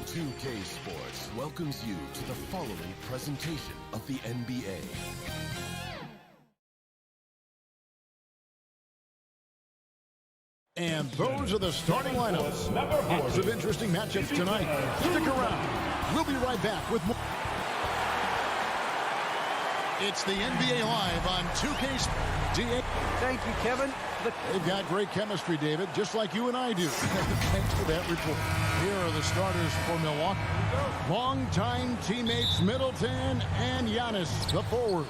2K Sports welcomes you to the following presentation of the NBA. And those are the starting lineups. Lots of interesting matchups tonight. Stick around. We'll be right back with more. It's the NBA Live on 2K Sports. Thank you, Kevin. They've got great chemistry, David, just like you and I do. Thanks for that report. Here are the starters for Milwaukee. Longtime teammates Middleton and Giannis, the forwards.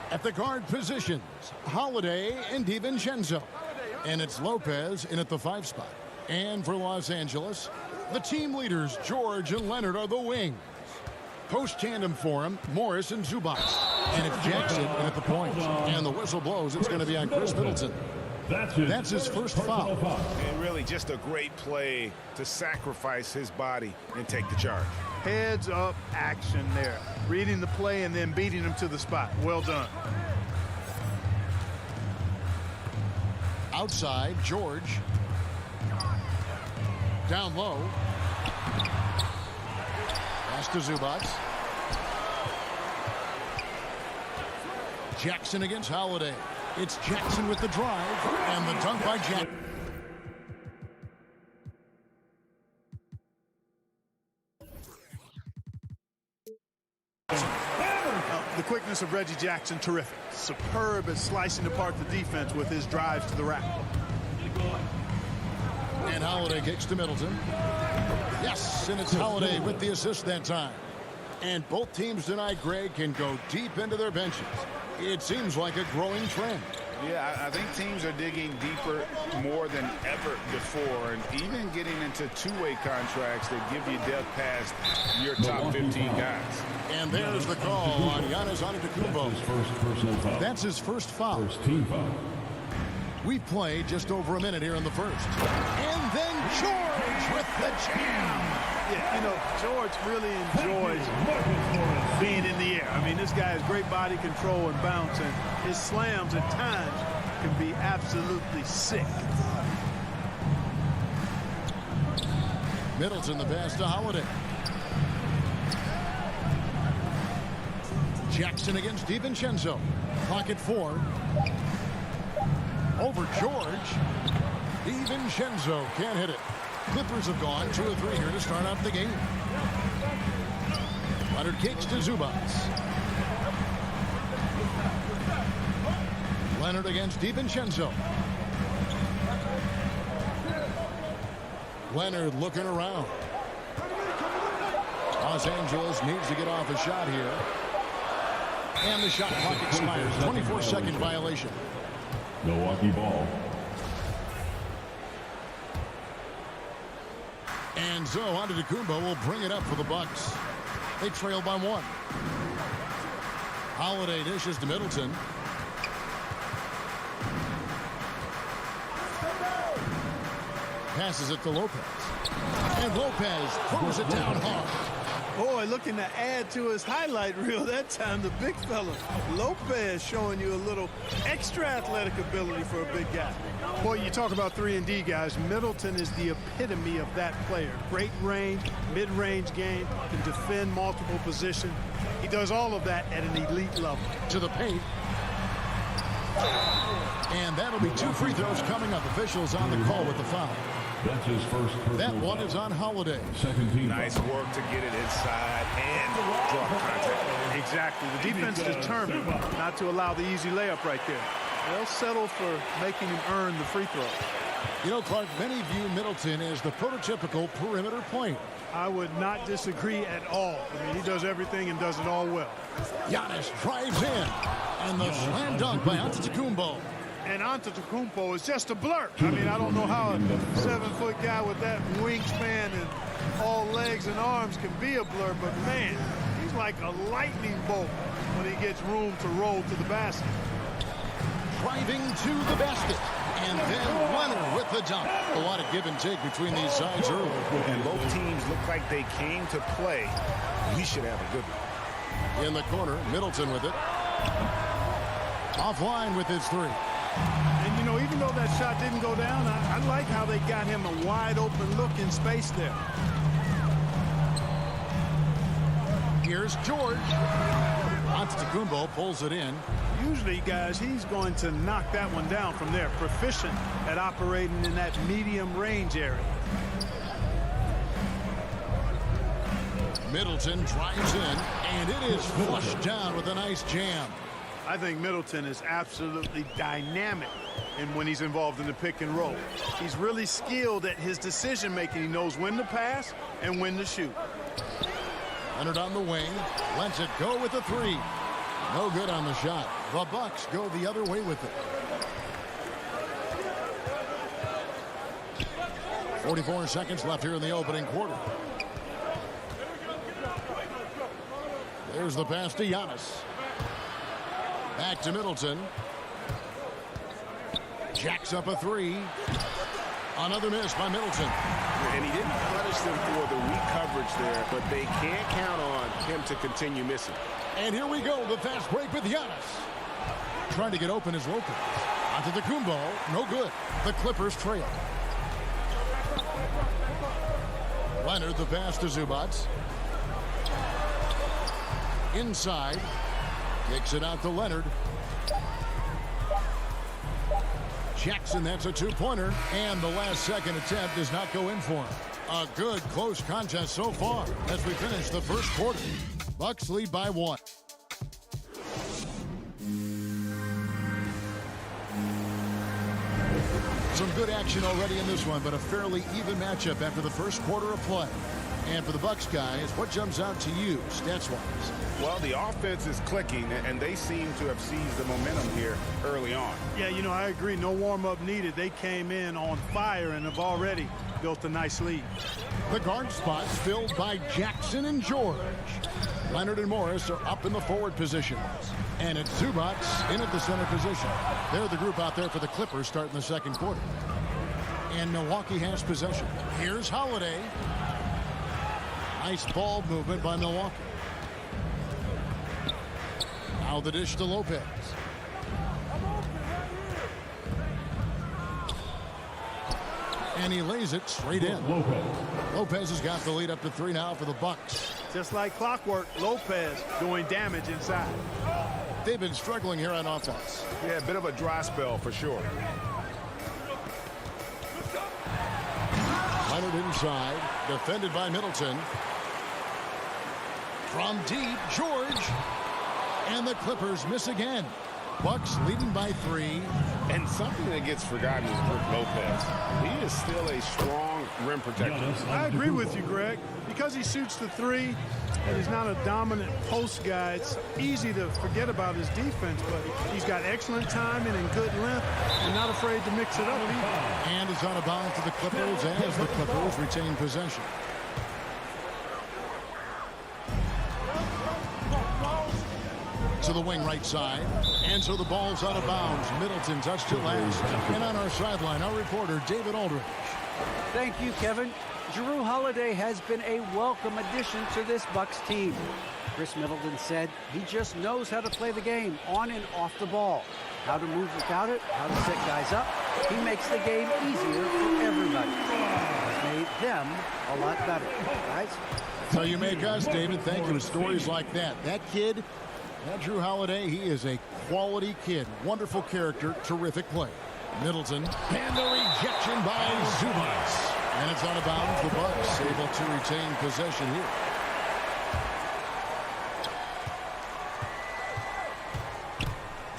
At the guard positions, Holiday and DiVincenzo. And it's Lopez in at the 5 spot. And for Los Angeles, the team leaders, George and Leonard, are the wings. Post-tandem for him, Morris and Zubac. And it's Jackson in at the point. And the whistle blows. It's going to be on Chris Middleton. That's his first foul. And really just a great play to sacrifice his body and take the charge. Heads up action there. Reading the play and then beating him to the spot. Well done. Outside, George. Down low. Pass to Zubac. Jackson against Holiday. It's Jackson with the drive and the dunk by Jackson. The quickness of Reggie Jackson, terrific. Superb at slicing apart the defense with his drives to the rack. And Holiday kicks to Middleton. Yes, and it's Holiday with the assist that time. And both teams tonight, Greg, can go deep into their benches. It seems like a growing trend. Yeah, I think teams are digging deeper more than ever before, and even getting into two-way contracts that give you depth past your top 15 guys. And there's the call on Giannis Antetokounmpo. That's his first foul. First team foul. We played just over a minute here in the first. And then George with the jam. Yeah, you know, George really enjoys being in the air. I mean, this guy has great body control and bounce, and his slams at times can be absolutely sick. Middleton the pass to Holiday. Jackson against DiVincenzo. Pocket 4. Over George. DiVincenzo can't hit it. Clippers have gone 2 of 3 here to start out the game. Leonard kicks to Zubac. Leonard against DiVincenzo. Leonard looking around. Los Angeles needs to get off a shot here. And the shot clock expires. 24-second violation. Milwaukee ball. And so Antetokounmpo will bring it up for the Bucks. They trail by 1. Holiday dishes to Middleton. Passes it to Lopez. And Lopez throws it down hard. Boy, looking to add to his highlight reel that time, the big fella. Lopez showing you a little extra athletic ability for a big guy. Boy, you talk about 3-and-D guys. Middleton is the epitome of that player. Great range, mid-range game, can defend multiple positions. He does all of that at an elite level. To the paint. And that'll be 2 free throws coming up. Officials on the call with the foul. That's his first. That one is on Holiday. Second team. Nice work to get it inside and draw contact. Exactly. The defense is determined not to allow the easy layup right there. They'll settle for making him earn the free throw. You know, Clark, many view Middleton as the prototypical perimeter player. I would not disagree at all. I mean, he does everything and does it all well. Giannis drives in. And the slam dunk by Antetokounmpo. And Antetokounmpo is just a blur. I mean, I don't know how a 7-foot guy with that wingspan and all legs and arms can be a blur, but man, he's like a lightning bolt when he gets room to roll to the basket. Driving to the basket. And then Leonard with the dunk. A lot of give and take between these sides early. And both teams look like they came to play. We should have a good one. In the corner, Middleton with it. Offline with his 3. And, you know, even though that shot didn't go down, I like how they got him a wide open look in space there. Here's George. Antetokounmpo pulls it in. Usually, guys, he's going to knock that one down from there. Proficient at operating in that medium range area. Middleton drives in, and it is flushed down with a nice jam. I think Middleton is absolutely dynamic when he's involved in the pick and roll. He's really skilled at his decision making. He knows when to pass and when to shoot. Leonard on the wing, lets it go with the three. No good on the shot. The Bucks go the other way with it. 44 seconds left here in the opening quarter. There's the pass to Giannis. Back to Middleton. Jacks up a three. Another miss by Middleton. And he didn't punish them for the weak coverage there, but they can't count on him to continue missing. And here we go, the fast break with Giannis. Trying to get open is Lopez. Antetokounmpo, no good. The Clippers trail. Leonard, the pass to Zubac. Inside. Kicks it out to Leonard. Jackson, that's a two-pointer. And the last second attempt does not go in for him. A good close contest so far as we finish the first quarter. Bucks lead by 1. Some good action already in this one, but a fairly even matchup after the first quarter of play. And for the Bucks guys, what jumps out to you stats-wise? Well, the offense is clicking, and they seem to have seized the momentum here early on. Yeah, you know, I agree. No warm-up needed. They came in on fire and have already built a nice lead. The guard spots filled by Jackson and George. Leonard and Morris are up in the forward positions. And it's Zubac in at the center position. They're the group out there for the Clippers starting the second quarter. And Milwaukee has possession. Here's Holiday. Nice ball movement by Milwaukee. Now the dish to Lopez. And he lays it straight in. Lopez has got the lead up to 3 now for the Bucks. Just like clockwork, Lopez doing damage inside. They've been struggling here on offense. Yeah, a bit of a dry spell for sure. Leonard inside, defended by Middleton. From deep, George. And the Clippers miss again. Bucks leading by 3. And something that gets forgotten is Brook Lopez. He is still a strong rim protector. I agree with you, Greg. Because he shoots the 3 and he's not a dominant post guy, it's easy to forget about his defense, but he's got excellent timing and good length and not afraid to mix it up either. And is out of bounds to the Clippers as the Clippers retain possession. To the wing right side, and so the ball's out of bounds. Middleton touched it last. And on our sideline, our reporter David Aldridge. Thank you, Kevin. Jrue Holiday has been a welcome addition to this Bucks team. Chris Middleton said he just knows how to play the game on and off the ball, how to move without it, how to set guys up. He makes the game easier for everybody. He's made them a lot better, guys. So you make us, David. Thank you. Stories like that. That kid. That Jrue Holiday, he is a quality kid. Wonderful character, terrific play. Middleton, and the rejection by Zubac. And it's out of bounds. The Bucks able to retain possession here.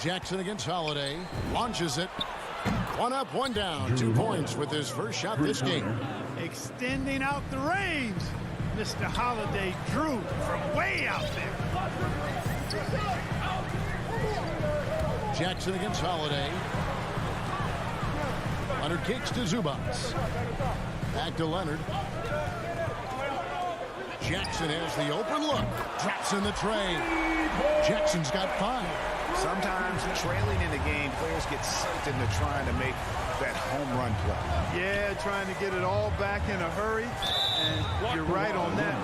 Jackson against Holiday. Launches it. 1 up, 1 down. 2 points with his first shot this game. Extending out the range. Mr. Holiday drew from way out there. Jackson against Holiday. Leonard kicks to Zubac. Back to Leonard. Jackson has the open look. Drops in the tray. Jackson's got 5. Sometimes trailing in the game, players get sucked into trying to make that home run play. Yeah, trying to get it all back in a hurry. And you're right on that.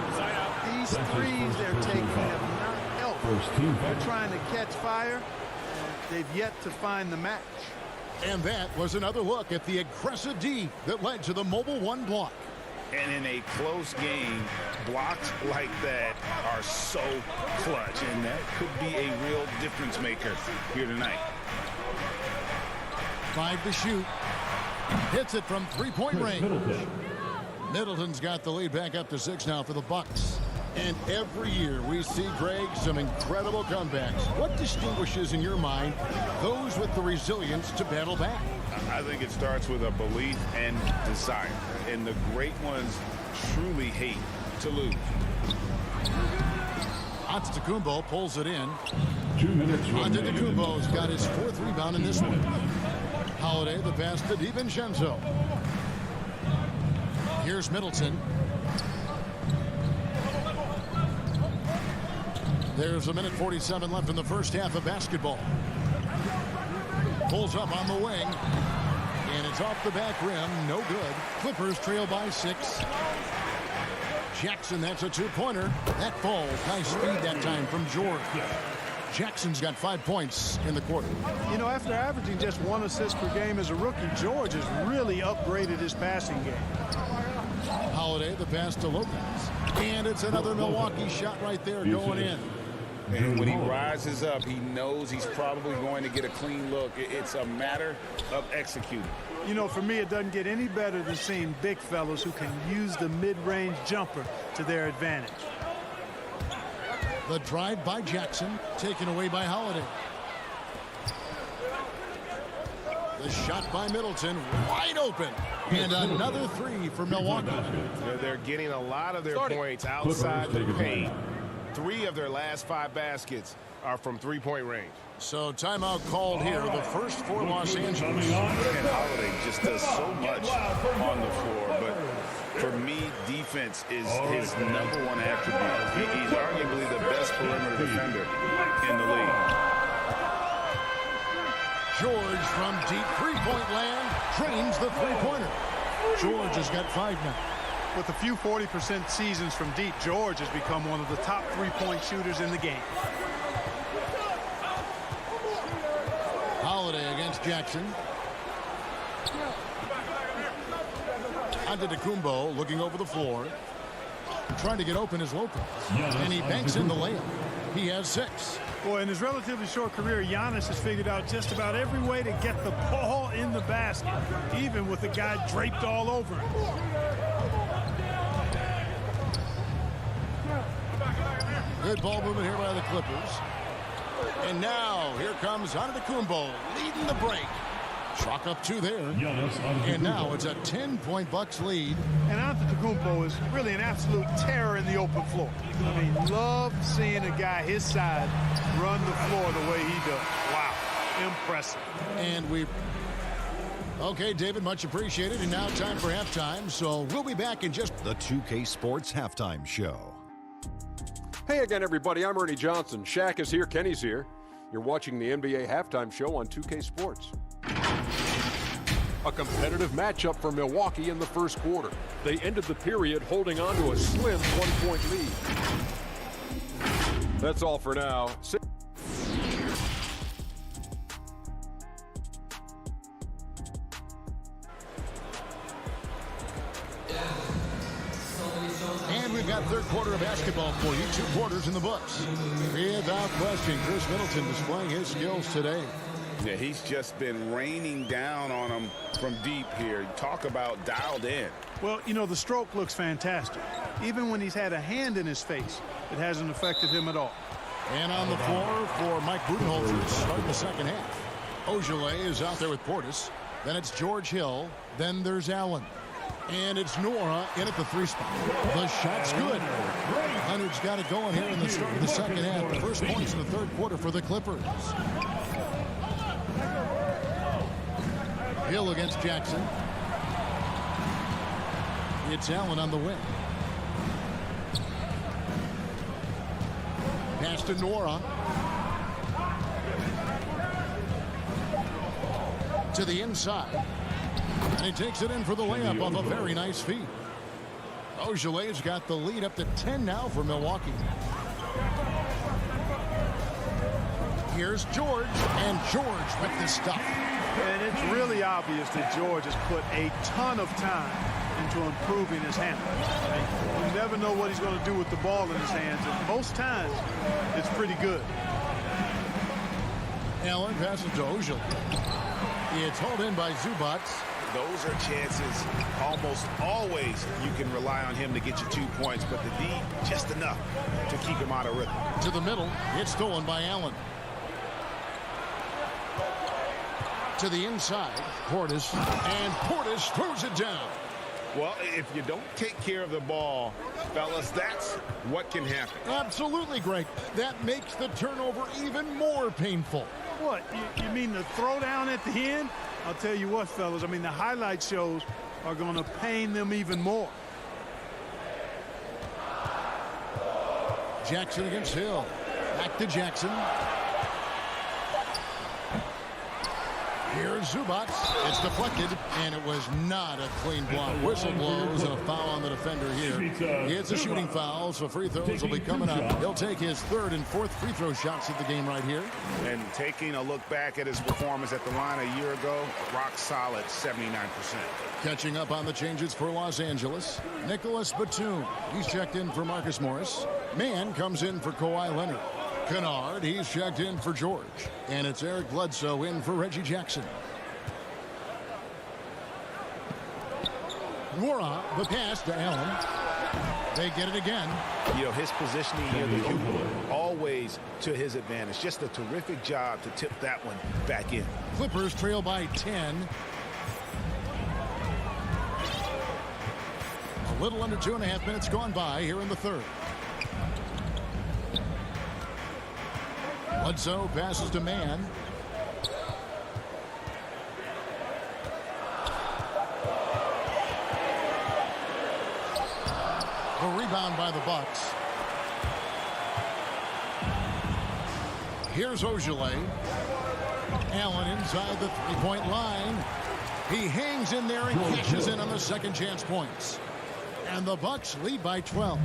These threes they're taking have not helped. They're trying to catch fire. They've yet to find the match. And that was another look at the aggressive D that led to the Mobile One block. And in a close game, blocks like that are so clutch, and that could be a real difference maker here tonight. 5 to shoot. Hits it from three-point range. Middleton's got the lead back up to 6 now for the Bucks. And every year we see, Greg, some incredible comebacks. What distinguishes, in your mind, those with the resilience to battle back? I think it starts with a belief and desire. And the great ones truly hate to lose. Antetokounmpo pulls it in. 2 minutes remaining. Antetokounmpo's got his 4th rebound in this one. Holiday, the pass to DiVincenzo. Here's Middleton. There's 1:47 left in the first half of basketball. Pulls up on the wing. And it's off the back rim. No good. Clippers trail by 6. Jackson, that's a 2-pointer. That falls. Nice speed that time from George. Jackson's got 5 points in the quarter. You know, after averaging just 1 assist per game as a rookie, George has really upgraded his passing game. Holiday, the pass to Lopez. And it's another Milwaukee shot right there going in. And when he rises up, he knows he's probably going to get a clean look. It's a matter of executing. You know, for me, it doesn't get any better than seeing big fellas who can use the mid-range jumper to their advantage. The drive by Jackson, taken away by Holiday. The shot by Middleton, wide open. And another 3 for Milwaukee. They're getting a lot of their points outside the paint. 3 of their last 5 baskets are from three-point range. So timeout called here, the first for Los Angeles. And Holiday just does so much on the floor, but for me, defense is his #1 attribute. He's arguably the best perimeter defender in the league. George from deep three-point land drains the three-pointer. George has got 5 now. With a few 40% seasons from deep, George has become one of the top three-point shooters in the game. Holiday against Jackson. Antetokounmpo looking over the floor. Trying to get open is Lopez. And he banks in the layup. He has 6. Boy, in his relatively short career, Giannis has figured out just about every way to get the ball in the basket, even with the guy draped all over him. Good ball movement here by the Clippers. And now, here comes Antetokounmpo leading the break. Chalk up 2 there. And now it's a 10-point Bucks lead. And Antetokounmpo is really an absolute terror in the open floor. I mean, love seeing a guy his side run the floor the way he does. Wow, impressive. And okay, David, much appreciated. And now time for halftime. So we'll be back in just the 2K Sports Halftime Show. Hey again, everybody. I'm Ernie Johnson. Shaq is here. Kenny's here. You're watching the NBA Halftime Show on 2K Sports. A competitive matchup for Milwaukee in the first quarter. They ended the period holding on to a slim 1-point lead. That's all for now. And we've got third quarter of basketball for you. 2 quarters in the books. Without question, Chris Middleton displaying his skills today. Yeah, he's just been raining down on him from deep here. Talk about dialed in. Well, you know, the stroke looks fantastic. Even when he's had a hand in his face, it hasn't affected him at all. And on the floor for Mike Budenholzer starting the second half. Ogilvy is out there with Portis. Then it's George Hill. Then there's Allen. And it's Nora in at the 3 spot. The shot's good. Leonard's got it going here in the start of the second half. The first points in the third quarter for the Clippers. Hill against Jackson. It's Allen on the wing. Pass to Nora. To the inside. And he takes it in for the layup off a very nice feed. Ogilvy's got the lead up to 10 now for Milwaukee. Here's George, and George with the stuff. And it's really obvious that George has put a ton of time into improving his handle. You never know what he's going to do with the ball in his hands, and most times it's pretty good. Allen passes to Ojal. It's hauled in by Zubats. Those are chances almost always you can rely on him to get you 2 points, but the D just enough to keep him out of rhythm. To the middle, it's stolen by Allen. To the inside, Portis, and Portis throws it down. Well, if you don't take care of the ball, fellas, that's what can happen. Absolutely, Greg. That makes the turnover even more painful. What, you mean the throwdown at the end? I'll tell you what, fellas, I mean, the highlight shows are going to pain them even more. Jackson against Hill. Back to Jackson. Here's Zubats. It's deflected, and it was not a clean block. Whistle blows and a foul on the defender here. It's a shooting foul, so free throws will be coming up. He'll take his third and fourth free throw shots of the game right here. And taking a look back at his performance at the line a year ago, rock solid, 79%. Catching up on the changes for Los Angeles, Nicholas Batum. He's checked in for Marcus Morris. Mann comes in for Kawhi Leonard. Kennard, he's checked in for George. And it's Eric Bledsoe in for Reggie Jackson. Nwora, the pass to Allen. They get it again. You know, his positioning near the hoop, always to his advantage. Just a terrific job to tip that one back in. Clippers trail by 10. A little under 2.5 minutes gone by here in the third. Bledsoe passes to Mann. The rebound by the Bucks. Here's Ojale. Allen inside the three-point line. He hangs in there and cashes in on the second chance points. And the Bucks lead by 12.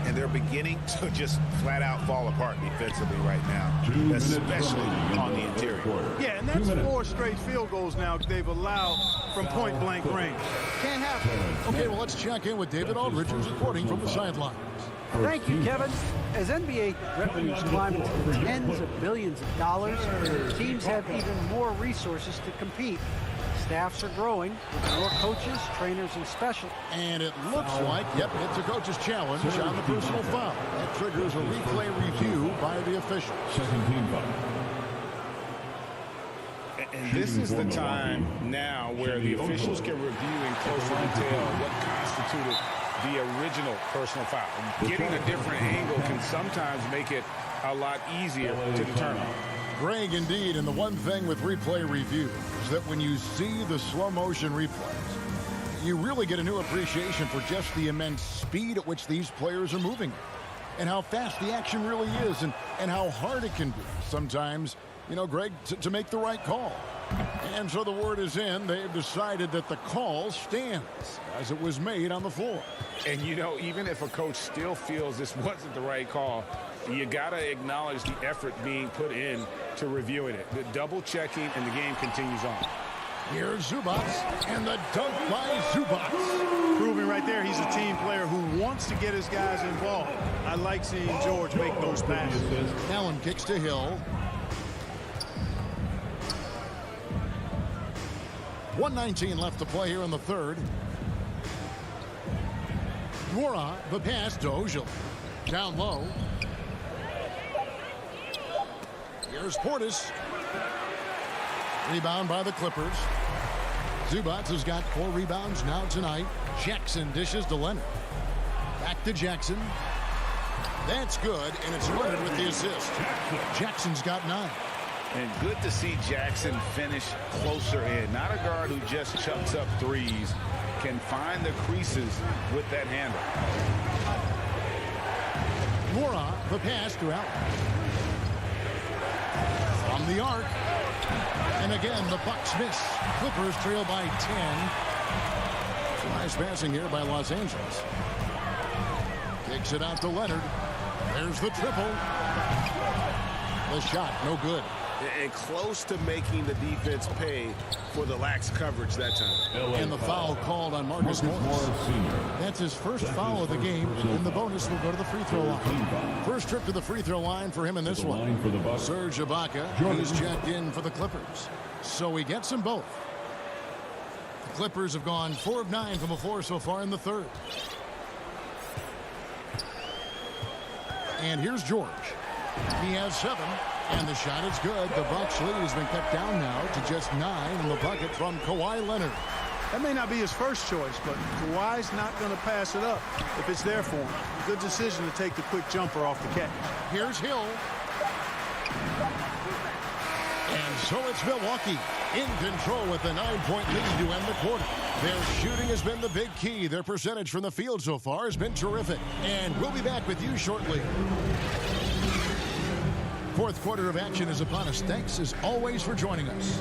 And they're beginning to just flat out fall apart defensively right now, especially on the interior. Yeah, and that's 4 straight field goals now they've allowed from point-blank range. Can't happen. Okay, well, let's check in with David Aldridge, who's reporting from the sidelines. Thank you, Kevin. As NBA revenues climb to tens of billions of dollars, teams have even more resources to compete. Staffs are growing with more coaches, trainers, and special. And it looks like, yep, it's a coach's challenge on the personal foul. That triggers a replay review by the official. Second team foul. And this is the time now where the officials can review in closer detail what constituted the original personal foul. Getting a different angle can sometimes make it a lot easier to determine. Greg, indeed, and the one thing with replay review is that when you see the slow motion replays, you really get a new appreciation for just the immense speed at which these players are moving and how fast the action really is and how hard it can be sometimes, you know, Greg, to make the right call. And so the word is in. They've decided that the call stands as it was made on the floor. And, you know, even if a coach still feels this wasn't the right call, you got to acknowledge the effort being put in to reviewing it. The double checking, and the game continues on. Here's Zubats, and the dunk by Zubats. Proving right there he's a team player who wants to get his guys involved. I like seeing George make those passes. Allen kicks to Hill. 1:19 left to play here in the third. Nwora, the pass to Ojal. Down low. Here's Portis. Rebound by the Clippers. Zubats has got 4 rebounds now tonight. Jackson dishes to Leonard. Back to Jackson. That's good, and it's Leonard with the assist. Jackson's got 9. And good to see Jackson finish closer in. Not a guard who just chucks up threes. Can find the creases with that handle. Nwora, the pass to Allen. From the arc. And again, the Bucks miss. Clippers trail by 10. Nice passing here by Los Angeles. Kicks it out to Leonard. There's the triple. The shot, no good. and close to making the defense pay for the lax coverage that time. And the foul called on Marcus Morris. That's his first foul of the game, and the bonus will go to the free throw line. First trip to the free throw line for him in this one. Serge Ibaka, he's checked in for the Clippers. So he gets them both. The Clippers have gone 4 of 9 from the floor so far in the third. And here's George. He has 7, and the shot is good. The Bucks lead has been cut down now to just 9 in the bucket from Kawhi Leonard. That may not be his first choice, but Kawhi's not going to pass it up if it's there for him. Good decision to take the quick jumper off the catch. Here's Hill. And so it's Milwaukee in control with the 9-point lead to end the quarter. Their shooting has been the big key. Their percentage from the field so far has been terrific. And we'll be back with you shortly. Fourth quarter of action is upon us. Thanks, as always, for joining us.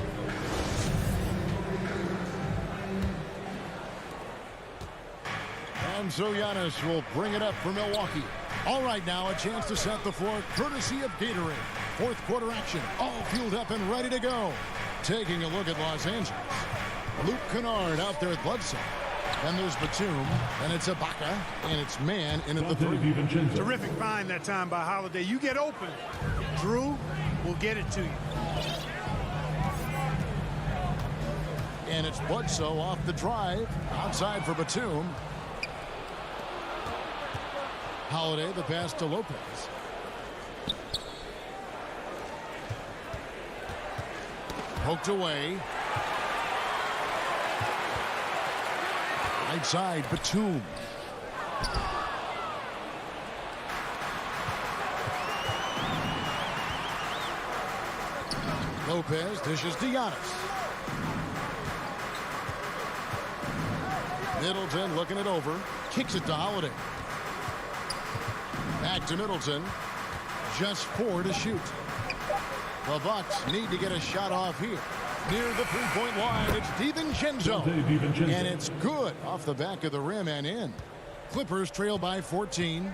And so Giannis will bring it up for Milwaukee. All right, now a chance to set the floor courtesy of Gatorade. Fourth quarter action, all fueled up and ready to go. Taking a look at Los Angeles. Luke Kennard out there at Bledsoe. Then there's Batum, and it's Ibaka, and it's man in at the 3. Terrific find that time by Holiday. You get open, Drew will get it to you. And it's Bledsoe off the drive, outside for Batum. Holiday, the pass to Lopez. Poked away. Right side, Batum. Lopez dishes to Giannis. Middleton looking it over. Kicks it to Holiday. Back to Middleton. Just 4 to shoot. The Bucks need to get a shot off here. Near the three-point line, it's DiVincenzo. And it's good off the back of the rim and in. Clippers trail by 14.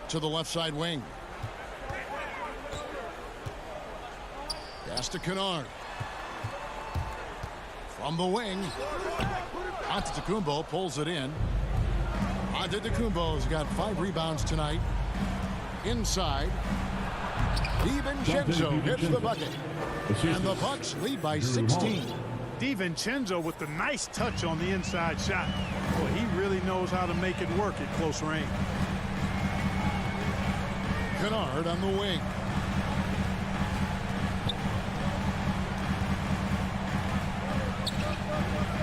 To the left side wing. Pass to Kennard. From the wing. Antetokounmpo pulls it in. Antetokounmpo's got 5 rebounds tonight. Inside. DiVincenzo gets the bucket. And the Bucks lead by 16. DiVincenzo with the nice touch on the inside shot. Boy, he really knows how to make it work at close range. Kennard on the wing.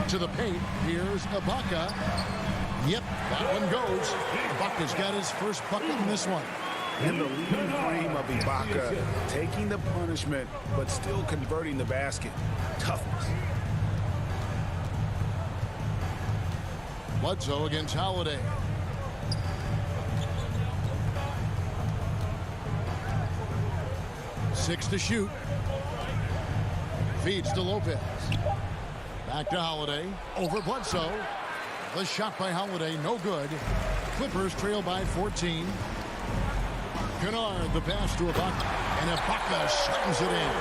To the paint. Here's Ibaka. Yep, that one goes. Ibaka's got his first bucket in this one. In the leading frame of Ibaka, taking the punishment, but still converting the basket. Toughness. Bledsoe against Holiday. Six to shoot. Feeds to Lopez. Back to Holiday. Over Bledsoe. The shot by Holiday, no good. Clippers trail by 14. Kennard, the pass to Ibaka. And Ibaka slams it in.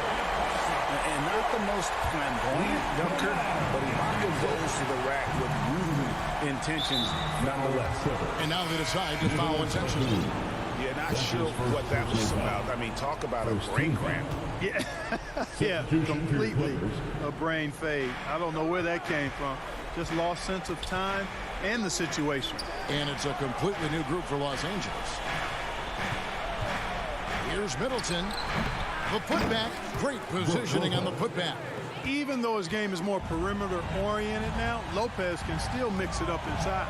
And not the most flamboyant dunker, but Ibaka goes to the rack with rude intentions nonetheless. And now they decide to foul intentionally. Yeah, not sure what that was about. I mean, talk about a brain cramp. Yeah, yeah, completely a brain fade. I don't know where that came from. Just lost sense of time and the situation. And it's a completely new group for Los Angeles. Here's Middleton. The putback. Great positioning on the putback. Even though his game is more perimeter oriented now, Lopez can still mix it up inside.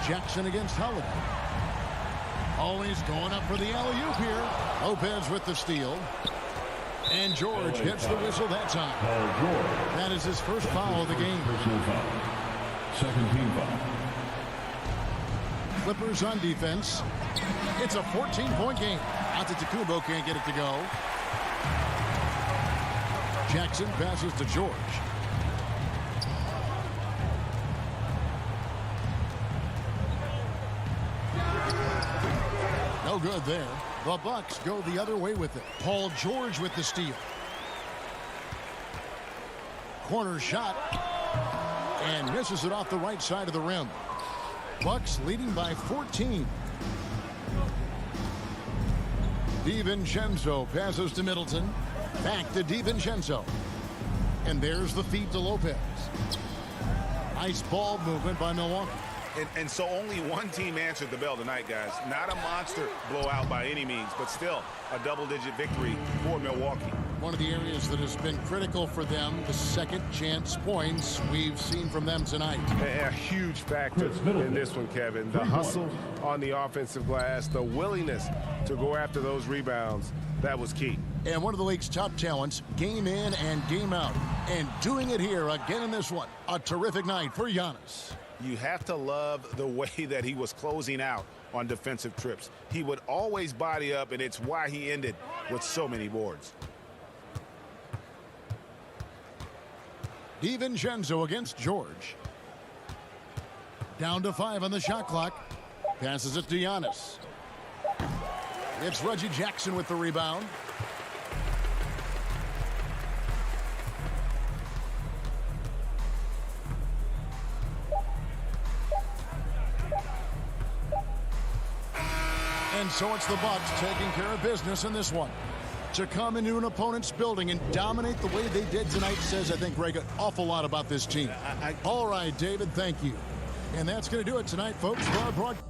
Jackson against Holiday. Always going up for the alley-oop here. Lopez with the steal. And George gets the whistle that time. That is his first foul of the game. Second team foul. Clippers on defense. It's a 14-point game. Antetokounmpo can't get it to go. Jackson passes to George. No good there. The Bucks go the other way with it. Paul George with the steal. Corner shot. And misses it off the right side of the rim. Bucks leading by 14. DiVincenzo passes to Middleton. Back to DiVincenzo. And there's the feed to Lopez. Nice ball movement by Milwaukee. And so only one team answered the bell tonight, guys. Not a monster blowout by any means, but still a double-digit victory for Milwaukee. One of the areas that has been critical for them, the second chance points we've seen from them tonight. A huge factor in this one, Kevin. The hustle on the offensive glass, the willingness to go after those rebounds, that was key. And one of the league's top talents, game in and game out. And doing it here again in this one. A terrific night for Giannis. You have to love the way that he was closing out on defensive trips. He would always body up, and it's why he ended with so many boards. DiVincenzo against George. Down to 5 on the shot clock. Passes it to Giannis. It's Reggie Jackson with the rebound. And so it's the Bucks taking care of business in this one. To come into an opponent's building and dominate the way they did tonight says, I think, Greg, an awful lot about this team. All right, David, thank you. And that's going to do it tonight, folks, for our broadcast.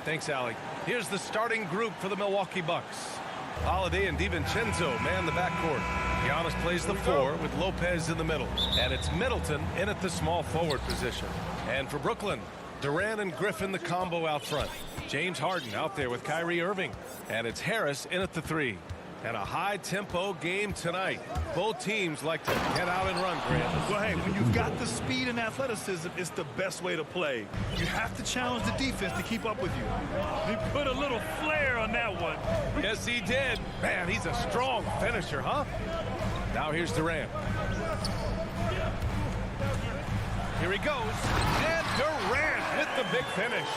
Thanks, Allie. Here's the starting group for the Milwaukee Bucks. Holiday and DiVincenzo man the backcourt. Giannis plays the 4 with Lopez in the middle. And it's Middleton in at the small forward position. And for Brooklyn, Durant and Griffin the combo out front. James Harden out there with Kyrie Irving. And it's Harris in at the 3. And a high-tempo game tonight. Both teams like to get out and run, Grant. Well, hey, when you've got the speed and athleticism, it's the best way to play. You have to challenge the defense to keep up with you. He put a little flair on that one. Yes, he did. Man, he's a strong finisher, huh? Now here's Durant. Here he goes. And Durant with the big finish.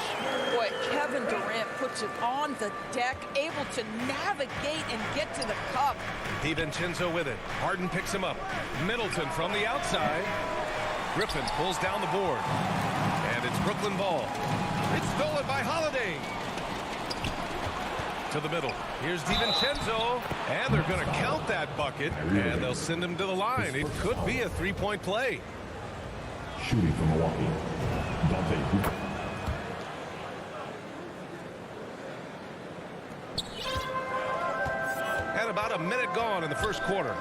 Boy, Kevin Durant puts it on the deck, able to navigate and get to the cup. DiVincenzo with it. Harden picks him up. Middleton from the outside. Griffin pulls down the board. And it's Brooklyn ball. It's stolen by Holiday. To the middle. Here's DiVincenzo. And they're going to count that bucket. And they'll send him to the line. It could be a three-point play. Shooting from Milwaukee, Dante Cooper. And about a minute gone in the first quarter.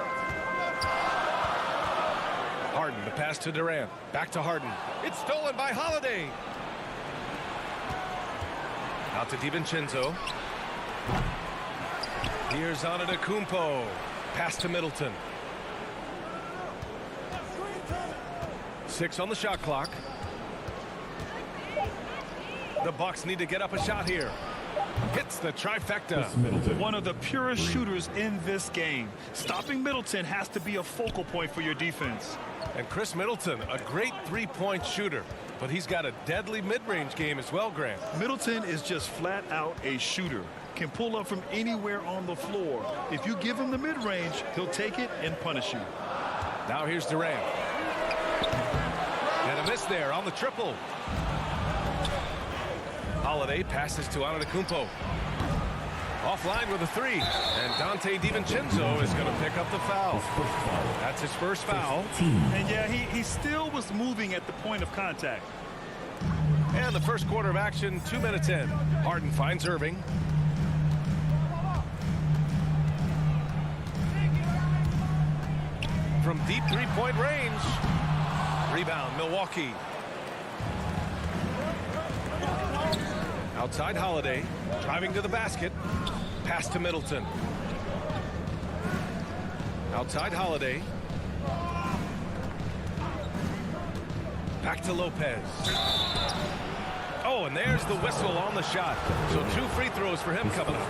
Harden, the pass to Durant. Back to Harden. It's stolen by Holiday. Out to DiVincenzo. Here's Antetokounmpo. Pass to Middleton. 6 on the shot clock. The Bucks need to get up a shot here. Hits the trifecta. One of the purest shooters in this game. Stopping Middleton has to be a focal point for your defense. And Chris Middleton, a great three-point shooter, but he's got a deadly mid-range game as well, Grant. Middleton is just flat out a shooter. Can pull up from anywhere on the floor. If you give him the mid-range, he'll take it and punish you. Now here's Durant. And a miss there on the triple. Holiday passes to Antetokounmpo. Offline with a 3. And Dante DiVincenzo is going to pick up the foul. That's his first foul. And yeah, he still was moving at the point of contact. And the first quarter of action, 2 minutes in. Harden finds Irving. From deep three-point range. Rebound, Milwaukee. Outside Holiday, driving to the basket. Pass to Middleton. Outside Holiday. Back to Lopez. Oh, and there's the whistle on the shot. So 2 free throws for him coming up.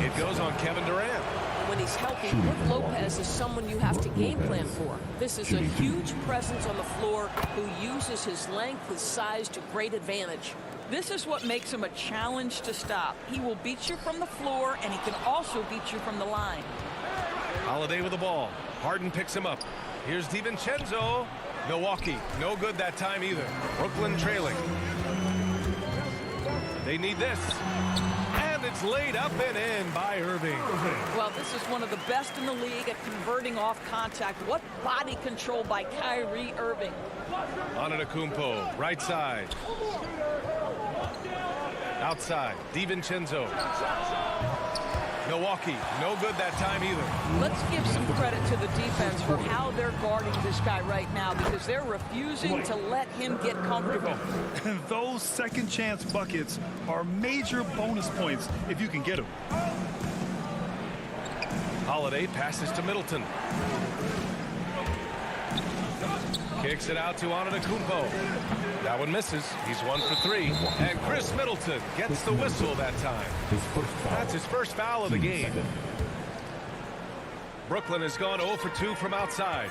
It goes on Kevin Durant. When he's healthy, Brook Lopez is someone you have to game plan for. This is a huge presence on the floor who uses his length, his size to great advantage. This is what makes him a challenge to stop. He will beat you from the floor, and he can also beat you from the line. Holiday with the ball. Harden picks him up. Here's DiVincenzo. Milwaukee, no good that time either. Brooklyn trailing. They need this. And it's laid up and in by Irving. Well, this is one of the best in the league at converting off contact. What body control by Kyrie Irving. Antetokounmpo, right side. Outside, DiVincenzo. Milwaukee, no good that time either. Let's give some credit to the defense for how they're guarding this guy right now, because they're refusing to let him get comfortable. And those second chance buckets are major bonus points if you can get them. Holiday passes to Middleton. Kicks it out to Antetokounmpo. That one misses. He's 1 for 3. And Chris Middleton gets the whistle that time. That's his first foul of the game. Brooklyn has gone 0 for 2 from outside.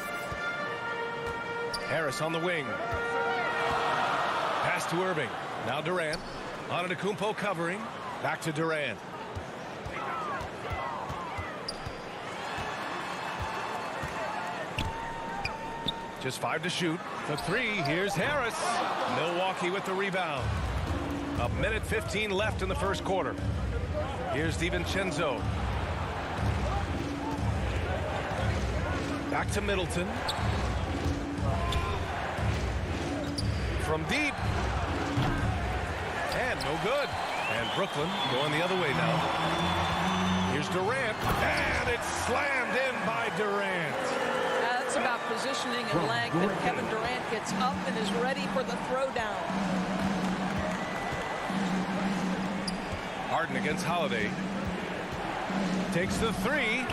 Harris on the wing. Pass to Irving. Now Durant. Antetokounmpo covering. Back to Durant. Just 5 to shoot. For 3, here's Harris. Milwaukee with the rebound. 1:15 left in the first quarter. Here's DiVincenzo. Back to Middleton. From deep. And no good. And Brooklyn going the other way now. Here's Durant. And it's slammed in by Durant. That's about positioning and length, and Kevin Durant gets up and is ready for the throwdown. Harden against Holiday. Takes the 3.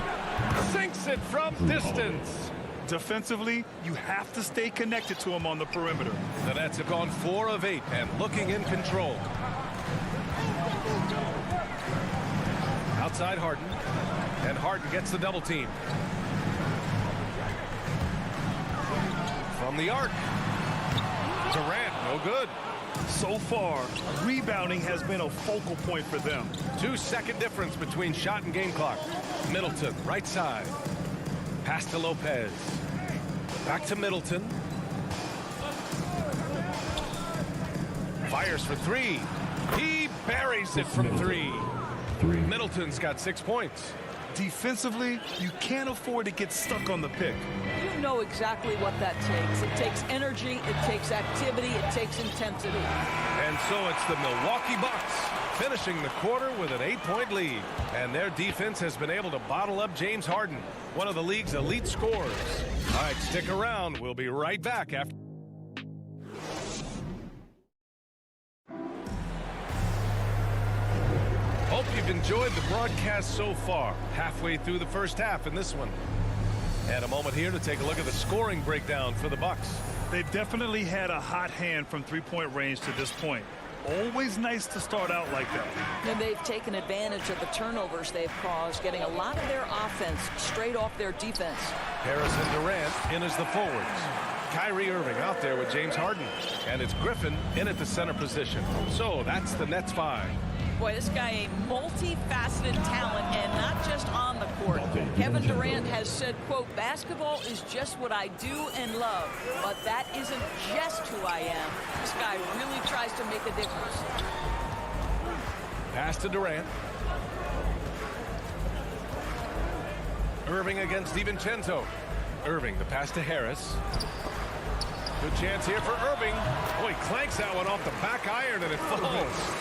Sinks it from distance. Defensively, you have to stay connected to him on the perimeter. The Nets have gone 4 of 8 and looking in control. Outside Harden. And Harden gets the double team. From the arc. Durant, no good. So far, rebounding has been a focal point for them. 2-second difference between shot and game clock. Middleton, right side. Pass to Lopez. Back to Middleton. Fires for 3. He buries it from 3. Middleton's got 6 points. Defensively, you can't afford to get stuck on the pick. You know exactly what that takes. It takes energy, it takes activity, it takes intensity. And so it's the Milwaukee Bucks finishing the quarter with an 8-point lead. And their defense has been able to bottle up James Harden, one of the league's elite scorers. All right, stick around. We'll be right back after. Hope you've enjoyed the broadcast so far. Halfway through the first half in this one. And a moment here to take a look at the scoring breakdown for the Bucks. They've definitely had a hot hand from three-point range to this point. Always nice to start out like that. And they've taken advantage of the turnovers they've caused, getting a lot of their offense straight off their defense. Harris and Durant in as the forwards. Kyrie Irving out there with James Harden. And it's Griffin in at the center position. So that's the Nets 5. Boy, this guy a multifaceted talent, and not just on the court. Kevin Durant has said, quote, basketball is just what I do and love, but that isn't just who I am. This guy really tries to make a difference. Pass to Durant. Irving against DiVincenzo. Irving, the pass to Harris. Good chance here for Irving. Oh, he clanks that one off the back iron and it falls.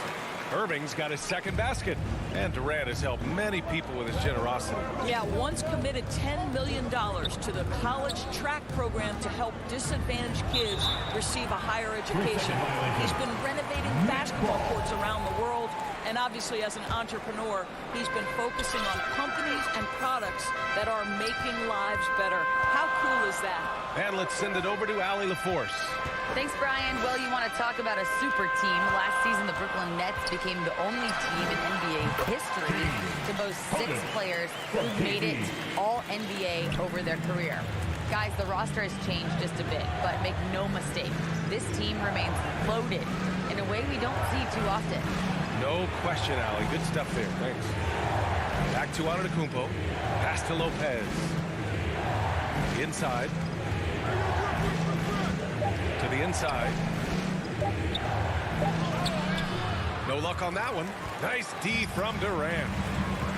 Irving's got his second basket. And Durant has helped many people with his generosity. Yeah, once committed $10 million to the college track program to help disadvantaged kids receive a higher education. He's been renovating basketball courts around the world. And obviously, as an entrepreneur, he's been focusing on companies and products that are making lives better. How cool is that? And let's send it over to Allie LaForce. Thanks, Brian. Well, you want to talk about a super team. Last season, the Brooklyn Nets became the only team in NBA history to boast 6 players who made it all NBA over their career. Guys, the roster has changed just a bit, but make no mistake, this team remains loaded in a way we don't see too often. No question, Allie. Good stuff there. Thanks. Back to Antetokounmpo. Pass to Lopez. Inside. To the inside. No luck on that one. Nice D from Durant.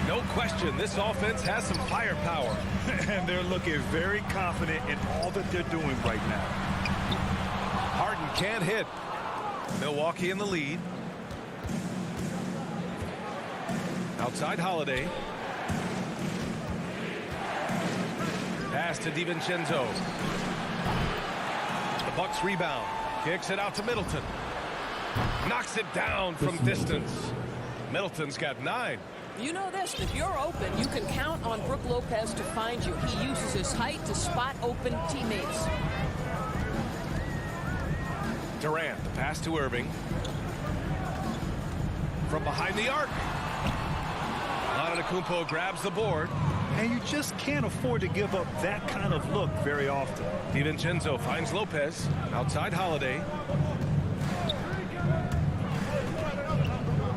No question, this offense has some firepower. And they're looking very confident in all that they're doing right now. Harden can't hit. Milwaukee in the lead. Outside Holiday. Pass to DiVincenzo. The Bucks rebound. Kicks it out to Middleton. Knocks it down from distance. Middleton's got 9. You know this, if you're open, you can count on Brook Lopez to find you. He uses his height to spot open teammates. Durant, the pass to Irving. From behind the arc. Antetokounmpo grabs the board. And you just can't afford to give up that kind of look very often. DiVincenzo finds Lopez. Outside Holiday.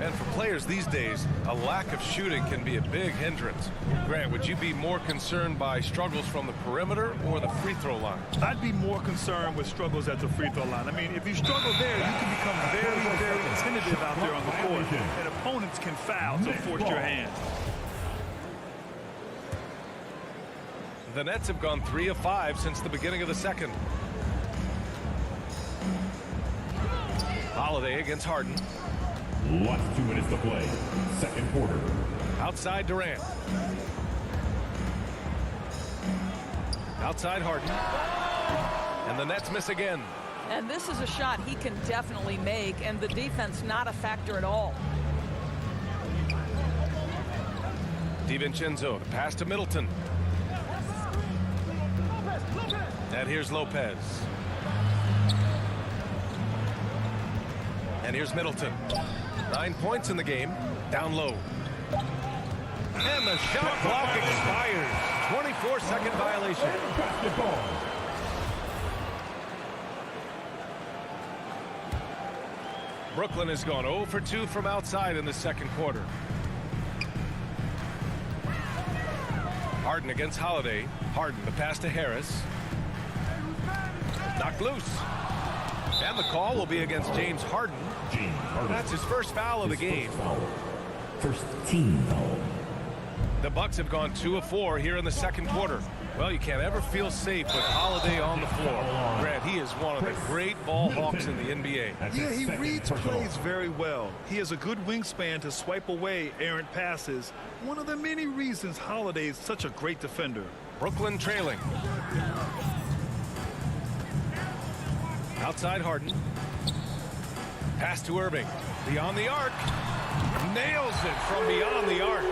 And for players these days, a lack of shooting can be a big hindrance. Grant, would you be more concerned by struggles from the perimeter or the free throw line? I'd be more concerned with struggles at the free throw line. I mean, if you struggle there, you can become very, very tentative out there on the court. And opponents can foul to force your hand. The Nets have gone 3 of 5 since the beginning of the second. Holiday against Harden. Last 2 minutes to play. Second quarter. Outside Durant. Outside Harden. And the Nets miss again. And this is a shot he can definitely make, and the defense not a factor at all. DiVincenzo, the pass to Middleton. And here's Lopez. And here's Middleton. 9 points in the game. Down low. And the shot clock expires. 24-second violation. Brooklyn has gone 0 for 2 from outside in the second quarter. Harden against Holiday. Harden, the pass to Harris. Knocked loose. And the call will be against James Harden. That's his first foul of the game. First team foul. The Bucks have gone 2 of 4 here in the second quarter. Well, you can't ever feel safe with Holiday on the floor. Grant, he is one of the great ball hawks in the NBA. Yeah, he reads plays very well. He has a good wingspan to swipe away errant passes. One of the many reasons Holiday is such a great defender. Brooklyn trailing. Outside Harden. Pass to Irving. Beyond the arc. Nails it from beyond the arc.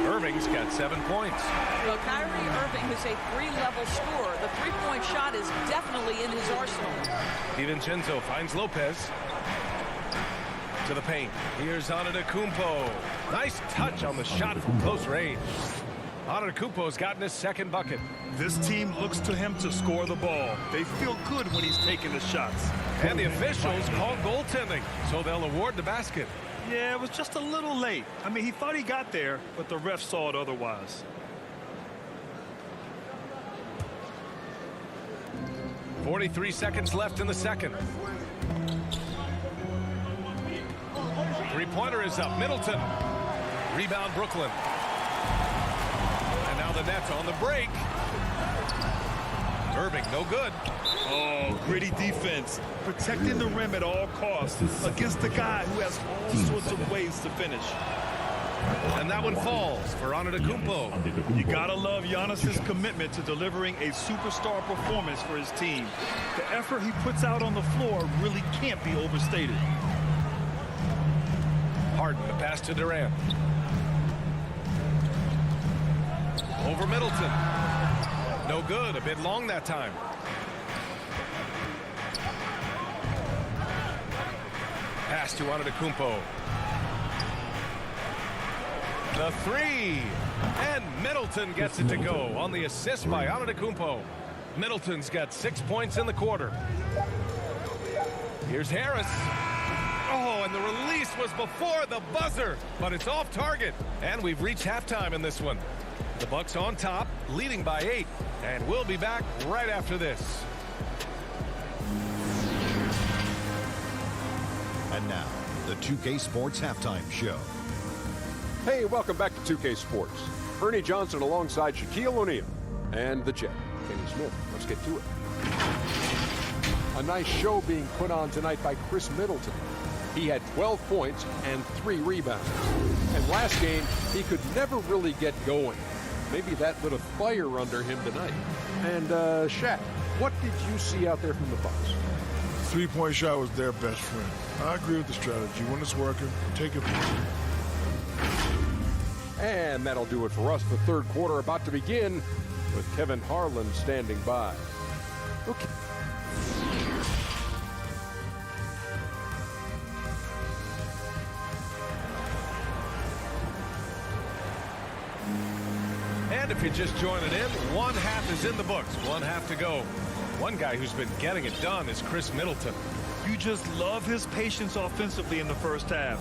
Irving's got 7 points. Well, Kyrie Irving is a 3-level scorer. The three-point shot is definitely in his arsenal. DiVincenzo finds Lopez. To the paint. Here's Antetokounmpo. Nice touch on the shot from close range. Antetokounmpo's gotten his second bucket. This team looks to him to score the ball. They feel good when he's taking the shots. And the officials call goaltending, so they'll award the basket. Yeah, it was just a little late. I mean, he thought he got there, but the ref saw it otherwise. 43 seconds left in the second. Three-pointer is up. Middleton. Rebound Brooklyn. And now the the net on the break. Irving, no good. Oh, gritty defense. Protecting the rim at all costs against a guy who has all sorts of ways to finish. And that one falls for Antetokounmpo. You gotta love Giannis's commitment to delivering a superstar performance for his team. The effort he puts out on the floor really can't be overstated. Harden, the pass to Durant. Over Middleton. No good, a bit long that time. Pass to Antetokounmpo. The three. And Middleton gets it to go on the assist by Antetokounmpo. Middleton's got 6 points in the quarter. Here's Harris. Oh, and the release was before the buzzer, but it's off target. And we've reached halftime in this one. The Bucks on top, leading by 8. And we'll be back right after this. And now, the 2K Sports Halftime Show. Hey, welcome back to 2K Sports. Ernie Johnson alongside Shaquille O'Neal and the Jet, Kenny Smith. Let's get to it. A nice show being put on tonight by Chris Middleton. He had 12 points and 3 rebounds. And last game, he could never really get going. Maybe that lit a fire under him tonight. And Shaq, what did you see out there from the Bucks? Three-point shot was their best friend. I agree with the strategy. When it's working, take it. And that'll do it for us. The third quarter about to begin with Kevin Harlan standing by. Okay. And if you're just joining in, one half is in the books. One half to go. One guy who's been getting it done is Chris Middleton. You just love his patience offensively in the first half.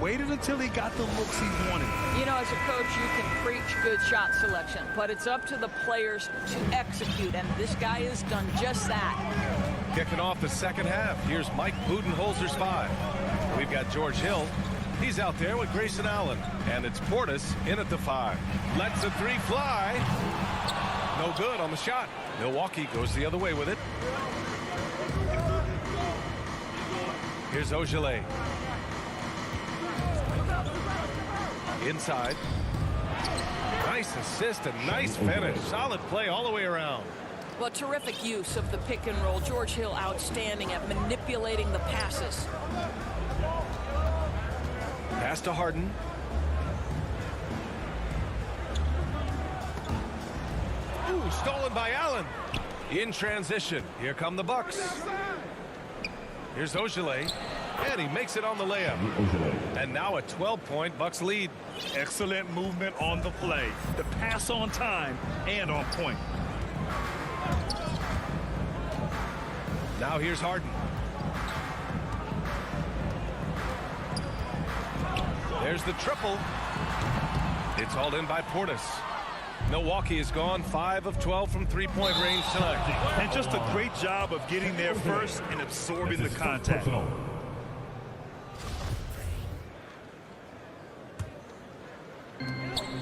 Waited until he got the looks he wanted. You know, as a coach, you can preach good shot selection, but it's up to the players to execute, and this guy has done just that. Kicking off the second half, here's Mike Budenholzer's 5. We've got George Hill. He's out there with Grayson Allen, and it's Portis in at the 5. Lets the 3 fly. No good on the shot. Milwaukee goes the other way with it. Here's Ogilvy. Inside. Nice assist and nice finish. Solid play all the way around. Well, terrific use of the pick and roll. George Hill outstanding at manipulating the passes. Pass to Harden. Ooh, stolen by Allen. In transition. Here come the Bucks. Here's Ogilvy. And he makes it on the layup. And now a 12-point Bucks lead. Excellent movement on the play. The pass on time and on point. Now here's Harden. There's the triple. It's hauled in by Portis. Milwaukee has gone 5 of 12 from three-point range tonight. And just a great job of getting there first and absorbing the contact.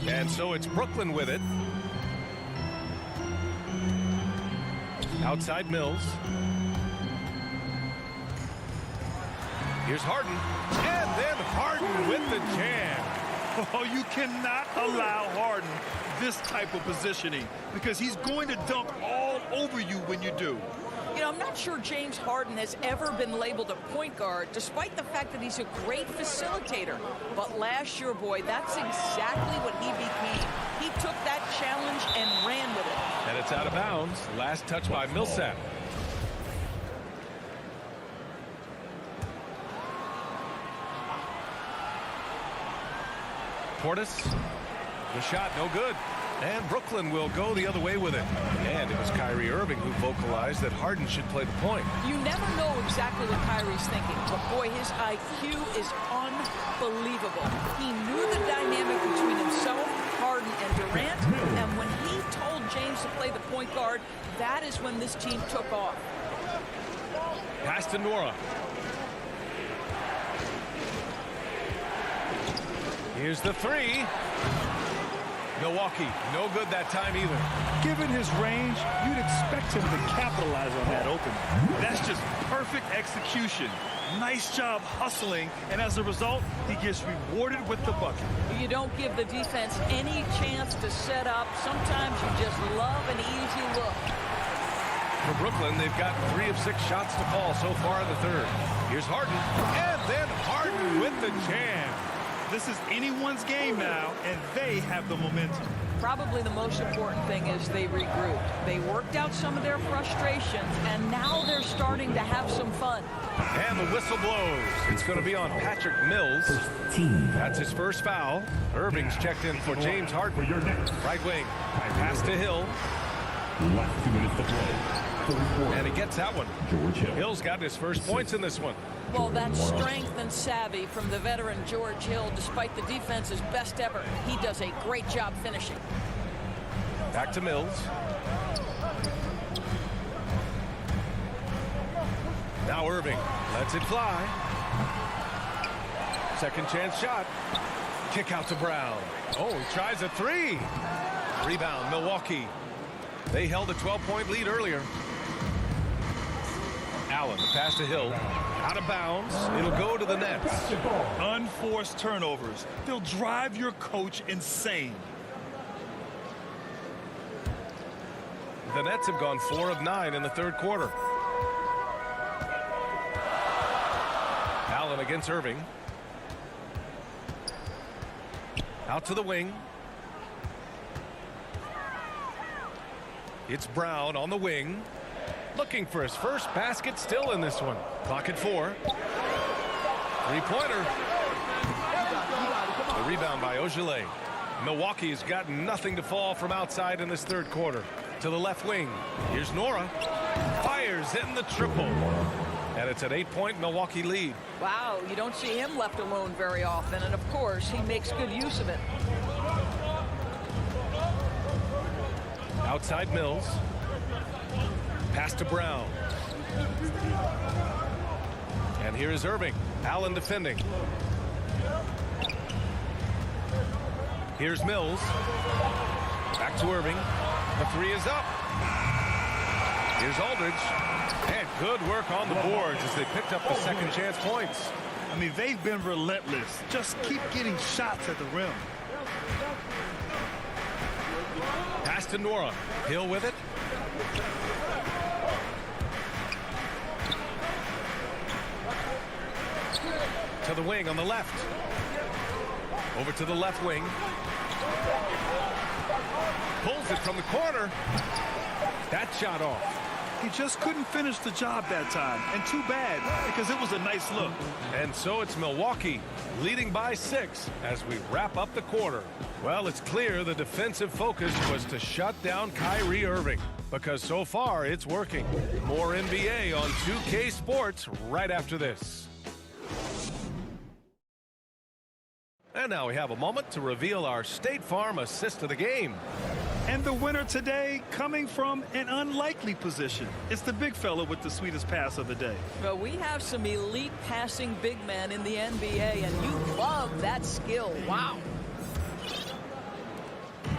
And so it's Brooklyn with it. Outside Mills. Here's Harden. And then Harden with the jam. Oh, you cannot allow Harden this type of positioning because he's going to dunk all over you when you do. You know, I'm not sure James Harden has ever been labeled a point guard, despite the fact that he's a great facilitator. But last year, boy, that's exactly what he became. He took that challenge and ran with it. And it's out of bounds. Last touch by Millsap. Portis. The shot, no good. And Brooklyn will go the other way with it. And it was Kyrie Irving who vocalized that Harden should play the point. You never know exactly what Kyrie's thinking, but boy, his IQ is unbelievable. He knew the dynamic between himself, Harden, and Durant, and when he told James to play the point guard, that is when this team took off. Pass to Nora. Here's the 3. Milwaukee, no good that time either. Given his range, you'd expect him to capitalize on that opening. That's just perfect execution. Nice job hustling, and as a result, he gets rewarded with the bucket. You don't give the defense any chance to set up. Sometimes you just love an easy look. For Brooklyn, they've got 3 of 6 shots to fall so far in the third. Here's Harden, and then Harden with the jam. This is anyone's game now, and they have the momentum. Probably the most important thing is they regrouped. They worked out some of their frustrations, and now they're starting to have some fun. And the whistle blows. It's going to be on Patrick Mills. That's his first foul. Irving's checked in for James Harden. Right wing. Pass to Hill. Last 2 minutes to play. And he gets that one. George Hill. Hill's got his first points in this one. Well, that's strength and savvy from the veteran George Hill. Despite the defense's best effort, he does a great job finishing. Back to Mills. Now Irving lets it fly. Second chance shot. Kick out to Brown. Oh, he tries a 3. Rebound, Milwaukee. They held a 12-point lead earlier. Allen, the pass to Hill. Out of bounds. It'll go to the Nets. Unforced turnovers. They'll drive your coach insane. The Nets have gone 4 of 9 in the third quarter. Allen against Irving. Out to the wing. It's Brown on the wing. Looking for his first basket still in this one. Clock at 4. Three-pointer. The rebound by Ogilvy. Milwaukee's got nothing to fall from outside in this third quarter. To the left wing. Here's Nora. Fires in the triple. And it's an 8-point Milwaukee lead. Wow, you don't see him left alone very often, and of course, he makes good use of it. Outside Mills. Pass to Brown. And here is Irving. Allen defending. Here's Mills. Back to Irving. The 3 is up. Here's Aldridge. And good work on the boards as they picked up the second chance points. I mean, they've been relentless. Just keep getting shots at the rim. Pass to Nora. Hill with it. To the wing on the left. Over to the left wing. Pulls it from the corner. That shot off. He just couldn't finish the job that time. And too bad, because it was a nice look. And so it's Milwaukee leading by 6 as we wrap up the quarter. Well, it's clear the defensive focus was to shut down Kyrie Irving, because so far it's working. More NBA on 2K Sports right after this. And now we have a moment to reveal our State Farm assist of the game. And the winner today coming from an unlikely position. It's the big fella with the sweetest pass of the day. Well, we have some elite passing big men in the NBA, and you love that skill. Wow.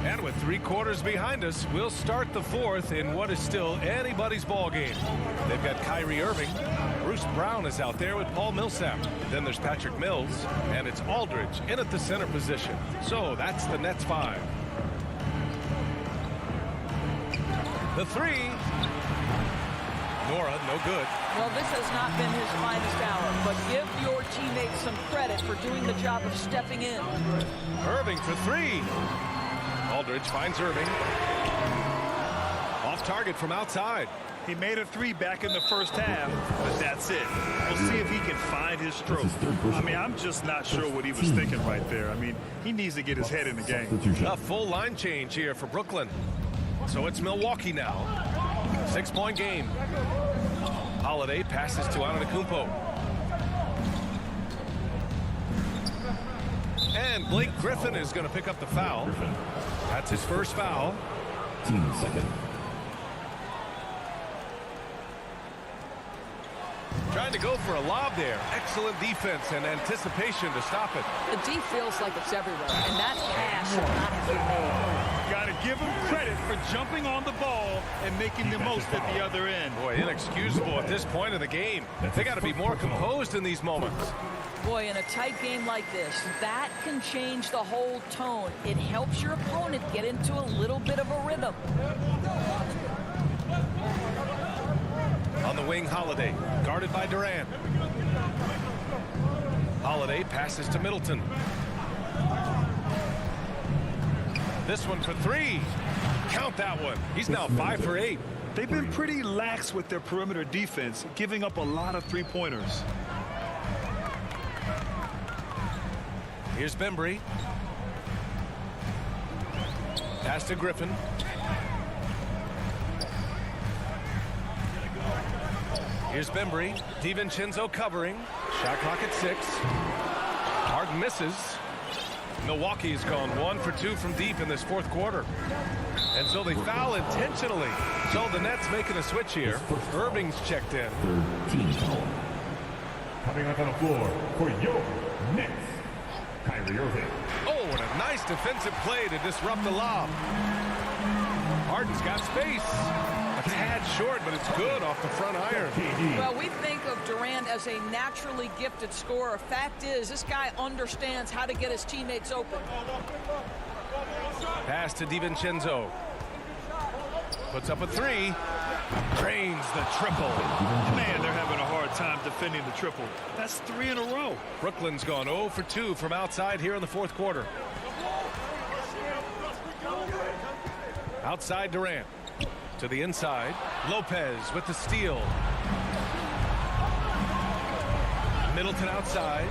And with 3 quarters behind us, we'll start the fourth in what is still anybody's ball game. They've got Kyrie Irving. Bruce Brown is out there with Paul Millsap. Then there's Patrick Mills, and it's Aldridge in at the center position. So that's the Nets 5. The 3. Nora, no good. Well, this has not been his finest hour, but give your teammates some credit for doing the job of stepping in. Irving for 3. Aldridge finds Irving. Off target from outside. He made a 3 back in the first half, but that's it. We'll see if he can find his stroke. I mean, I'm just not sure what he was thinking right there. I mean, he needs to get his head in the game. A full line change here for Brooklyn. So it's Milwaukee now. 6-point game. Holiday passes to Antetokounmpo. And Blake Griffin is going to pick up the foul. That's his first foul. Team second. Trying to go for a lob there. Excellent defense and anticipation to stop it. The D feels like it's everywhere, and that pass should not have been made. Got to give him credit for jumping on the ball and making the most at the other end. Boy, inexcusable at this point of the game. They got to be more composed in these moments. Boy, in a tight game like this, that can change the whole tone. It helps your opponent get into a little bit of a rhythm. On the wing, Holiday, guarded by Durant. Holiday passes to Middleton. This one for three. Count that one. He's now 5 for 8. They've been pretty lax with their perimeter defense, giving up a lot of three-pointers. Here's Bembry. Pass to Griffin. Here's Bembry. DiVincenzo covering. Shot clock at 6. Harden misses. Milwaukee's gone 1 for 2 from deep in this fourth quarter. And so they foul intentionally. So the Nets making a switch here. Irving's checked in. Team foul. Coming up on the floor for your Nets, Kyrie Irving. Oh, and a nice defensive play to disrupt the lob. Harden's got space. A tad short, but it's good off the front iron. Well, we think of Durant as a naturally gifted scorer. Fact is, this guy understands how to get his teammates open. Pass to DiVincenzo. Puts up a 3. Drains the triple. Man, they're having a hard time defending the triple. That's 3 in a row. Brooklyn's gone 0 for 2 from outside here in the fourth quarter. Outside Durant. To the inside. Lopez with the steal. Middleton outside.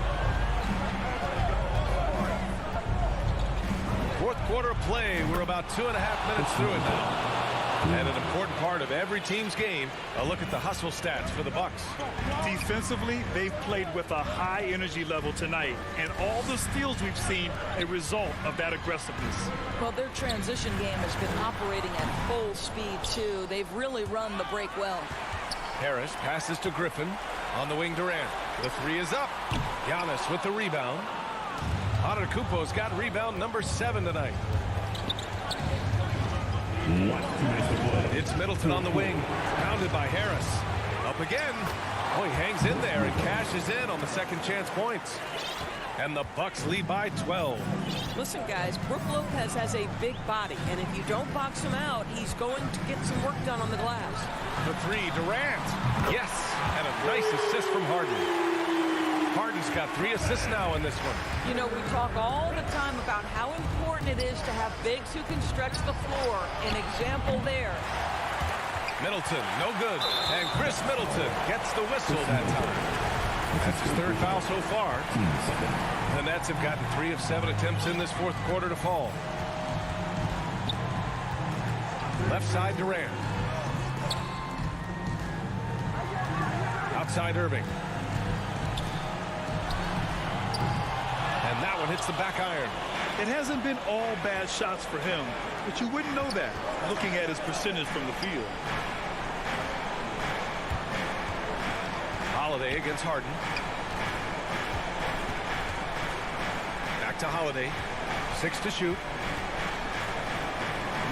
Fourth quarter play. We're about 2.5 minutes through it now. And an important part of every team's game, a look at the hustle stats for the Bucks. Defensively, they've played with a high energy level tonight, and all the steals we've seen a result of that aggressiveness. Well, their transition game has been operating at full speed, too. They've really run the break well. Harris passes to Griffin. On the wing, Durant. The 3 is up. Giannis with the rebound. Antetokounmpo's got rebound number 7 tonight. It's Middleton on the wing, pounded by Harris. Up again. Oh, he hangs in there and cashes in on the second chance points. And the Bucks lead by 12. Listen, guys, Brook Lopez has a big body, and if you don't box him out, he's going to get some work done on the glass. The 3, Durant. Yes, and a nice assist from Harden. Harden's got 3 assists now in this one. You know, we talk all the time about how important it is to have bigs who can stretch the floor. An example there. Middleton, no good. And Chris Middleton gets the whistle that time. That's his 3rd foul so far. The Nets have gotten 3 of 7 attempts in this fourth quarter to fall. Left side, Durant. Outside, Irving. And that one hits the back iron. It hasn't been all bad shots for him, but you wouldn't know that looking at his percentage from the field. Holiday against Harden. Back to Holiday. 6 to shoot.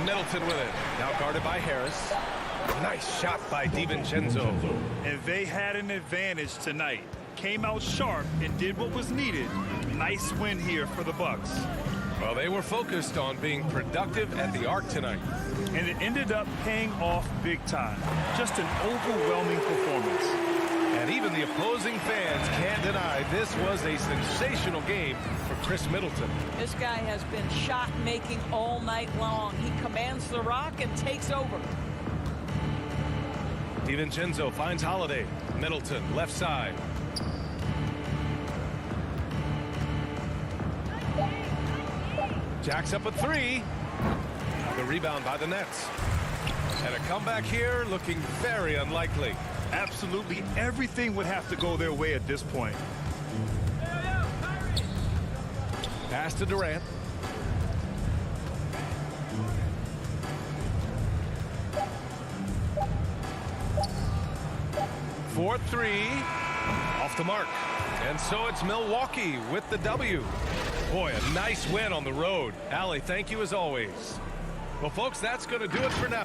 Middleton with it. Now guarded by Harris. Nice shot by DiVincenzo. And they had an advantage tonight. Came out sharp and did what was needed. Nice win here for the Bucks. Well, they were focused on being productive at the arc tonight. And it ended up paying off big time. Just an overwhelming performance. And even the opposing fans can't deny this was a sensational game for Chris Middleton. This guy has been shot making all night long. He commands the rock and takes over. DiVincenzo finds Holiday. Middleton, left side. Jacks up a 3. The rebound by the Nets. And a comeback here looking very unlikely. Absolutely everything would have to go their way at this point. Pass to Durant. For 3. Off the mark. And so it's Milwaukee with the W. Boy, a nice win on the road. Allie, thank you as always. Well, folks, that's going to do it for now.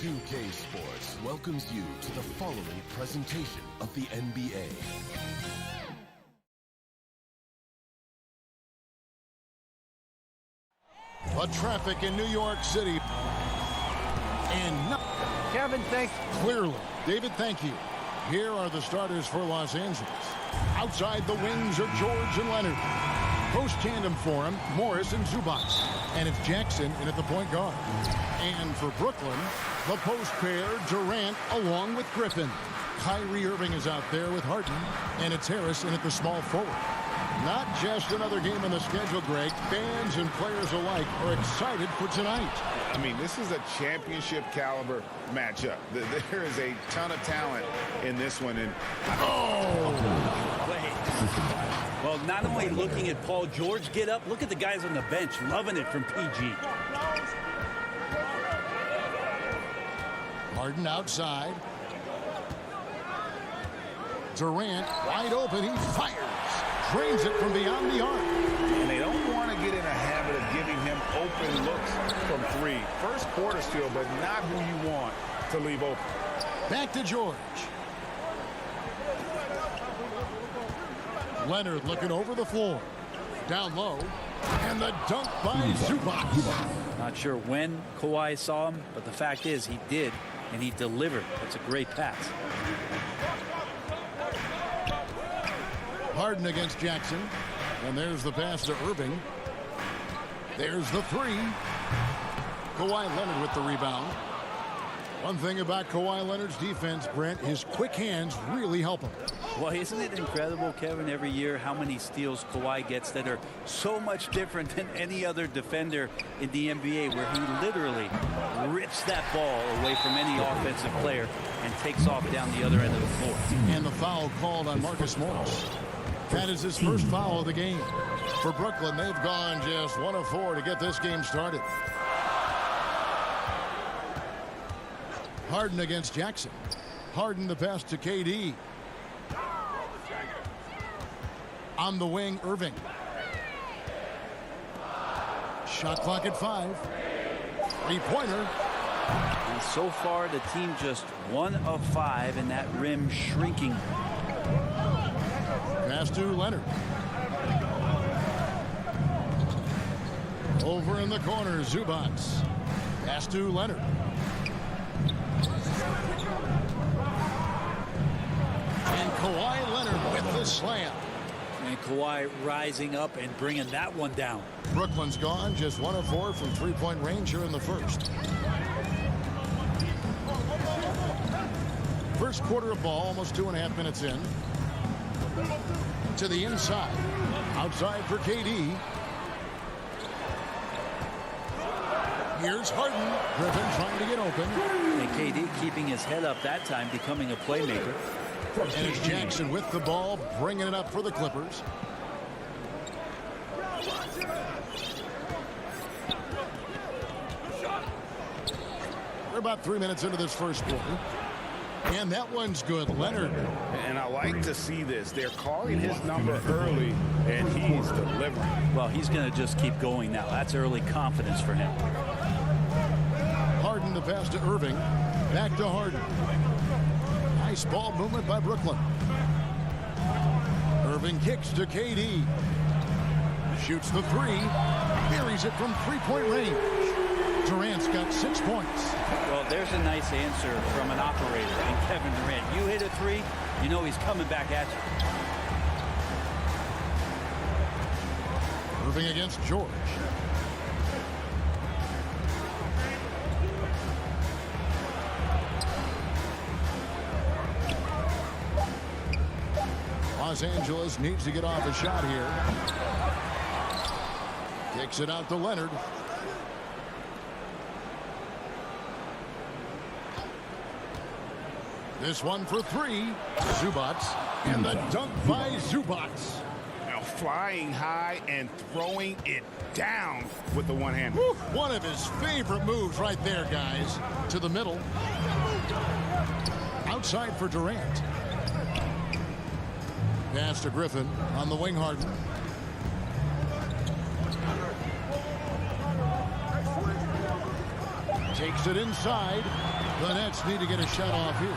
2K Sports welcomes you to the following presentation of the NBA. The traffic in New York City. And Kevin, thanks. Clearly. David, thank you. Here are the starters for Los Angeles. Outside the wings are George and Leonard. Post tandem for him, Morris and Zubac. And it's Jackson in at the point guard. And for Brooklyn, the post pair, Durant along with Griffin. Kyrie Irving is out there with Harden. And it's Harris in at the small forward. Not just another game on the schedule, Greg. Fans and players alike are excited for tonight. I mean, this is a championship caliber matchup. There is a ton of talent in this one. And well, not only looking at Paul George get up, look at the guys on the bench loving it from PG. Harden outside. Durant wide open. He fires. drains it from beyond the arc. And they don't want to get in a habit of giving him open looks from three. First quarter still, but not who you want to leave open. Back to George. Leonard looking over the floor. Down low. And the dunk by Zubac. Not sure when Kawhi saw him, but the fact is he did, and he delivered. That's a great pass. Harden against Jackson. And there's the pass to Irving. There's the three. Kawhi Leonard with the rebound. One thing about Kawhi Leonard's defense, Brent, his quick hands really help him. Well, isn't it incredible, Kevin, every year how many steals Kawhi gets that are so much different than any other defender in the NBA, where he literally rips that ball away from any offensive player and takes off down the other end of the floor. And the foul called on Marcus Morris. That is his first foul of the game. For Brooklyn, they've gone just 1 of 4 to get this game started. Harden against Jackson. Harden the pass to KD. On the wing, Irving. Shot clock at 5. Three-pointer. And so far, the team just 1 of 5, and that rim shrinking. Pass to Leonard. Over in the corner, Zubac. Pass to Leonard. And Kawhi Leonard with the slam. And Kawhi rising up and bringing that one down. Brooklyn's gone just 1 of 4 from three-point range here in the first. First quarter of ball, almost 2.5 minutes in. To the inside. Outside for KD. Here's Harden. Griffin trying to get open. And KD keeping his head up that time, becoming a playmaker. And it's Jackson with the ball, bringing it up for the Clippers. We're about 3 minutes into this first quarter. And that one's good. Leonard. And I like to see this. They're calling his number early, and he's delivering. Well, he's going to just keep going now. That's early confidence for him. Harden the pass to Irving. Back to Harden. Nice ball movement by Brooklyn. Irving kicks to KD. Shoots the three. Buries it from three-point range. Durant's got 6 points. Well, there's a nice answer from an operator in Kevin Durant. You hit a three, you know he's coming back at you. Irving against George. Los Angeles needs to get off a shot here. Kicks it out to Leonard. This one for three. Zubac. And the dunk by Zubac. Now flying high and throwing it down with the one hand. One of his favorite moves right there, guys. To the middle. Outside for Durant. Pass to Griffin on the wing. Harden. Takes it inside. The Nets need to get a shot off here.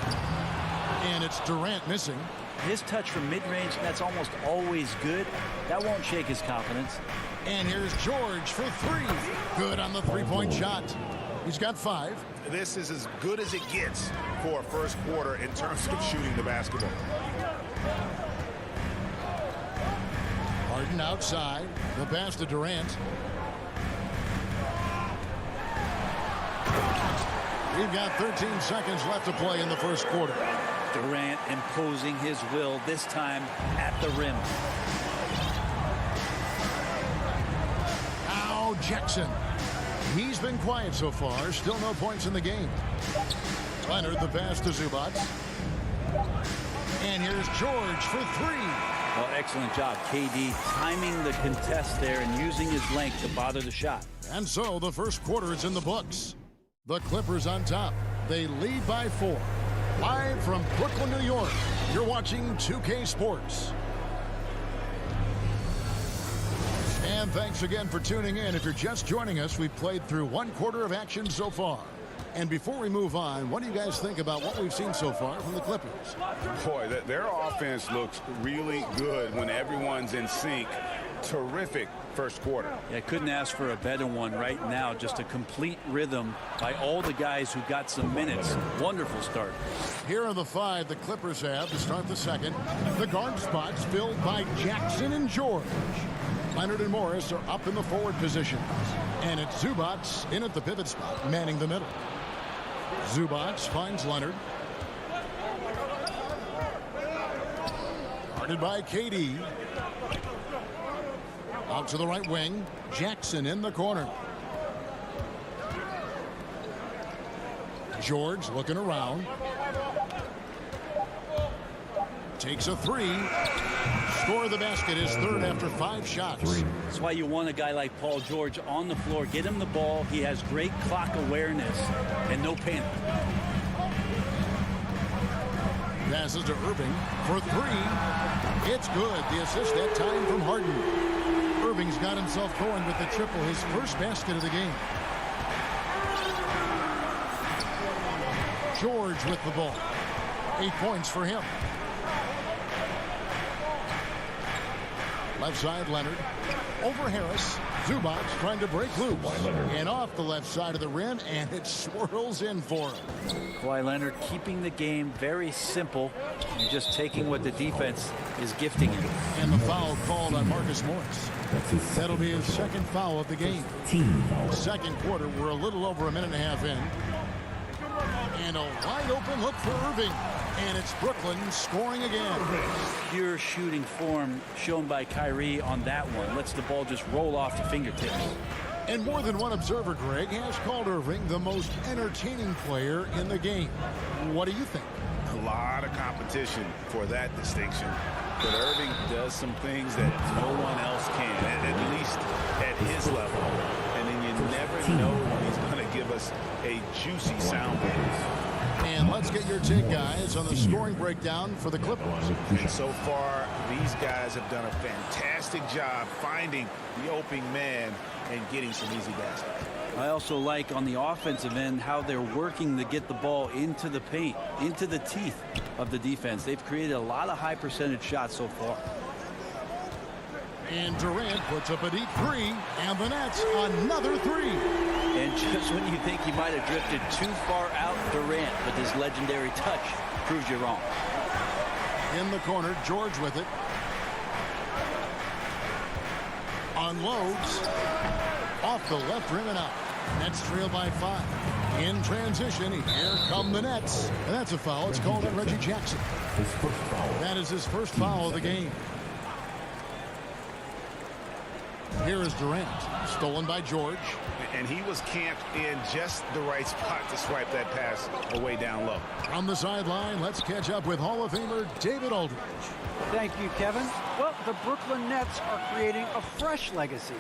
And it's Durant missing. His touch from mid-range, that's almost always good. That won't shake his confidence. And here's George for three. Good on the three-point shot. He's got 5. This is as good as it gets for a first quarter in terms of shooting the basketball. Harden outside. The pass to Durant. We've got 13 seconds left to play in the first quarter. Durant imposing his will, this time at the rim. Now Jackson. He's been quiet so far. Still no points in the game. Leonard the pass to Zubac. And here's George for three. Well, excellent job, KD, timing the contest there and using his length to bother the shot. And so the first quarter is in the books. The Clippers on top. They lead by 4. Live from Brooklyn, New York, you're watching 2K Sports. And thanks again for tuning in. If you're just joining us, we've played through 1/4 of action so far. And before we move on, what do you guys think about what we've seen so far from the Clippers? Boy, their offense looks really good when everyone's in sync. Terrific first quarter. Yeah, couldn't ask for a better one right now. Just a complete rhythm by all the guys who got some minutes. Wonderful start. Here are the 5 the Clippers have to start the second. The guard spots filled by Jackson and George. Leonard and Morris are up in the forward positions. And it's Zubac in at the pivot spot, manning the middle. Zubac finds Leonard. Guarded by KD. Out to the right wing. Jackson in the corner. George looking around. Takes a 3. Score of the basket is third after 5 shots. That's why you want a guy like Paul George on the floor. Get him the ball. He has great clock awareness and no panic. Passes to Irving for 3. It's good. The assist that time from Harden. Irving's got himself going with the triple, his first basket of the game. George with the ball. 8 points for him. Left side, Leonard. Over Harris. Zubac trying to break loose. And off the left side of the rim, and it swirls in for him. Kawhi Leonard keeping the game very simple and just taking what the defense is gifting him. And the foul called on Marcus Morris. That'll be his second foul of the game. Second quarter, we're a little over a minute and a half in. And a wide open look for Irving. And it's Brooklyn scoring again. Pure shooting form shown by Kyrie on that one. Lets the ball just roll off the fingertips. And more than one observer, Greg, has called Irving the most entertaining player in the game. What do you think? A lot of competition for that distinction. But Irving does some things that no one else can, at least at his level. And then you never know when he's going to give us a juicy soundbite. And let's get your take, guys, on the scoring breakdown for the Clippers. And so far, these guys have done a fantastic job finding the opening man and getting some easy baskets. I also like on the offensive end how they're working to get the ball into the paint, into the teeth of the defense. They've created a lot of high percentage shots so far. And Durant puts up a deep 3, and the Nets another 3. And just when you think he might have drifted too far out, Durant with his legendary touch proves you wrong. In the corner, George with it. Unloads. Off the left rim and out. Nets trail by 5. In transition, here come the Nets. And that's a foul. It's called on Reggie Jackson. That is his first foul of the game. Here is Durant, stolen by George. And he was camped in just the right spot to swipe that pass away down low. From the sideline, let's catch up with Hall of Famer David Aldridge. Thank you, Kevin. Well, the Brooklyn Nets are creating a fresh legacy.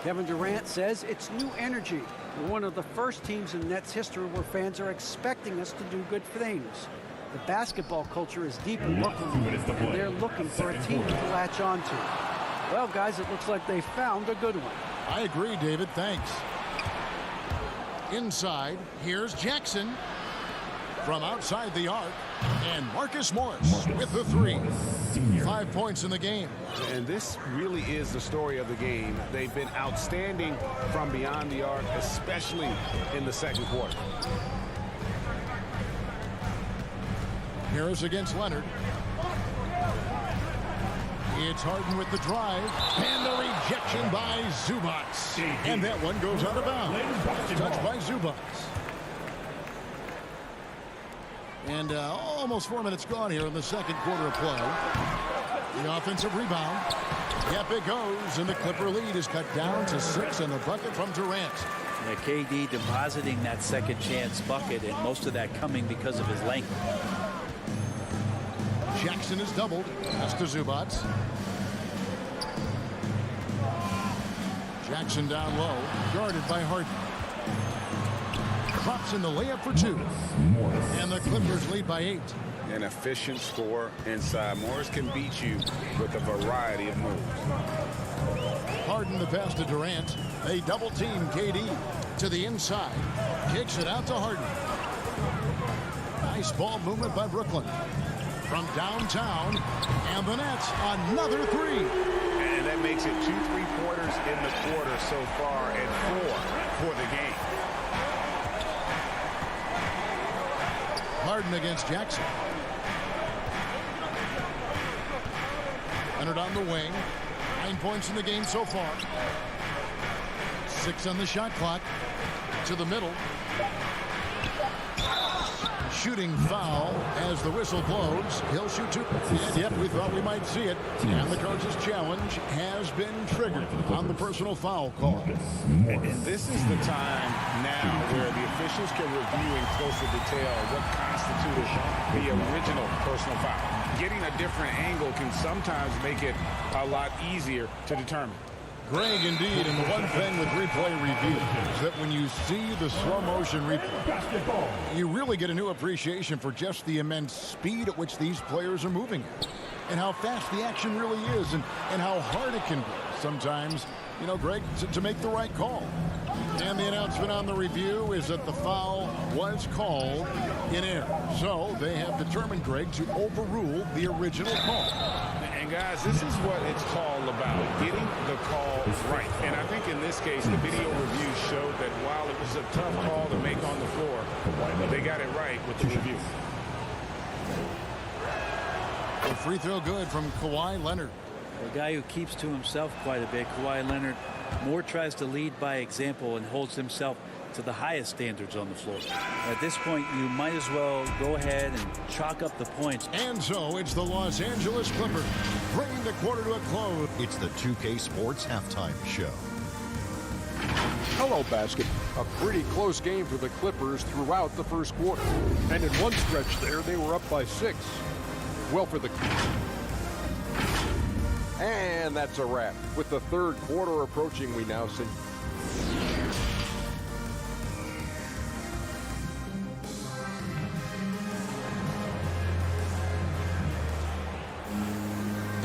Kevin Durant says it's new energy. We're one of the first teams in Nets history where fans are expecting us to do good things. The basketball culture is deep in Brooklyn, and they're looking for a team to latch on to. Well, guys, it looks like they found a good one. I agree, David. Thanks. Inside, here's Jackson. From outside the arc, and Marcus Morris with the 3. 5 points in the game. And this really is the story of the game. They've been outstanding from beyond the arc, especially in the second quarter. Harris against Leonard. It's Harden with the drive, and the rejection by Zubac. And that one goes out of bounds. Touched by Zubac. And almost 4 minutes gone here in the second quarter of play. The offensive rebound. Yep, it goes, and the Clipper lead is cut down to 6 in the bucket from Durant. Yeah, KD depositing that second chance bucket, and most of that coming because of his length. Jackson is doubled. That's to Zubac. Jackson down low, guarded by Harden. Drops in the layup for 2. And the Clippers lead by 8. An efficient score inside. Morris can beat you with a variety of moves. Harden the pass to Durant. They double team KD to the inside. Kicks it out to Harden. Nice ball movement by Brooklyn. From downtown, and the net, another three. And that makes it 2 3-pointers in the quarter so far and 4 for the game. Harden against Jackson. Leonard on the wing. 9 points in the game so far. 6 on the shot clock. To the middle. Shooting foul as the whistle blows. He'll shoot 2. Yep, we thought we might see it. And the coach's challenge has been triggered on the personal foul call. And this is the time now where the officials can review in closer detail what constituted the original personal foul. Getting a different angle can sometimes make it a lot easier to determine. Greg, indeed, and the one thing with replay review is that when you see the slow motion replay, you really get a new appreciation for just the immense speed at which these players are moving at, and how fast the action really is, and how hard it can be sometimes, you know, Greg, to make the right call. And the announcement on the review is that the foul was called in error. So they have determined, Greg, to overrule the original call. And guys, this is what it's all about, getting the call right. And I think in this case, the video review showed that while it was a tough call to make on the floor, they got it right with the review. A free throw good from Kawhi Leonard. A guy who keeps to himself quite a bit. Kawhi Leonard more tries to lead by example and holds himself to the highest standards on the floor. At this point, you might as well go ahead and chalk up the points. And so it's the Los Angeles Clippers bringing the quarter to a close. It's the 2K Sports Halftime Show. Hello, basket. A pretty close game for the Clippers throughout the first quarter. And in one stretch there, they were up by 6. Well, for the... And that's a wrap. With the third quarter approaching, we now see...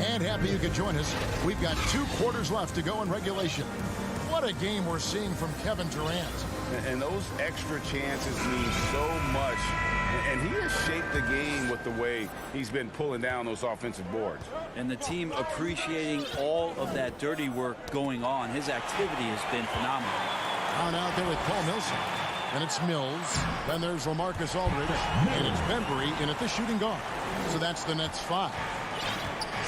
And happy you could join us. We've got 2 quarters left to go in regulation. What a game we're seeing from Kevin Durant. And those extra chances mean so much. And he has shaped the game with the way he's been pulling down those offensive boards. And the team appreciating all of that dirty work going on. His activity has been phenomenal. On out there with Paul Millsap. And it's Mills. Then there's LaMarcus Aldridge. And it's Bembry in at the shooting guard. So that's the Nets 5.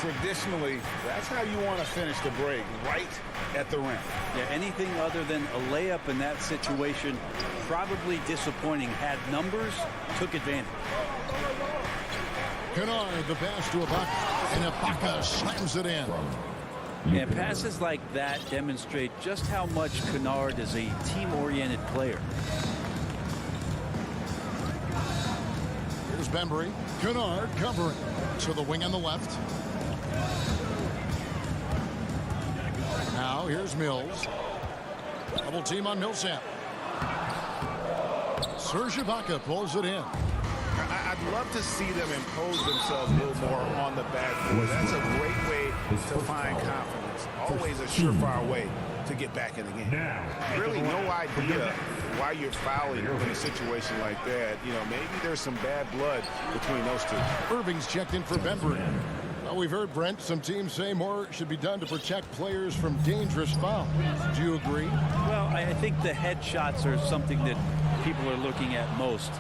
Traditionally, that's how you want to finish the break, right at the rim. Yeah, anything other than a layup in that situation, probably disappointing. Had numbers, took advantage. Kennard, the pass to Ibaka, and Ibaka slams it in. Yeah, passes like that demonstrate just how much Kennard is a team-oriented player. Here's Bembry. Kennard covering to the wing on the left. Now here's Mills. Double team on Millsap. Serge Ibaka pulls it in. I'd love to see them impose themselves a little more on the backboard. That's a great way to find confidence. Always a surefire way to get back in the game. Really no idea why you're fouling in a situation like that. You know, maybe there's some bad blood between those two. Irving's checked in for Bembry. Well, we've heard, Brent, some teams say more should be done to protect players from dangerous fouls. Do you agree? Well, I think the head shots are something that people are looking at most.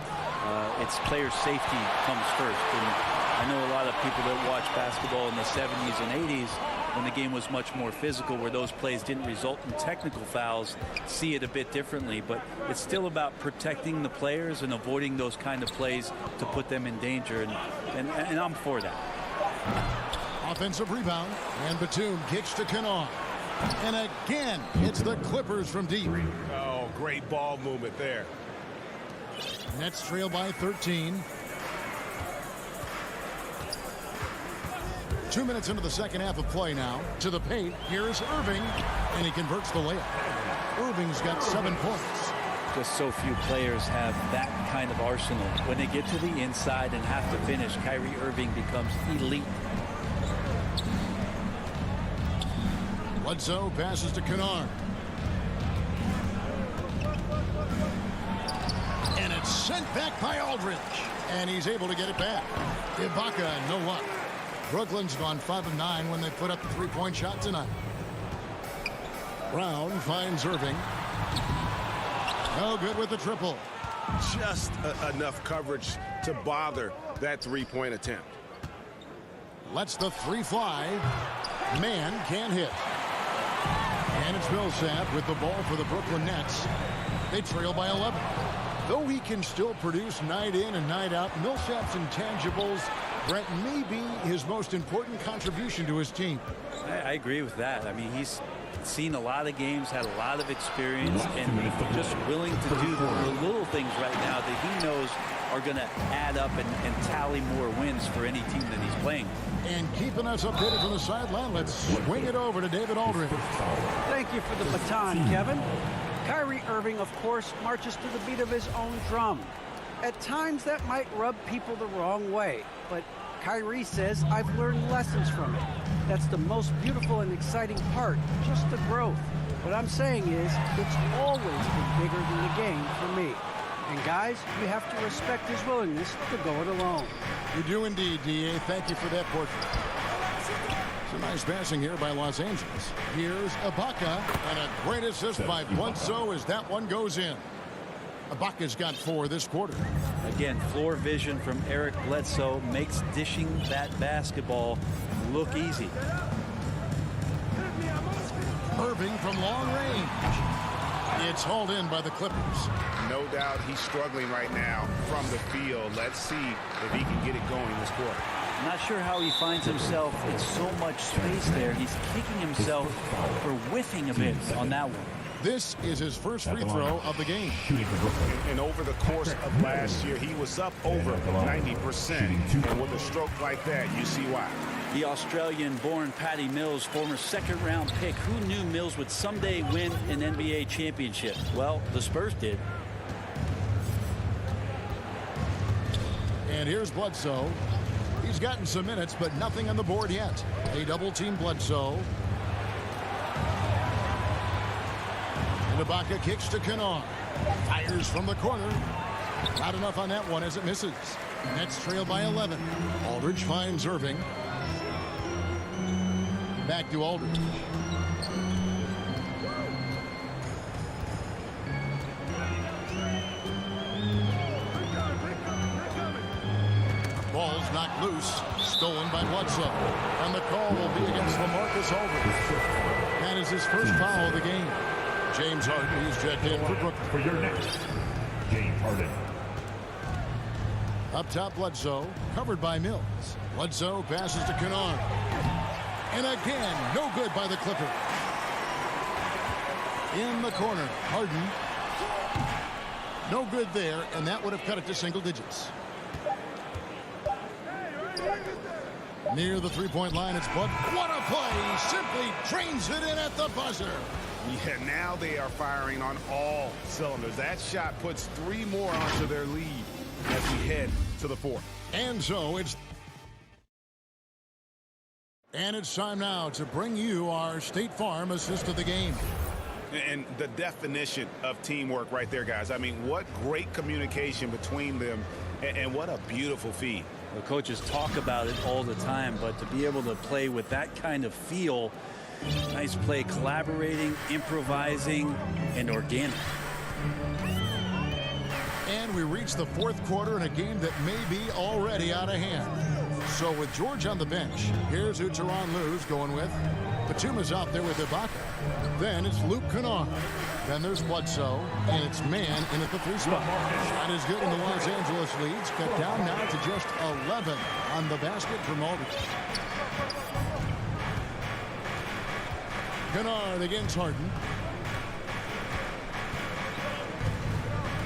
It's player safety comes first. And I know a lot of people that watch basketball in the 70s and 80s when the game was much more physical, where those plays didn't result in technical fouls, see it a bit differently. But it's still about protecting the players and avoiding those kind of plays to put them in danger. And I'm for that. Offensive rebound, and Batum kicks to Kennard. And again, it's the Clippers from deep. Oh, great ball movement there. Nets trail by 13. 2 minutes into the second half of play now. To the paint, here's Irving, and he converts the layup. Irving's got 7 points. Just so few players have that kind of arsenal. When they get to the inside and have to finish, Kyrie Irving becomes elite. Bledsoe passes to Kennard. And it's sent back by Aldridge. And he's able to get it back. Ibaka, no luck. Brooklyn's gone 5 of 9 when they put up the three-point shot tonight. Brown finds Irving. No good with the triple. Just enough coverage to bother that three-point attempt. Lets the three fly. Man can't hit. And it's Millsap with the ball for the Brooklyn Nets. They trail by 11. Though he can still produce night in and night out, Millsap's intangibles, Brent, may be his most important contribution to his team. I agree with that. I mean, he's seen a lot of games, had a lot of experience, and just willing to do the little things right now that he knows are going to add up and tally more wins for any team that he's playing. And keeping us updated from the sideline, let's swing it over to David Aldridge. Thank you for the baton, Kevin. Kyrie Irving, of course, marches to the beat of his own drum. At times, that might rub people the wrong way, but Kyrie says, I've learned lessons from it. That's the most beautiful and exciting part, just the growth. What I'm saying is, it's always been bigger than the game for me. And guys, you have to respect his willingness to go it alone. You do indeed, D.A. Thank you for that portrait. Some nice passing here by Los Angeles. Here's Ibaka, and a great assist by Bledsoe as that one goes in. Ibaka's got 4 this quarter. Again, floor vision from Eric Bledsoe makes dishing that basketball look easy. Irving from long range. It's hauled in by the Clippers. No doubt he's struggling right now from the field. Let's see if he can get it going this quarter. I'm not sure how he finds himself in so much space there. He's kicking himself for whiffing a bit on that one. This is his first free throw of the game. And over the course of last year, he was up over 90%. And with a stroke like that, you see why. The Australian-born Patty Mills, former second-round pick. Who knew Mills would someday win an NBA championship? Well, the Spurs did. And here's Bledsoe. He's gotten some minutes, but nothing on the board yet. They double-team Bledsoe. And Ibaka kicks to Kennard. Fires from the corner. Not enough on that one as it misses. Nets trail by 11. Aldridge finds Irving. Back to Aldridge. Ball's knocked loose. Stolen by Bledsoe. And the call will be against LaMarcus Aldridge. That is his first foul of the game. James Harden, he's checked in for Brooklyn. For your next, James Harden. Up top, Bledsoe, covered by Mills. Bledsoe passes to Kennard. And again, no good by the Clippers. In the corner, Harden. No good there, and that would have cut it to single digits. Near the three-point line, it's Bud. What a play! Simply drains it in at the buzzer. Yeah, now they are firing on all cylinders. That shot puts 3 more onto their lead as we head to the 4th. And so it's time now to bring you our State Farm assist of the game. And the definition of teamwork right there, guys. I mean, what great communication between them, and what a beautiful feed. The coaches talk about it all the time, but to be able to play with that kind of feel, nice play, collaborating, improvising, and organic. And we reach the 4th quarter in a game that may be already out of hand. So with George on the bench, here's who Tyronn Lue's going with. Batuma's out there with Ibaka. Then it's Luke Kennard. Then there's Bledsoe, and it's Man in at the 3 spot. Shot is good, and the Los Angeles leads cut down now to just 11 on the basket from Aldridge. Kennard against Harden.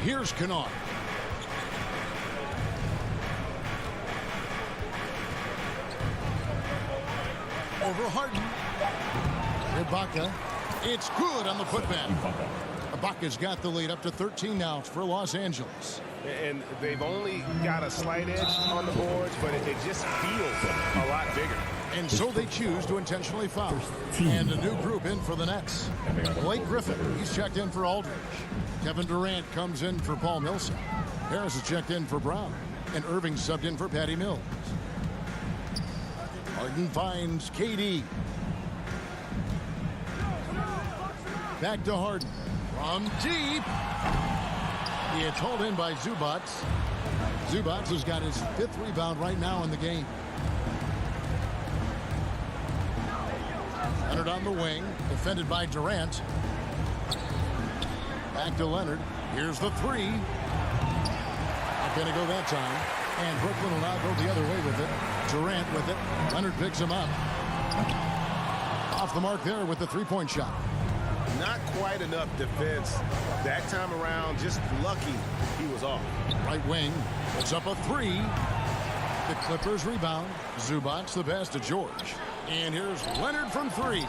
Here's Kennard. Over Harden. Ibaka. It's good on the putback. Ibaka's got the lead up to 13 now for Los Angeles. And they've only got a slight edge on the boards, but it just feels a lot bigger. And so they choose to intentionally foul. And a new group in for the Nets. Blake Griffin, he's checked in for Aldridge. Kevin Durant comes in for Paul Millsap. Harris is checked in for Brown. And Irving subbed in for Patty Mills. Harden finds KD. Back to Harden. From deep. He is hauled in by Zubac. Zubac has got his 5th rebound right now in the game. Leonard on the wing, defended by Durant. Back to Leonard. Here's the 3. Not going to go that time. And Brooklyn will now go the other way with it. Durant with it. Leonard picks him up. Off the mark there with the 3-point shot. Not quite enough defense that time around. Just lucky he was off. Right wing. Puts up a 3. The Clippers rebound. Zubac the pass to George. And here's Leonard from 3.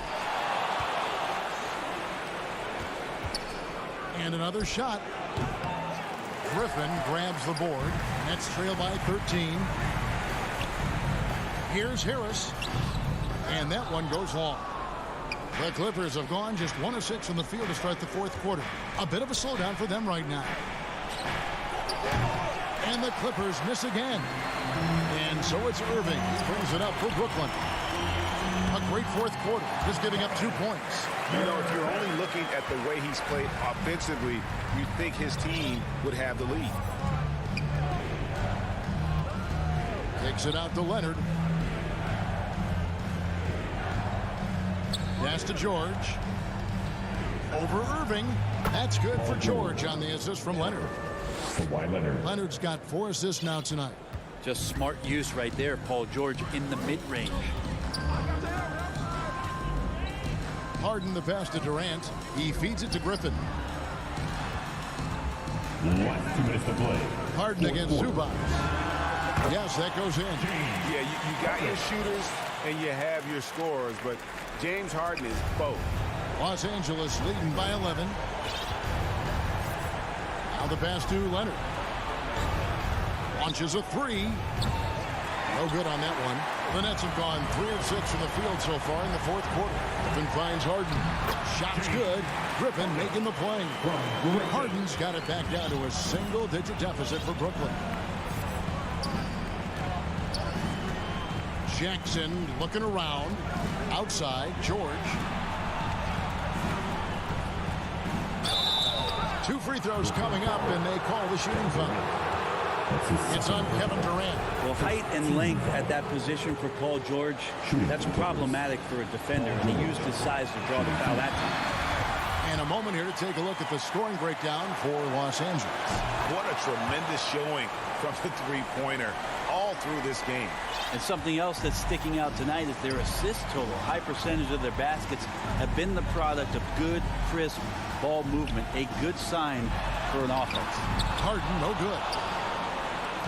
And another shot. Griffin grabs the board. Nets trail by 13. Here's Harris. And that one goes long. The Clippers have gone just 1 of 6 from the field to start the 4th quarter. A bit of a slowdown for them right now. And the Clippers miss again. And so it's Irving who brings it up for Brooklyn. A great 4th quarter, just giving up 2 points. You know, if you're only looking at the way he's played offensively, you'd think his team would have the lead. Takes it out to Leonard. Pass to George. Over Irving. That's good for George on the assist from Leonard. Leonard's got 4 assists now tonight. Just smart use right there, Paul George in the mid-range. Harden the pass to Durant. He feeds it to Griffin. Last 2 minutes to play. Harden against Zubac. Yes, that goes in. Yeah, you got your shooters and you have your scorers, but James Harden is both. Los Angeles leading by 11. Now the pass to Leonard. Launches a 3. No good on that one. The Nets have gone 3 of 6 from the field so far in the 4th quarter. Griffin finds Harden. Shot's good. Griffin making the play. Harden's got it back down to a single-digit deficit for Brooklyn. Jackson looking around. Outside, George. 2 free throws coming up, and they call the shooting foul. It's on Kevin Durant. Well, height and length at that position for Paul George, that's problematic for a defender. And he used his size to draw the foul that time. And a moment here to take a look at the scoring breakdown for Los Angeles. What a tremendous showing from the three-pointer all through this game. And something else that's sticking out tonight is their assist total. High percentage of their baskets have been the product of good, crisp ball movement. A good sign for an offense. Harden, no good.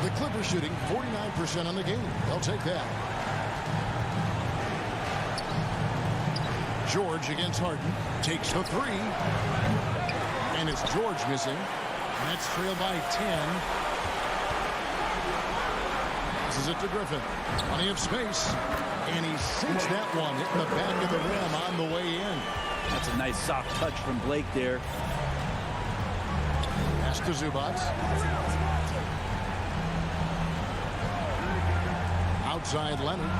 The Clippers shooting 49% on the game. They'll take that. George against Harden. Takes the 3. And it's George missing. Nets trail by 10. This is it to Griffin. Plenty of space. And he sinks that one. Hit the back of the rim on the way in. That's a nice soft touch from Blake there. Pass to Zubac. Outside Leonard.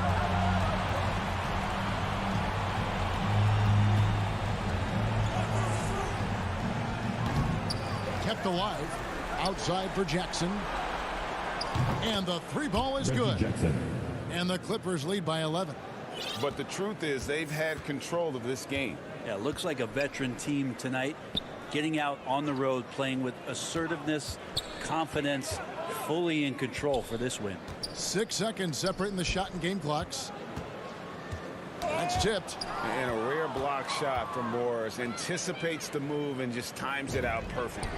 Kept alive. Outside for Jackson. And the 3 ball is good. And the Clippers lead by 11. But the truth is they've had control of this game. Yeah, looks like a veteran team tonight. Getting out on the road, playing with assertiveness, confidence, fully in control for this win. 6 seconds separating the shot and game clocks. That's tipped. And a rare block shot from Morris. Anticipates the move and just times it out perfectly.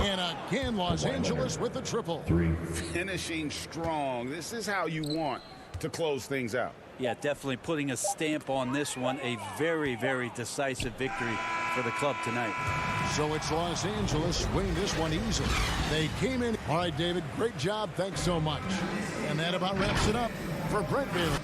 And again, Los Angeles with the triple. 3. Finishing strong. This is how you want to close things out. Yeah, definitely putting a stamp on this one. A very, very decisive victory for the club tonight. So it's Los Angeles winning this one easily. They came in. All right, David, great job. Thanks so much. And that about wraps it up for Brent Bailey.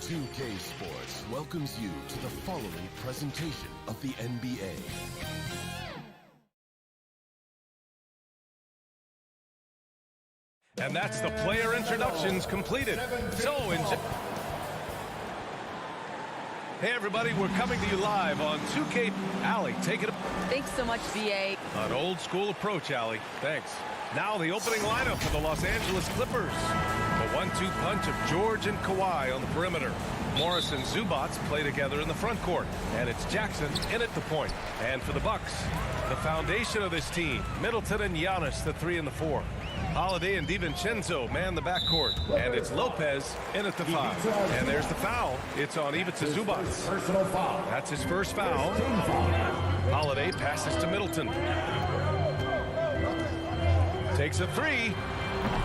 2K Sports welcomes you to the following presentation of the NBA. And that's the player introductions completed. So hey everybody, we're coming to you live on 2K. Allie, take it. Thanks so much, VA. An old school approach, Allie. Thanks. Now the opening lineup for the Los Angeles Clippers. The 1-2 punch of George and Kawhi on the perimeter. Morris and Zubats play together in the front court. And it's Jackson in at the point. And for the Bucks, the foundation of this team, Middleton and Giannis, the 3 and the 4. Holiday and DiVincenzo man the backcourt. And it's Lopez in at the 5. And there's the foul. It's on Ivica Zubats. Personal foul. That's his first foul. Holiday passes to Middleton. Takes a 3.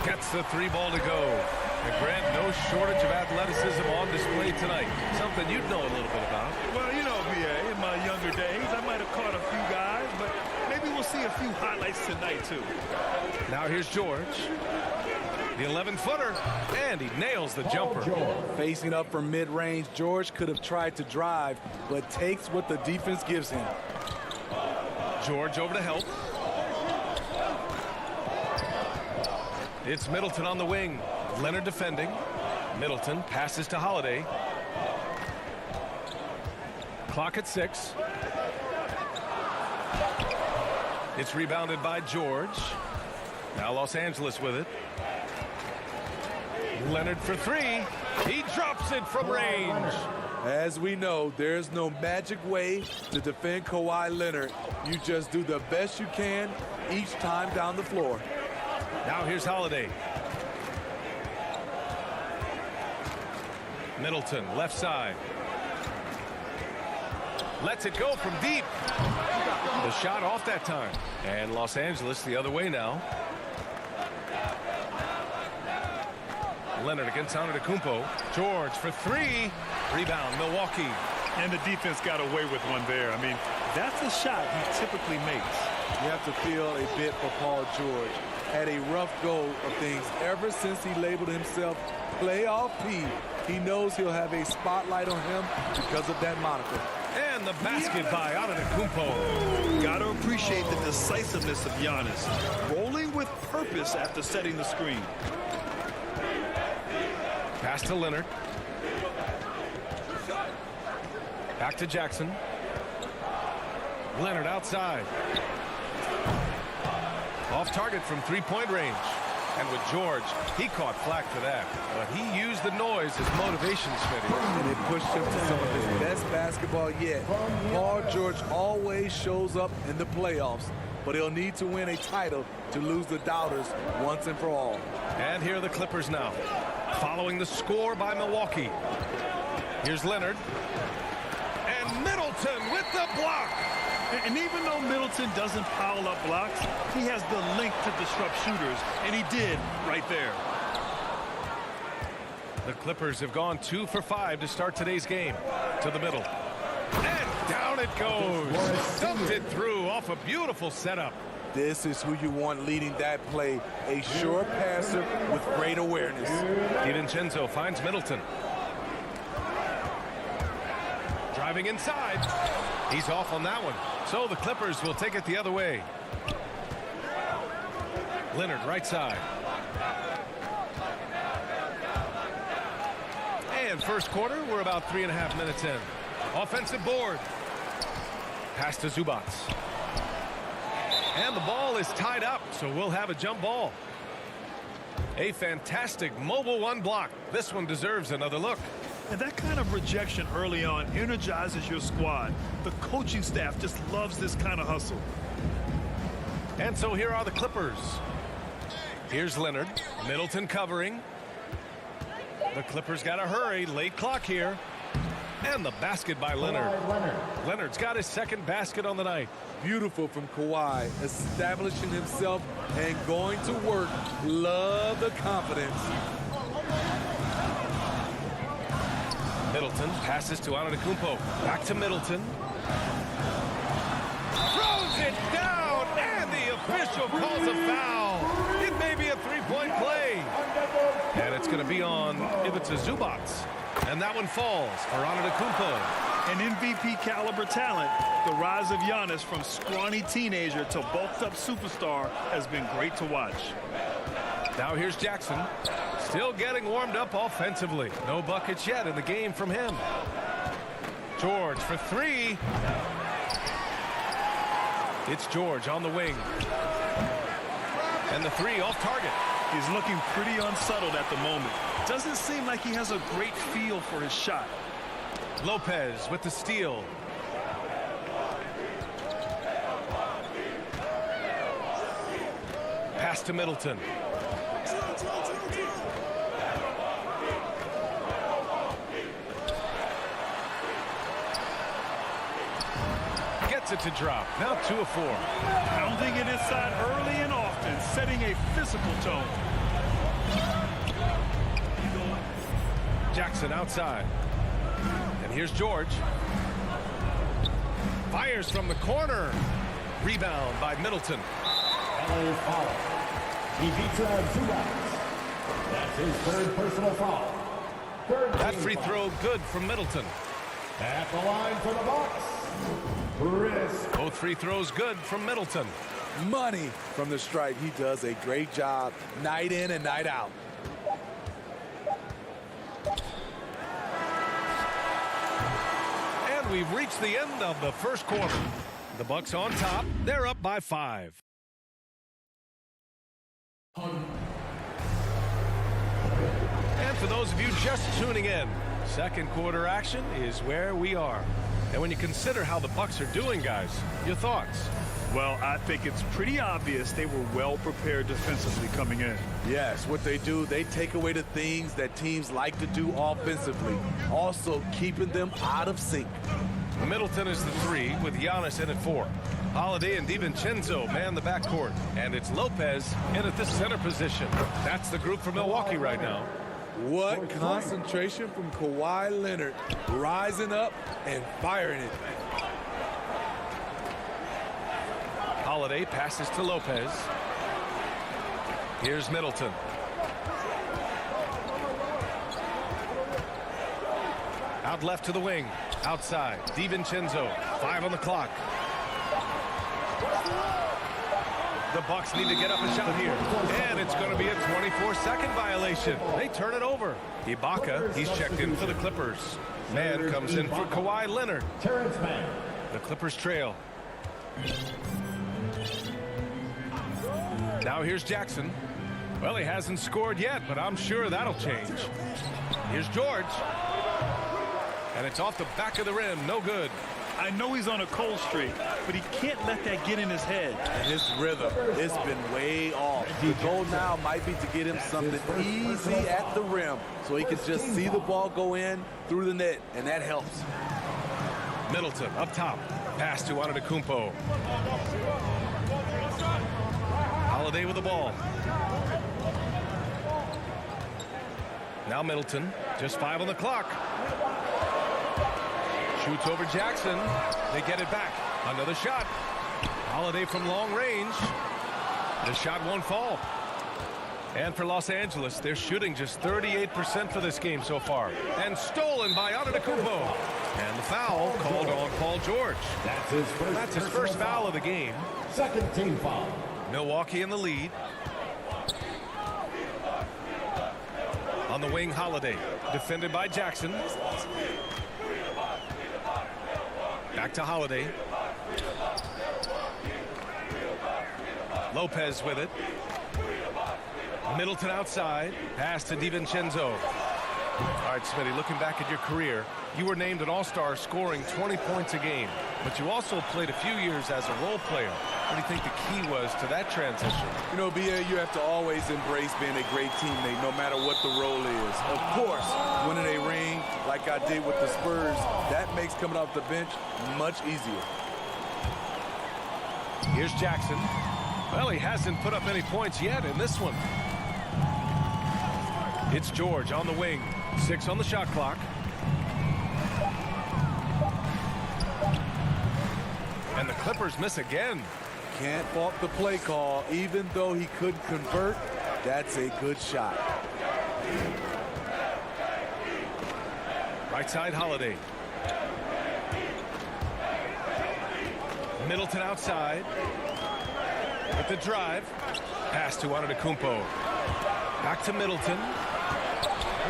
Gets the 3 ball to go. And Grant, no shortage of athleticism on display tonight. Something you'd know a little bit about. Well, you know, VA, in my younger days, I might have caught a few guys, but maybe we'll see a few highlights tonight, too. Now here's George. The 11-footer, and he nails the jumper. Facing up from mid-range, George could have tried to drive, but takes what the defense gives him. George over to help. It's Middleton on the wing. Leonard defending. Middleton passes to Holiday. Clock at 6. It's rebounded by George. Now Los Angeles with it. Leonard for 3. He drops it from range. As we know, there's no magic way to defend Kawhi Leonard. You just do the best you can each time down the floor. Now here's Holiday. Middleton, left side. Lets it go from deep. The shot off that time. And Los Angeles the other way now. Leonard against Antetokounmpo. George for 3. Rebound, Milwaukee. And the defense got away with one there. I mean, that's a shot he typically makes. You have to feel a bit for Paul George. Had a rough go of things ever since he labeled himself Playoff P. He knows he'll have a spotlight on him because of that moniker. And the basket by Antetokounmpo. Got to appreciate the decisiveness of Giannis. Rolling with purpose after setting the screen. Pass to Leonard. Back to Jackson. Leonard outside. Off target from three-point range. And with George, he caught flack for that. But he used the noise as motivation, Smitty. And it pushed him to some of his best basketball yet. Paul George always shows up in the playoffs, but he'll need to win a title to lose the doubters once and for all. And here are the Clippers now, following the score by Milwaukee. Here's Leonard. And Middleton with the block. And even though Middleton doesn't pile up blocks, he has the length to disrupt shooters, and he did right there. The Clippers have gone 2 for 5 to start today's game. To the middle. And down it goes. Dumped it through off a beautiful setup. This is who you want leading that play. A sure passer with great awareness. DiVincenzo finds Middleton. Driving inside. He's off on that one. So the Clippers will take it the other way. Leonard right side. And first quarter, we're about 3.5 minutes in. Offensive board. Pass to Zubac. And the ball is tied up, so we'll have a jump ball. A fantastic mobile one block. This one deserves another look. And that kind of rejection early on energizes your squad. The coaching staff just loves this kind of hustle. And so here are the Clippers. Here's Leonard. Middleton covering. The Clippers got to hurry. Late clock here. And the basket by Leonard. Leonard's got his second basket on the night. Beautiful from Kawhi, establishing himself and going to work. Love the confidence. Middleton passes to Antetokounmpo. Back to Middleton. Throws it down, and the official calls a foul. It may be a three-point play. And it's going to be on Ivica Zubac. And that one falls for Antetokounmpo. An MVP caliber talent. The rise of Giannis from scrawny teenager to bulked up superstar has been great to watch. Now here's Jackson. Still getting warmed up offensively. No buckets yet in the game from him. George for three. It's George on the wing. And the three off target. He's looking pretty unsettled at the moment. Doesn't seem like he has a great feel for his shot. Lopez with the steal. Pass to Middleton. Gets it to drop. Now 2 of 4. Pounding it inside early and often, setting a physical tone. Jackson outside. And here's George. Fires from the corner. Rebound by Middleton. LA foul. Ivica Zubac. That's his third personal foul. That free throw good from Middleton. At the line for the Bucks. Chris. Both free throws good from Middleton. Money from the stripe. He does a great job night in and night out. And we've reached the end of the first quarter. The Bucks on top. They're up by 5. And for those of you just tuning in, second quarter action is where we are. And when you consider how the Bucks are doing, guys, your thoughts? Well, I think it's pretty obvious they were well prepared defensively coming in. Yes, what they do, they take away the things that teams like to do offensively, also keeping them out of sync. Middleton is the 3 with Giannis in at 4. Holiday and DiVincenzo man the backcourt. And it's Lopez in at the center position. That's the group for Milwaukee right now. What concentration from Kawhi Leonard, rising up and firing it. Holiday passes to Lopez. Here's Middleton. Out left to the wing. Outside. DiVincenzo. 5 on the clock. The Bucks need to get up a shot here. And it's going to be a 24-second violation. They turn it over. Ibaka, he's checked in for the Clippers. Man comes in for Kawhi Leonard. Terrence Mann. The Clippers trail. Now here's Jackson. Well, he hasn't scored yet, but I'm sure that'll change. Here's George. And it's off the back of the rim. No good. I know he's on a cold streak, but he can't let that get in his head. And his rhythm, it's been way off. The goal now might be to get him something easy at the rim so he can just see the ball go in through the net, and that helps. Middleton up top. Pass to Antetokounmpo. Holiday with the ball. Now Middleton, just 5 on the clock. Shoots over Jackson. They get it back. Another shot. Holiday from long range. The shot won't fall. And for Los Angeles, they're shooting just 38% for this game so far. And stolen by Antetokounmpo. And the foul called on Paul George. That's his first foul of the game. Second team foul. Milwaukee in the lead. On the wing, Holiday. Defended by Jackson. Back to Holiday. Lopez with it. Middleton outside. Pass to DiVincenzo. All right, Smitty, looking back at your career, you were named an all-star scoring 20 points a game, but you also played a few years as a role player. What do you think the key was to that transition? You know, BA, you have to always embrace being a great teammate no matter what the role is. Of course, winning a ring like I did with the Spurs, that makes coming off the bench much easier. Here's Jackson. Well, he hasn't put up any points yet in this one. It's George on the wing. 6 on the shot clock. And the Clippers miss again. Can't fault the play call. Even though he couldn't convert, that's a good shot. Right side, Holiday. Middleton outside. With the drive. Pass to Antetokounmpo. Back to Middleton.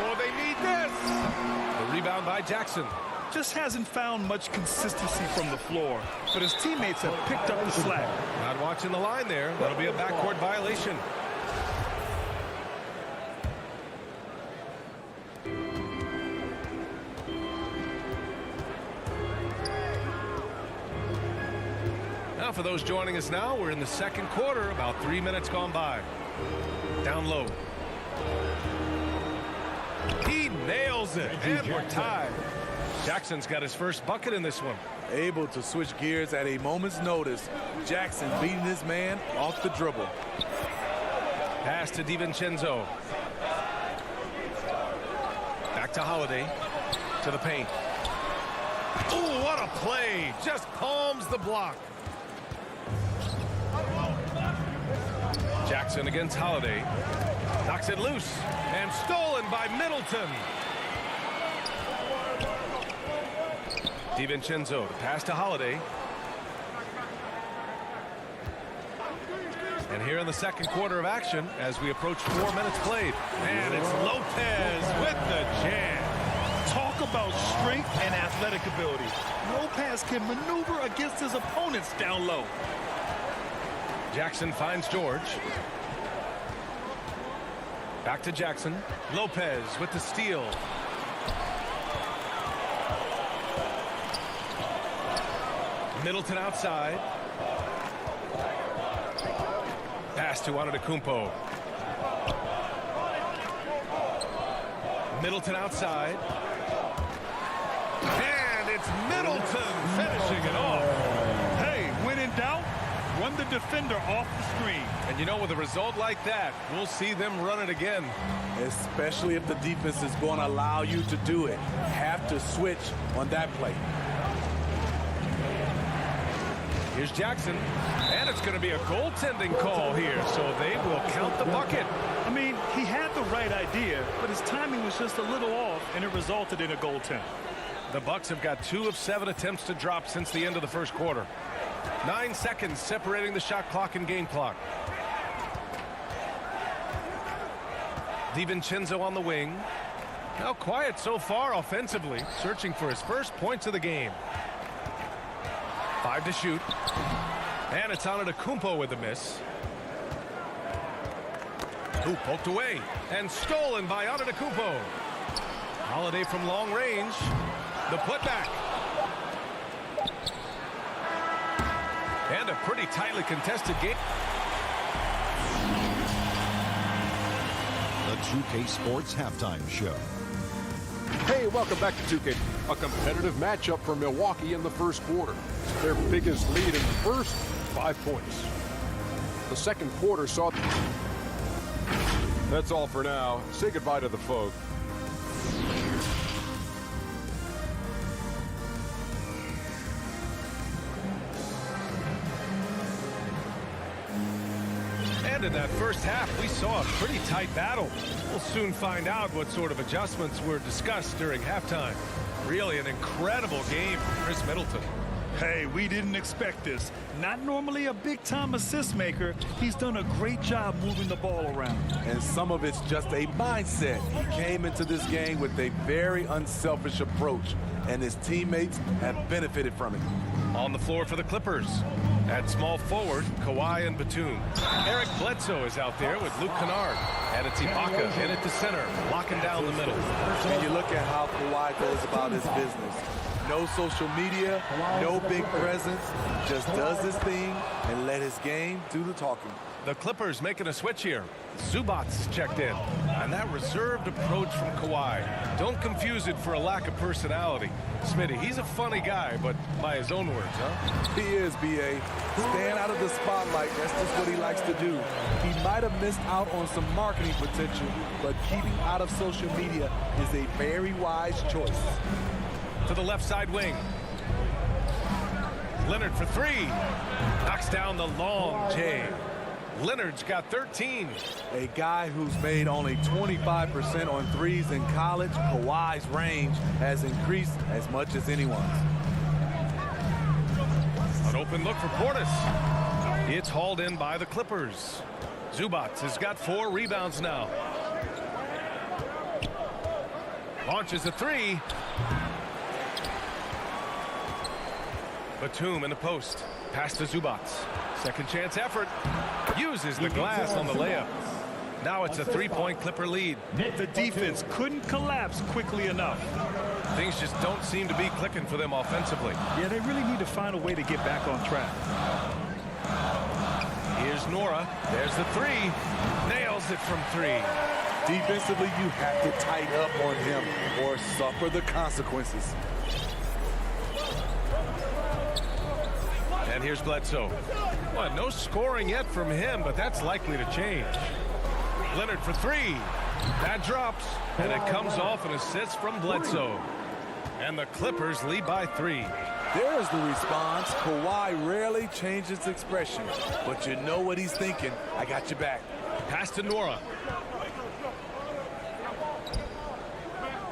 Oh, they need this. The rebound by Jackson. Just hasn't found much consistency from the floor, but his teammates have picked up the slack. Not watching the line there. That'll be a backcourt violation. Now for those joining us now, we're in the second quarter, about 3 minutes gone by. Down low. He nails it, and we're tied. Jackson's got his first bucket in this one. Able to switch gears at a moment's notice. Jackson beating his man off the dribble. Pass to DiVincenzo. Back to Holiday. To the paint. Ooh, what a play. Just palms the block. Jackson against Holiday. Knocks it loose. And stolen by Middleton. DiVincenzo, pass to Holiday. And here in the second quarter of action, as we approach 4 minutes played. And it's Lopez with the jam. Talk about strength and athletic ability. Lopez can maneuver against his opponents down low. Jackson finds George. Back to Jackson. Lopez with the steal. Middleton outside. Pass to Antetokounmpo. Middleton outside. And it's Middleton finishing it off. Hey, when in doubt, run the defender off the screen. And you know, with a result like that, we'll see them run it again. Especially if the defense is going to allow you to do it. Have to switch on that play. Here's Jackson, and it's going to be a goaltending call here, so they will count the bucket. I mean, he had the right idea, but his timing was just a little off, and it resulted in a goaltend. The Bucks have got 2 of 7 attempts to drop since the end of the first quarter. 9 seconds separating the shot clock and game clock. DiVincenzo on the wing. Now quiet so far offensively, searching for his first points of the game. 5 to shoot. And it's Antetokounmpo with a miss. Who poked away and stolen by Antetokounmpo. Holiday from long range. The putback. And a pretty tightly contested game. The 2K Sports Halftime Show. Hey, welcome back to 2K. A competitive matchup for Milwaukee in the first quarter. Their biggest lead in the first, 5 points. The second quarter saw... That's all for now. Say goodbye to the folk. And in that first half, we saw a pretty tight battle. We'll soon find out what sort of adjustments were discussed during halftime. Really an incredible game from Chris Middleton. Hey, we didn't expect this. Not normally a big-time assist maker. He's done a great job moving the ball around. And some of it's just a mindset. He came into this game with a very unselfish approach, and his teammates have benefited from it. On the floor for the Clippers. At small forward, Kawhi and Batum. Eric Bledsoe is out there with Luke Kennard. And it's Ibaka in at the center, locking down the middle. And you look at how Kawhi goes about his business. No social media, no big presence, just does his thing and let his game do the talking. The Clippers making a switch here. Zubats checked in. And that reserved approach from Kawhi. Don't confuse it for a lack of personality. Smitty, he's a funny guy, but by his own words, huh? He is, B.A. Stand out of the spotlight, that's just what he likes to do. He might have missed out on some marketing potential, but keeping out of social media is a very wise choice. To the left side wing. Leonard for three. Knocks down the long J. Leonard's got 13. A guy who's made only 25% on threes in college, Kawhi's range has increased as much as anyone's. An open look for Portis. It's hauled in by the Clippers. Zubats has got 4 rebounds now. Launches a three. Batum in the post. Pass to Zubats. Second chance effort. Uses the glass on the layup. Now it's a 3-point Clipper lead. The defense couldn't collapse quickly enough. Things just don't seem to be clicking for them offensively. Yeah, they really need to find a way to get back on track. Here's Nora. There's the three. Nails it from 3. Defensively, you have to tighten up on him or suffer the consequences. And here's Bledsoe. Well, no scoring yet from him, but that's likely to change. Leonard for 3. That drops, and it comes off an assist from Bledsoe. And the Clippers lead by 3. There's the response. Kawhi rarely changes expression, but you know what he's thinking. I got your back. Pass to Nora.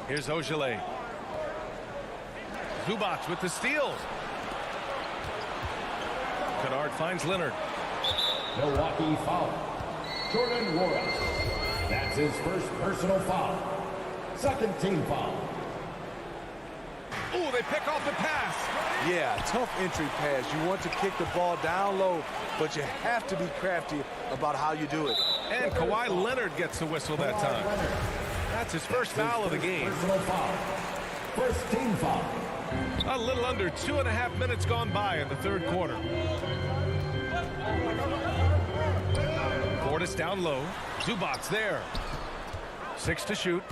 Here's Ogilvy. Zubats with the steal. Kennard finds Leonard. Milwaukee foul. Jordan Nwora. That's his first personal foul. Second team foul. Ooh, they pick off the pass. Yeah, tough entry pass. You want to kick the ball down low, but you have to be crafty about how you do it. And Kawhi Leonard gets the whistle that time. That's his first foul of the game. Personal foul. First team foul. A little under 2.5 minutes gone by in the third quarter. Portis down low. Zubats there. 6 to shoot.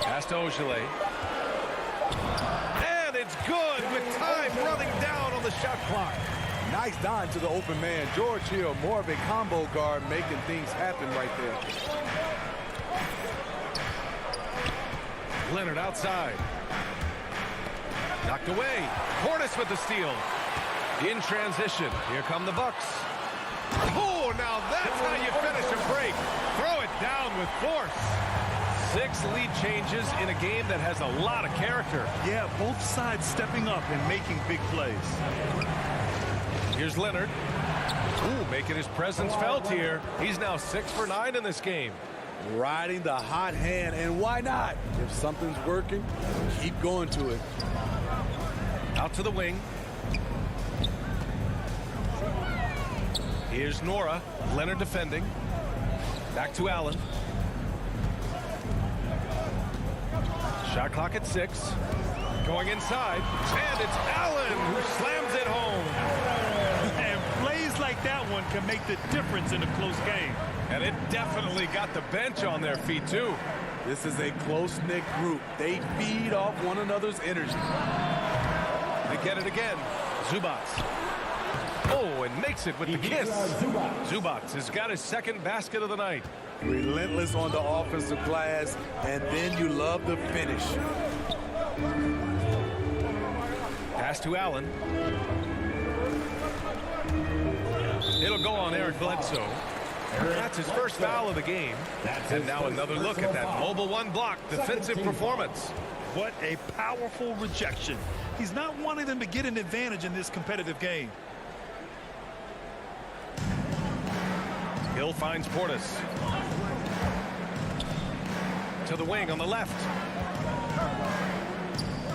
Pass to Ogilvy. And it's good with time running down on the shot clock. Nice dime to the open man. George Hill, more of a combo guard, making things happen right there. Leonard outside. Knocked away. Portis with the steal. In transition. Here come the Bucks. Oh, now that's how you finish a break. Throw it down with force. 6 lead changes in a game that has a lot of character. Yeah, both sides stepping up and making big plays. Here's Leonard. Ooh, making his presence felt here. He's now 6 for 9 in this game. Riding the hot hand, and why not? If something's working, keep going to it. Out to the wing. Here's Nora. Leonard defending. Back to Allen. Shot clock at 6. Going inside. And it's Allen who slams it home. And plays like that one can make the difference in a close game. And it definitely got the bench on their feet, too. This is a close-knit group. They feed off one another's energy. They get it again. Zubats. Oh, and makes it with the kiss. Zubats has got his second basket of the night. Relentless on the offensive glass, and then you love the finish. Pass to Allen. It'll go on Eric Bledsoe. That's his first foul of the game. And now another look at that mobile one block defensive performance. What a powerful rejection. He's not wanting them to get an advantage in this competitive game. Hill finds Portis. To the wing on the left.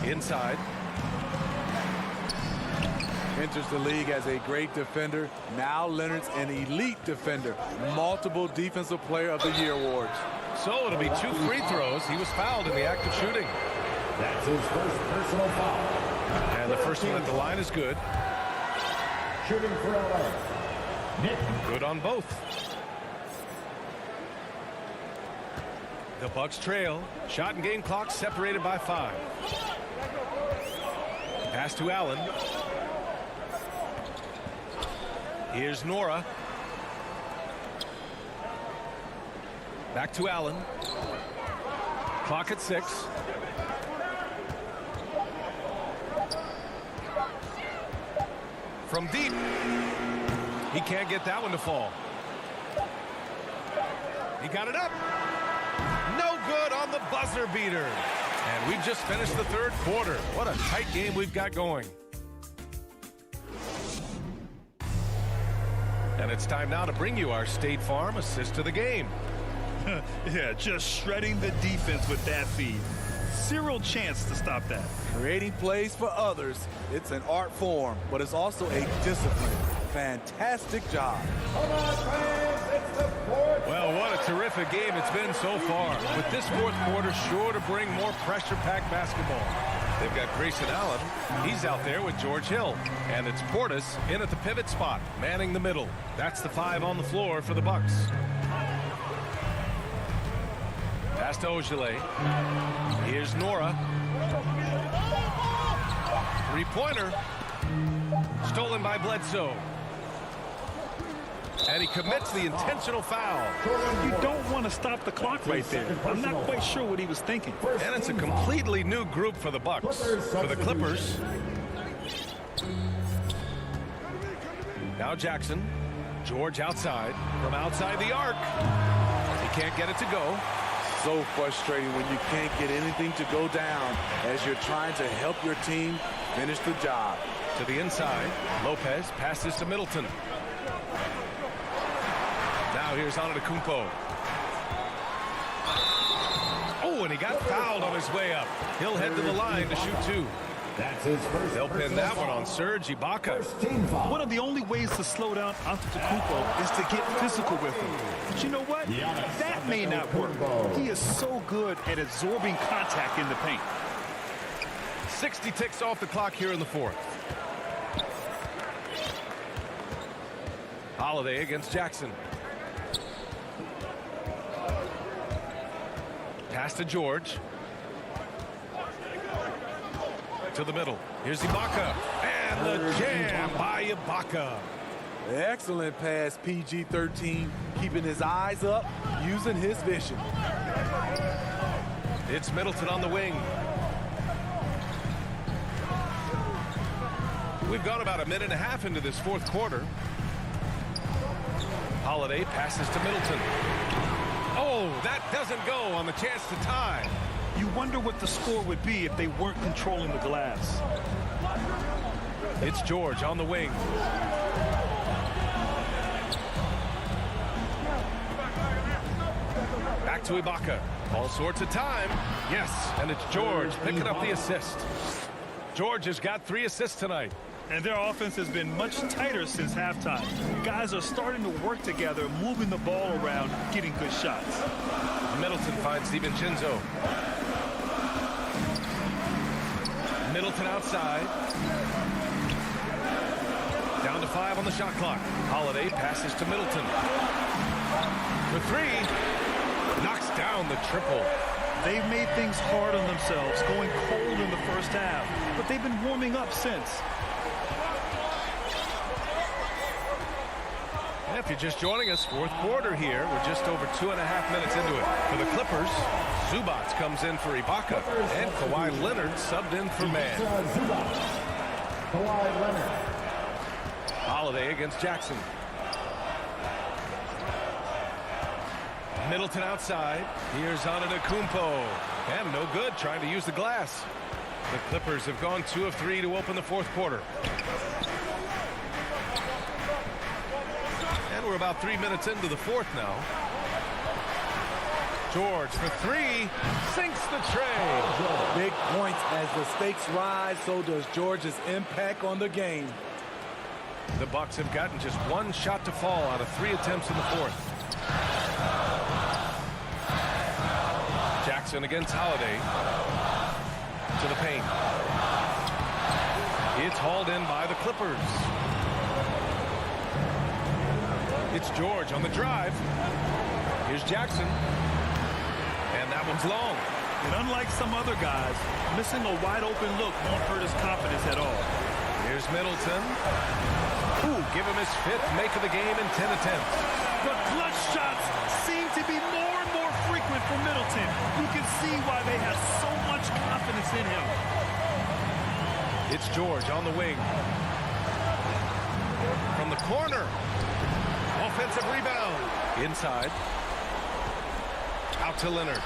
Inside. Enters the league as a great defender. Now Leonard's an elite defender. Multiple Defensive Player of the Year awards. So it'll be 2 free throws. He was fouled in the act of shooting. That's his first personal foul. And the first one at the line is good. Shooting for LA. Nick. Good on both. The Bucks trail. Shot and game clock separated by 5. Pass to Allen. Here's Nora. Back to Allen. Clock at 6. From deep. He can't get that one to fall. He got it up. No good on the buzzer beater. And we just finished the third quarter. What a tight game we've got going. And it's time now to bring you our State Farm assist to the game. Yeah, just shredding the defense with that feed. Zero chance to stop that. Creating plays for others. It's an art form, but it's also a discipline. Fantastic job. Well, what a terrific game it's been so far. With this fourth quarter sure to bring more pressure-packed basketball. They've got Grayson Allen. He's out there with George Hill. And it's Portis in at the pivot spot, manning the middle. That's the 5 on the floor for the Bucks. Pass to Ogilvy. Here's Nora. Three-pointer. Stolen by Bledsoe. And he commits the intentional foul. You don't want to stop the clock right there. I'm not quite sure what he was thinking. And it's a completely new group for the Bucks. For the Clippers. Now Jackson. George outside. From outside the arc. He can't get it to go. So frustrating when you can't get anything to go down as you're trying to help your team finish the job. To the inside. Lopez passes to Middleton. Now here's Antetokounmpo. Oh, and he got fouled on his way up. He'll head to the line to shoot 2. That's his first. They'll pin that one on Serge Ibaka. One of the only ways to slow down Antetokounmpo is to get physical with him. But you know what? That may not work. He is so good at absorbing contact in the paint. 60 ticks off the clock here in the fourth. Holiday against Jackson. Pass to George. To the middle. Here's Ibaka. And the jam by Ibaka. Excellent pass, PG-13. Keeping his eyes up, using his vision. It's Middleton on the wing. We've gone about a minute and a half into this fourth quarter. Holiday passes to Middleton. Oh, that doesn't go on the chance to tie. You wonder what the score would be if they weren't controlling the glass. It's George on the wing. Back to Ibaka. All sorts of time. Yes, and it's George picking up the assist. George has got 3 assists tonight. And their offense has been much tighter since halftime. Guys are starting to work together, moving the ball around, getting good shots. Middleton finds DiVincenzo. Middleton outside. Down to 5 on the shot clock. Holiday passes to Middleton. The 3. Knocks down the triple. They've made things hard on themselves, going cold in the first half, but they've been warming up since. And if you're just joining us, fourth quarter here. We're just over 2.5 minutes into it. For the Clippers, Zubac comes in for Ibaka, and Kawhi Leonard subbed in for Mann. Kawhi Leonard. Holiday against Jackson. Middleton outside. Here's Antetokounmpo. And no good, trying to use the glass. The Clippers have gone 2 of 3 to open the fourth quarter. And we're about 3 minutes into the fourth now. George for 3. Sinks the tray. Big points as the stakes rise, so does George's impact on the game. The Bucks have gotten just 1 shot to fall out of 3 attempts in the fourth. Jackson against Holiday. To the paint. It's hauled in by the Clippers. It's George on the drive. Here's Jackson. And that one's long. And unlike some other guys, missing a wide open look won't hurt his confidence at all. Here's Middleton. Ooh, give him his 5th make of the game in 10 attempts. The clutch shots seem to be more and more frequent for Middleton. You can see why they have so much confidence in him. It's George on the wing. From the corner. Offensive rebound. Inside. Out to Leonard.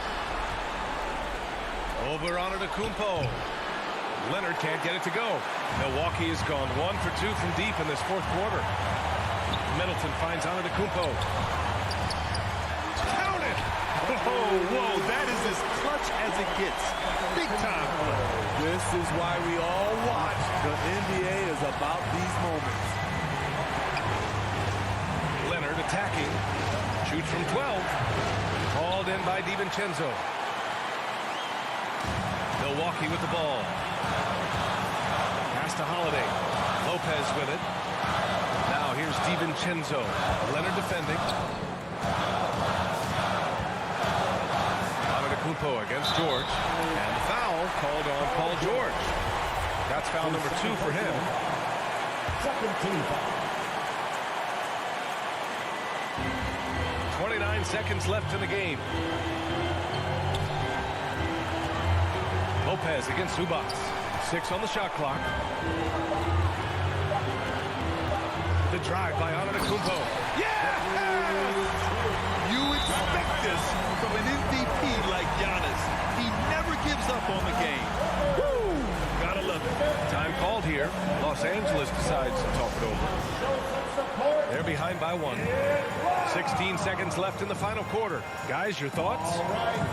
Over Antetokounmpo. Leonard can't get it to go. Milwaukee has gone 1 for 2 from deep in this fourth quarter. Middleton finds Antetokounmpo. Count it! Whoa, that is as clutch as it gets. Big time play. This is why we all watch. The NBA is about these moments. Leonard attacking. Shoots from 12. Called in by DiVincenzo. Milwaukee with the ball. Pass to Holiday. Lopez with it. Now here's DiVincenzo. Leonard defending. Antetokounmpo against George. And the foul called on Paul George. That's foul number 2 for him. Second team foul. 29 seconds left in the game. Lopez against Zubac. 6 on the shot clock. The drive by Antetokounmpo. Yeah! You expect this from an MVP like Giannis. He never gives up on the game. Woo! Gotta love it. Time called here. Los Angeles decides to talk it over. They're behind by 1. 16 seconds left in the final quarter. Guys, your thoughts?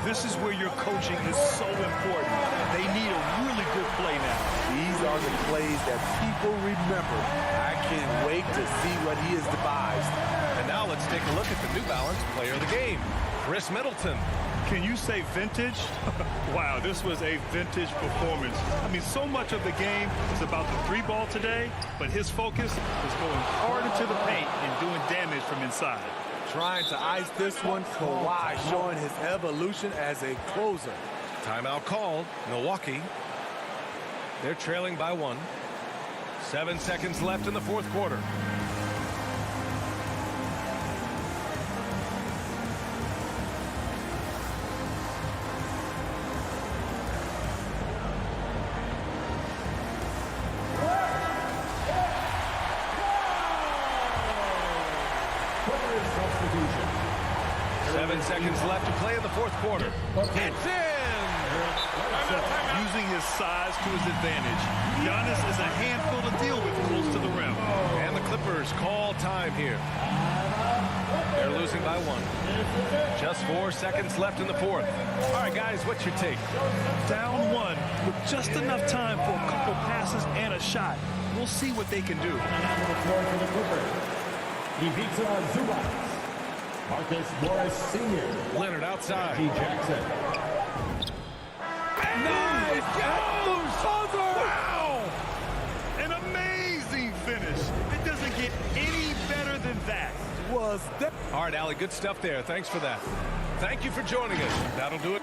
This is where your coaching is so important. They need a really good play now. These are the plays that people remember. I can't wait to see what he has devised. And now let's take a look at the New Balance player of the game, Chris Middleton. Can you say vintage? Wow, this was a vintage performance. I mean, so much of the game is about the 3 ball today, but his focus is going hard into the paint and doing damage from inside. Trying to ice this one, Kawhi showing his evolution as a closer. Timeout called. Milwaukee. They're trailing by 1. 7 seconds left in the fourth quarter. Substitution. 7 seconds left to play in the fourth quarter. It's in! Using his size to his advantage. Giannis is a handful to deal with close to the rim. And the Clippers call time here. They're losing by 1. Just 4 seconds left in the fourth. All right, guys, what's your take? Down 1 with just enough time for a couple passes and a shot. We'll see what they can do. On the floor for the Clippers, Ivica Zubac, Marcus Morris Sr., Leonard outside. Reggie Jackson. Nice! Wow! An amazing finish. It doesn't get any better than that. All right, Allie, good stuff there. Thanks for that. Thank you for joining us. That'll do it.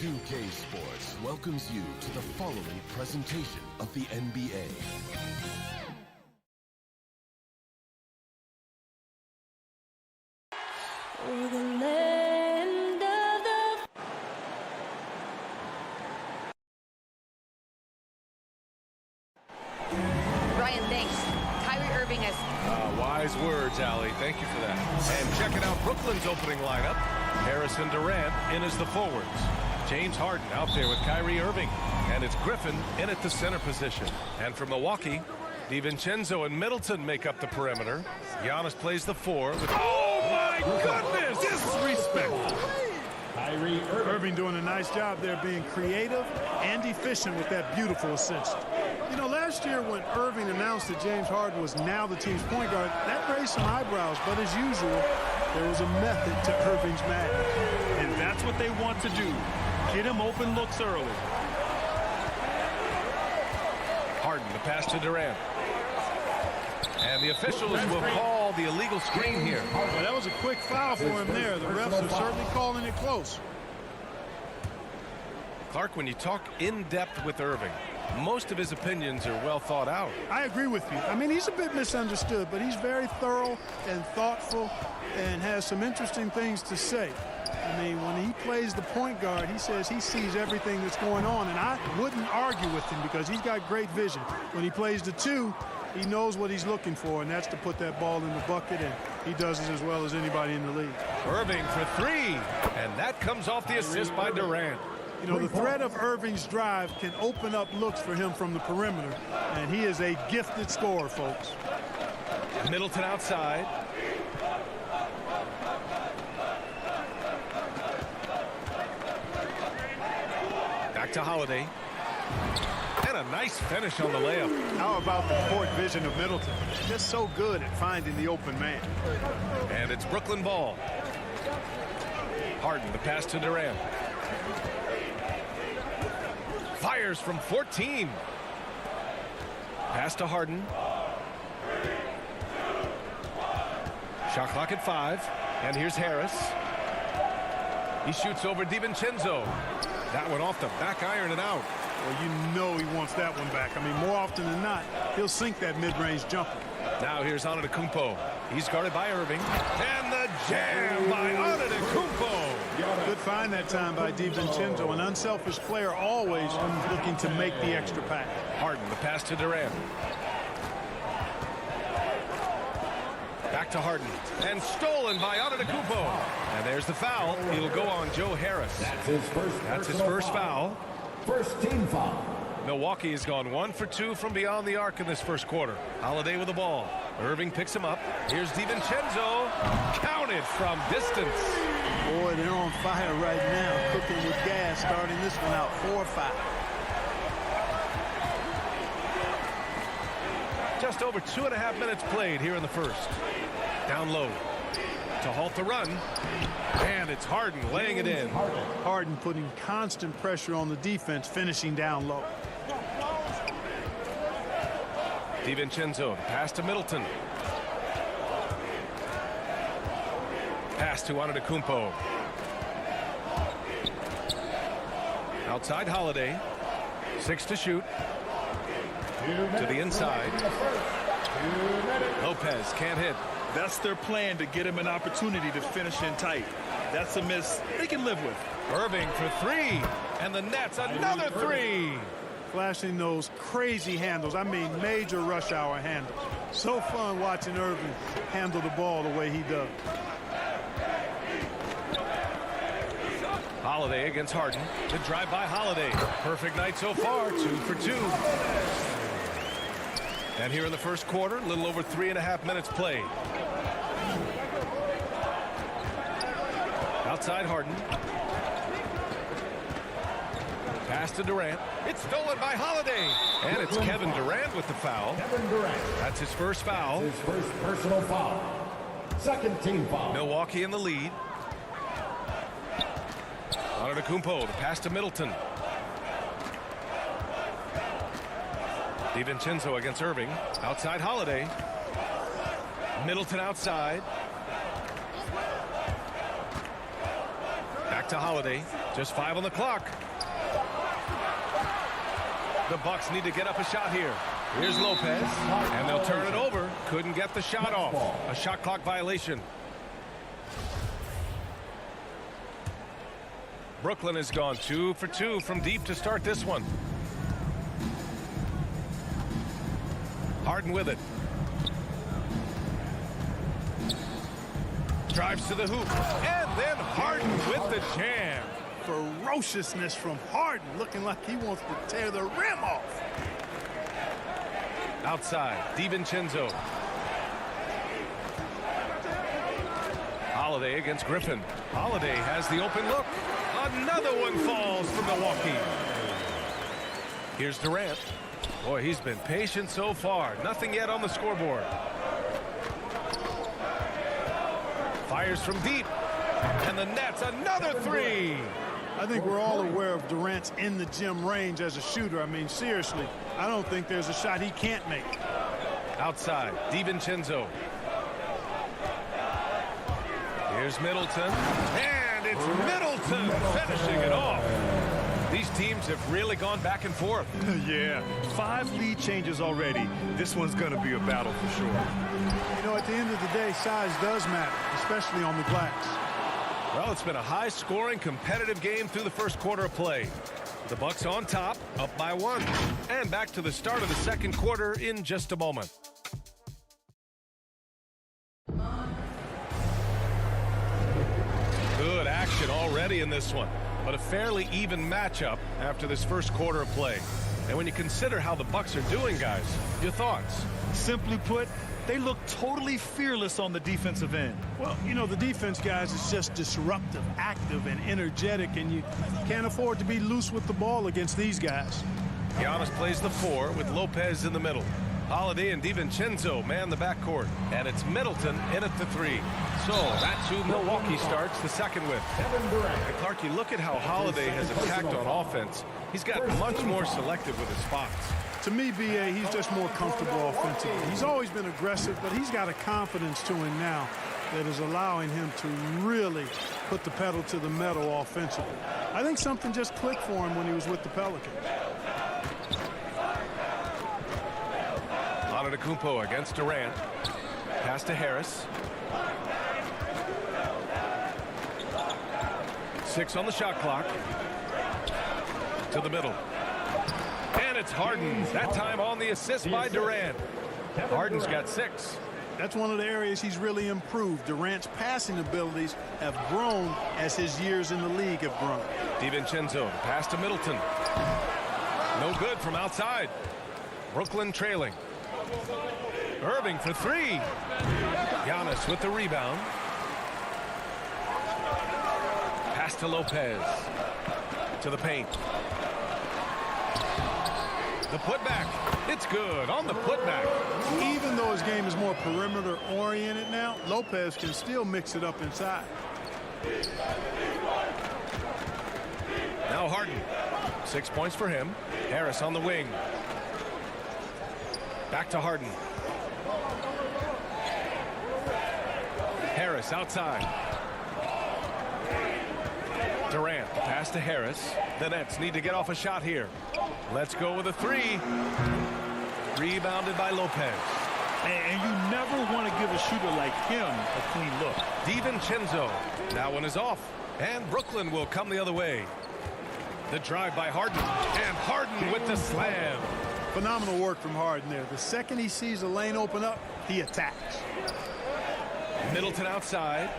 2K Sports welcomes you to the following presentation of the NBA. Over the land of the... Brian, thanks. Kyrie Irving has... Wise words, Allie. Thank you for that. And checking out Brooklyn's opening lineup. Harrison Durant in as the forwards. James Harden out there with Kyrie Irving. And it's Griffin in at the center position. And for Milwaukee, DiVincenzo and Middleton make up the perimeter. Giannis plays the 4 with... Oh, my goodness! Disrespectful. Kyrie Irving doing a nice job there being creative and efficient with that beautiful assist. You know, last year when Irving announced that James Harden was now the team's point guard, that raised some eyebrows. But as usual, there was a method to Irving's madness. And that's what they want to do. Get him open looks early. Harden, the pass to Durant. And the officials will call the illegal screen here. Well, that was a quick foul for him there. The refs are certainly calling it close. Clark, when you talk in depth with Irving, most of his opinions are well thought out. I agree with you. I mean, he's a bit misunderstood, but he's very thorough and thoughtful and has some interesting things to say. I mean, when he plays the point guard, he says he sees everything that's going on, and I wouldn't argue with him because he's got great vision. When he plays the 2, he knows what he's looking for, and that's to put that ball in the bucket, and he does it as well as anybody in the league. Irving for 3, and that comes off the assist by Durant. You know, the threat of Irving's drive can open up looks for him from the perimeter, and he is a gifted scorer, folks. Middleton outside. Back to Holiday. And a nice finish on the layup. How about the court vision of Middleton? Just so good at finding the open man. And it's Brooklyn ball. Harden, the pass to Durant. Fires from 14. Pass to Harden. Shot clock at 5. And here's Harris. He shoots over DiVincenzo. That one off the back iron and out. Well, you know he wants that one back. I mean, more often than not, he'll sink that mid-range jumper. Now here's Antetokounmpo. He's guarded by Irving. And the jam by Antetokounmpo. Good find that time by DiVincenzo. An unselfish player, always looking to make the extra pass. Harden, the pass to Durant. Back to Harden. And stolen by Antetokounmpo. And there's the foul. It'll go on Joe Harris. That's his first foul. First team foul. Milwaukee has gone 1 for 2 from beyond the arc in this first quarter. Holiday with the ball. Irving picks him up. Here's DiVincenzo. Counted from distance. Boy, they're on fire right now. Cooking with gas, starting this one out 4-5. Just over 2.5 minutes played here in the first. Down low. To halt the run. And it's Harden laying it in. Harden putting constant pressure on the defense, finishing down low. DiVincenzo, pass to Middleton. Pass to Antetokounmpo. Outside Holiday. 6 to shoot. To the inside. Lopez can't hit. That's their plan, to get him an opportunity to finish in tight. That's a miss they can live with. Irving for 3. And the Nets another 3. Flashing those crazy handles. I mean, major rush hour handles. So fun watching Irving handle the ball the way he does. Holiday against Harden. The drive by Holiday. Perfect night so far. 2 for 2. And here in the first quarter, a little over 3.5 minutes played. Outside Harden. Pass to Durant. It's stolen by Holiday. And it's Kevin Durant with the foul. That's his first foul. His first personal foul. Second team foul. Milwaukee in the lead. Antetokounmpo, the pass to Middleton. DiVincenzo against Irving. Outside Holiday. Middleton outside. Back to Holiday. Just 5 on the clock. The Bucks need to get up a shot here. Here's Lopez. And they'll turn it over. Couldn't get the shot off. A shot clock violation. Brooklyn has gone 2 for 2 from deep to start this one. Harden with it. Drives to the hoop. And then Harden with the jam. Ferociousness from Harden, looking like he wants to tear the rim off. Outside, DiVincenzo. Holiday against Griffin. Holiday has the open look. Another one falls for Milwaukee. Here's Durant. Boy, he's been patient so far. Nothing yet on the scoreboard. Fires from deep. And the Nets, another 3. I think we're all aware of Durant's in the gym range as a shooter. I mean, seriously, I don't think there's a shot he can't make. Outside, DiVincenzo. Here's Middleton. And it's Middleton finishing it off. These teams have really gone back and forth. Yeah, 5 lead changes already. This one's going to be a battle for sure. You know, at the end of the day, size does matter, especially on the glass. Well, it's been a high-scoring, competitive game through the first quarter of play. The Bucks on top, up by 1. And back to the start of the second quarter in just a moment. Good action already in this one, but a fairly even matchup after this first quarter of play. And when you consider how the Bucks are doing, guys, your thoughts? Simply put, they look totally fearless on the defensive end. Well, you know, the defense, guys, is just disruptive, active, and energetic, and you can't afford to be loose with the ball against these guys. Giannis plays the 4 with Lopez in the middle. Holiday and DiVincenzo man the backcourt. And it's Middleton in at the 3. So that's who Milwaukee starts the second with. And Clark, you look at how Holiday has attacked on offense. He's got much more selective with his spots. To me, B.A., he's just more comfortable offensively. He's always been aggressive, but he's got a confidence to him now that is allowing him to really put the pedal to the metal offensively. I think something just clicked for him when he was with the Pelicans. Antetokounmpo against Durant. Pass to Harris. 6 on the shot clock. To the middle. And it's Harden. That time on the assist by Durant. Harden's got 6. That's one of the areas he's really improved. Durant's passing abilities have grown as his years in the league have grown. DiVincenzo, pass to Middleton. No good from outside. Brooklyn trailing. Irving for 3. Giannis with the rebound. Pass to Lopez. To the paint. The putback. It's good on the putback. Even though his game is more perimeter oriented now, Lopez can still mix it up inside. Now Harden. 6 points for him. Harris on the wing. Back to Harden. Harris outside. Durant, pass to Harris. The Nets need to get off a shot here. Let's go with a 3. Rebounded by Lopez. And you never want to give a shooter like him a clean look. DiVincenzo. That one is off. And Brooklyn will come the other way. The drive by Harden. And Harden with the slam. Phenomenal work from Harden there. The second he sees a lane open up, he attacks. Middleton outside.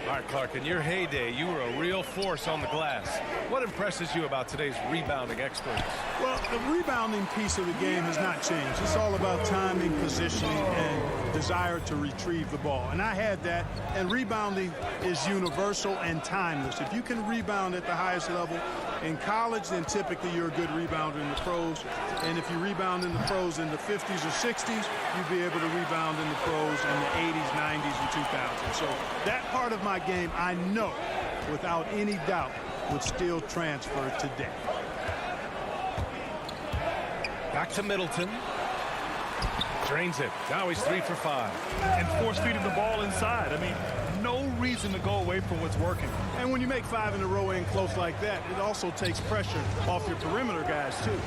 All right, Clark, in your heyday, you were a real force on the glass. What impresses you about today's rebounding experts? Well, the rebounding piece of the game has not changed. It's all about timing, positioning, and desire to retrieve the ball. And I had that, and rebounding is universal and timeless. If you can rebound at the highest level in college, then typically you're a good rebounder in the pros. And if you rebound in the pros in the 50s or 60s, you'd be able to rebound in the pros in the 80s, 90s, and 2000s. So that part of my game, I know, without any doubt, would still transfer today. Back to Middleton. Drains it. Now he's 3 for 5. And force feeding the ball inside. I mean, no reason to go away from what's working. And when you make 5 in a row in close like that, it also takes pressure off your perimeter guys, too.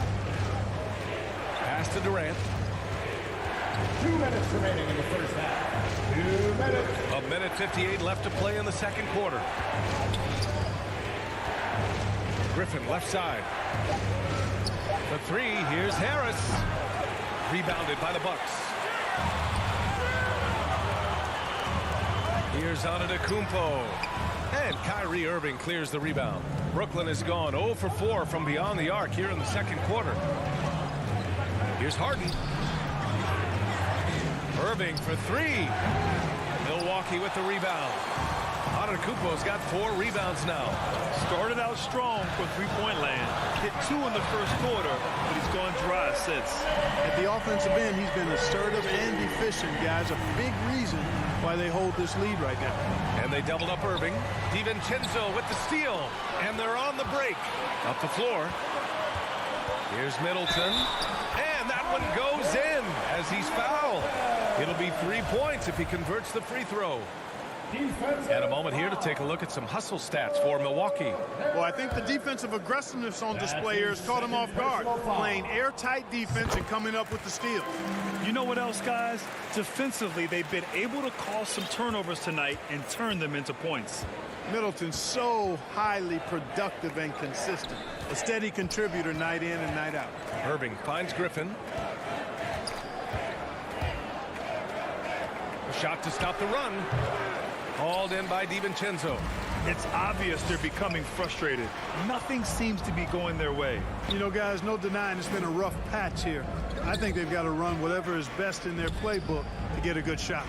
Pass to Durant. 2 minutes remaining in the first half. 2 minutes. 1:58 left to play in the second quarter. Griffin left side. The 3. Here's Harris. Rebounded by the Bucks. Here's Antetokounmpo. And Kyrie Irving clears the rebound. Brooklyn has gone 0 for 4 from beyond the arc here in the second quarter. Here's Harden. Irving for 3. Milwaukee with the rebound. Antetokounmpo's got 4 rebounds now. Started out strong for three-point land. Hit 2 in the first quarter, but he's gone dry since. At the offensive end, he's been assertive and efficient, guys. A big reason why they hold this lead right now. And they doubled up Irving. DiVincenzo with the steal. And they're on the break. Up the floor. Here's Middleton. And that one goes in as he's fouled. It'll be 3 points if he converts the free throw. And a moment here to take a look at some hustle stats for Milwaukee. Well, I think the defensive aggressiveness on display here has caught him off guard. Playing airtight defense and coming up with the steal. You know what else, guys? Defensively, they've been able to cause some turnovers tonight and turn them into points. Middleton's so highly productive and consistent. A steady contributor night in and night out. Irving finds Griffin. A shot to stop the run. Hauled in by DiVincenzo. It's obvious they're becoming frustrated. Nothing seems to be going their way. You know, guys, no denying it's been a rough patch here. I think they've got to run whatever is best in their playbook to get a good shot.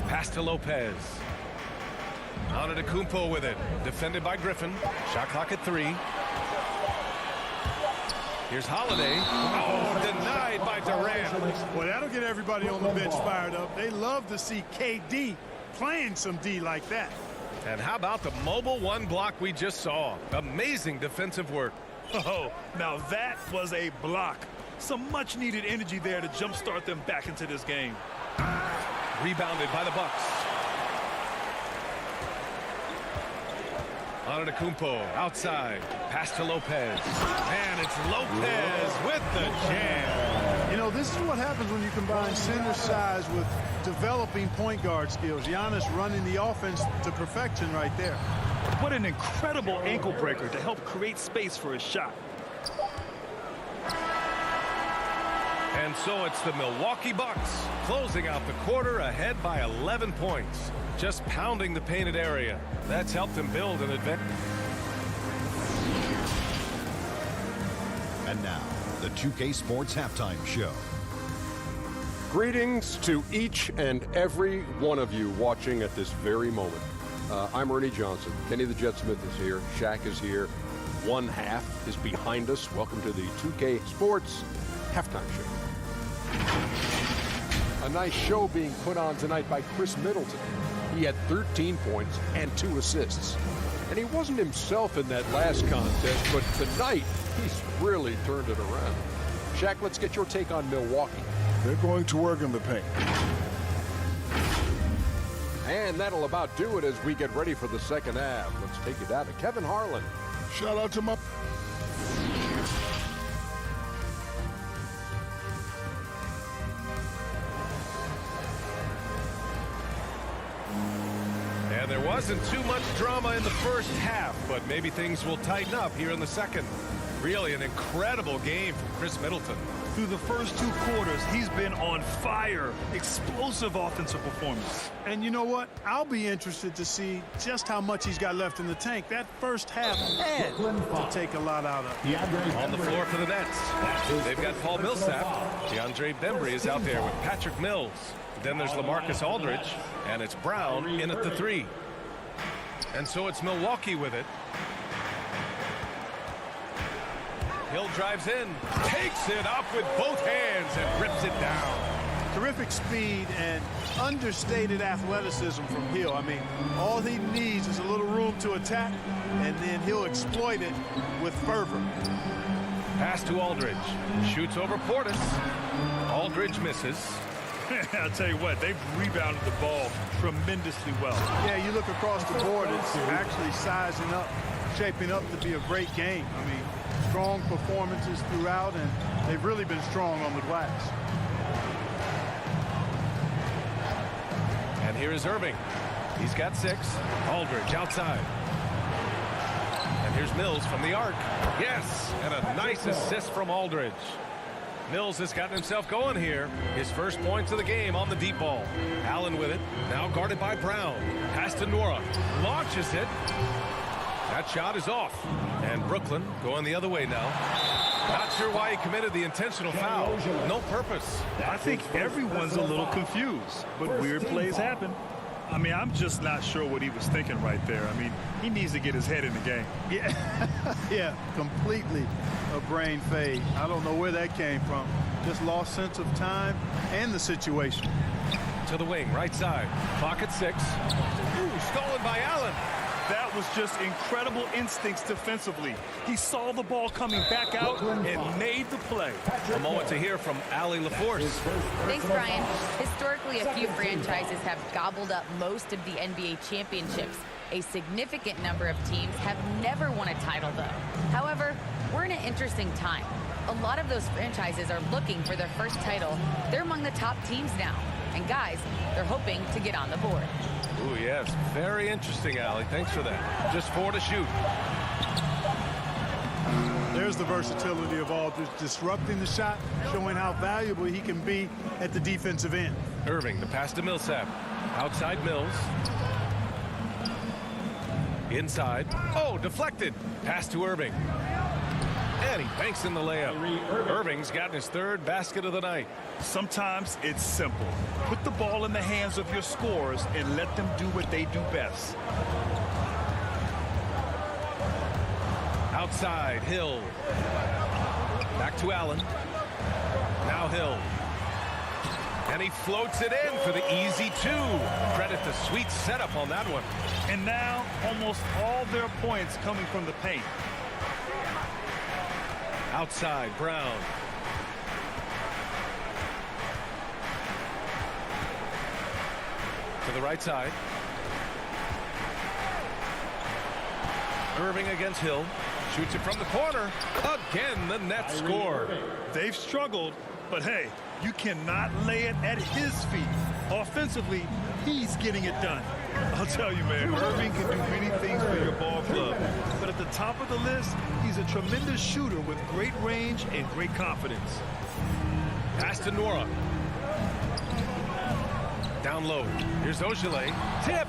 Pass to Lopez. Antetokounmpo with it. Defended by Griffin. Shot clock at 3. Here's Holiday. Oh, denied by Durant. Well, that'll get everybody on the bench fired up. They love to see KD playing some D like that. And how about the mobile 1 block we just saw? Amazing defensive work. Oh, now that was a block. Some much-needed energy there to jumpstart them back into this game. Rebounded by the Bucks. Antetokounmpo outside. Pass to Lopez. And it's Lopez with the jam. You know, this is what happens when you combine center size with developing point guard skills. Giannis running the offense to perfection right there. What an incredible ankle breaker to help create space for his shot. And so it's the Milwaukee Bucks closing out the quarter ahead by 11 points. Just pounding the painted area. That's helped them build an advantage. And now, the 2K Sports Halftime Show. Greetings to each and every one of you watching at this very moment. I'm Ernie Johnson. Kenny the Jet Smith is here. Shaq is here. One half is behind us. Welcome to the 2K Sports Halftime Show. A nice show being put on tonight by Chris Middleton. He had 13 points and 2 assists. And he wasn't himself in that last contest, but tonight he's really turned it around. Shaq, let's get your take on Milwaukee. They're going to work in the paint. And that'll about do it as we get ready for the second half. Let's take it down to Kevin Harlan. Shout out to my... And there wasn't too much drama in the first half, but maybe things will tighten up here in the second. Really an incredible game from Chris Middleton. Through the first 2 quarters, he's been on fire. Explosive offensive performance. And you know what? I'll be interested to see just how much he's got left in the tank. That first half had to take a lot out of it. On the floor for the Nets. They've got Paul Millsap. DeAndre Bembry is out there with Patrick Mills. Then there's LaMarcus Aldridge, and it's Brown in at the 3. And so it's Milwaukee with it. Hill drives in, takes it up with both hands and rips it down. Terrific speed and understated athleticism from Hill. I mean, all he needs is a little room to attack, and then he'll exploit it with fervor. Pass to Aldridge. Shoots over Portis. Aldridge misses. I'll tell you what, they've rebounded the ball tremendously well. Yeah, you look across the board, it's actually sizing up, shaping up to be a great game. I mean, strong performances throughout, and they've really been strong on the glass. And here is Irving. He's got 6. Aldridge outside. And here's Mills from the arc. Yes, and a nice assist from Aldridge. Mills has gotten himself going here. His first points of the game on the deep ball. Allen with it. Now guarded by Brown. Pass to Nora. Launches it. That shot is off. And Brooklyn going the other way now. Not sure why he committed the intentional foul. No purpose. I think everyone's a little confused, but weird plays happen. I mean, I'm just not sure what he was thinking right there. I mean, he needs to get his head in the game. Yeah, completely a brain fade. I don't know where that came from. Just lost sense of time and the situation. To the wing, right side. Clock at 6. Ooh, stolen by Allen. That was just incredible instincts defensively. He saw the ball coming back out and made the play. A moment to hear from Allie LaForce. Thanks, Brian. Historically, a few franchises have gobbled up most of the NBA championships. A significant number of teams have never won a title, though. However, we're in an interesting time. A lot of those franchises are looking for their first title. They're among the top teams now. And guys, they're hoping to get on the board. Ooh, yes. Very interesting, Allie. Thanks for that. Just 4 to shoot. There's the versatility of Aldridge, disrupting the shot, showing how valuable he can be at the defensive end. Irving, the pass to Millsap. Outside Mills. Inside. Oh, deflected. Pass to Irving. And he banks in the layup. Irving's gotten his 3rd basket of the night. Sometimes it's simple. Put the ball in the hands of your scorers and let them do what they do best. Outside, Hill. Back to Allen. Now Hill. And he floats it in for the easy 2. Credit the sweet setup on that one. And now almost all their points coming from the paint. Outside, Brown. To the right side. Irving against Hill. Shoots it from the corner. Again, the net score. They've struggled, but hey, you cannot lay it at his feet. Offensively, he's getting it done. I'll tell you, man, Irving can do many things for your ball club. But at the top of the list, he's a tremendous shooter with great range and great confidence. Pass to Nora. Down low. Here's Ogilvy. Tipped.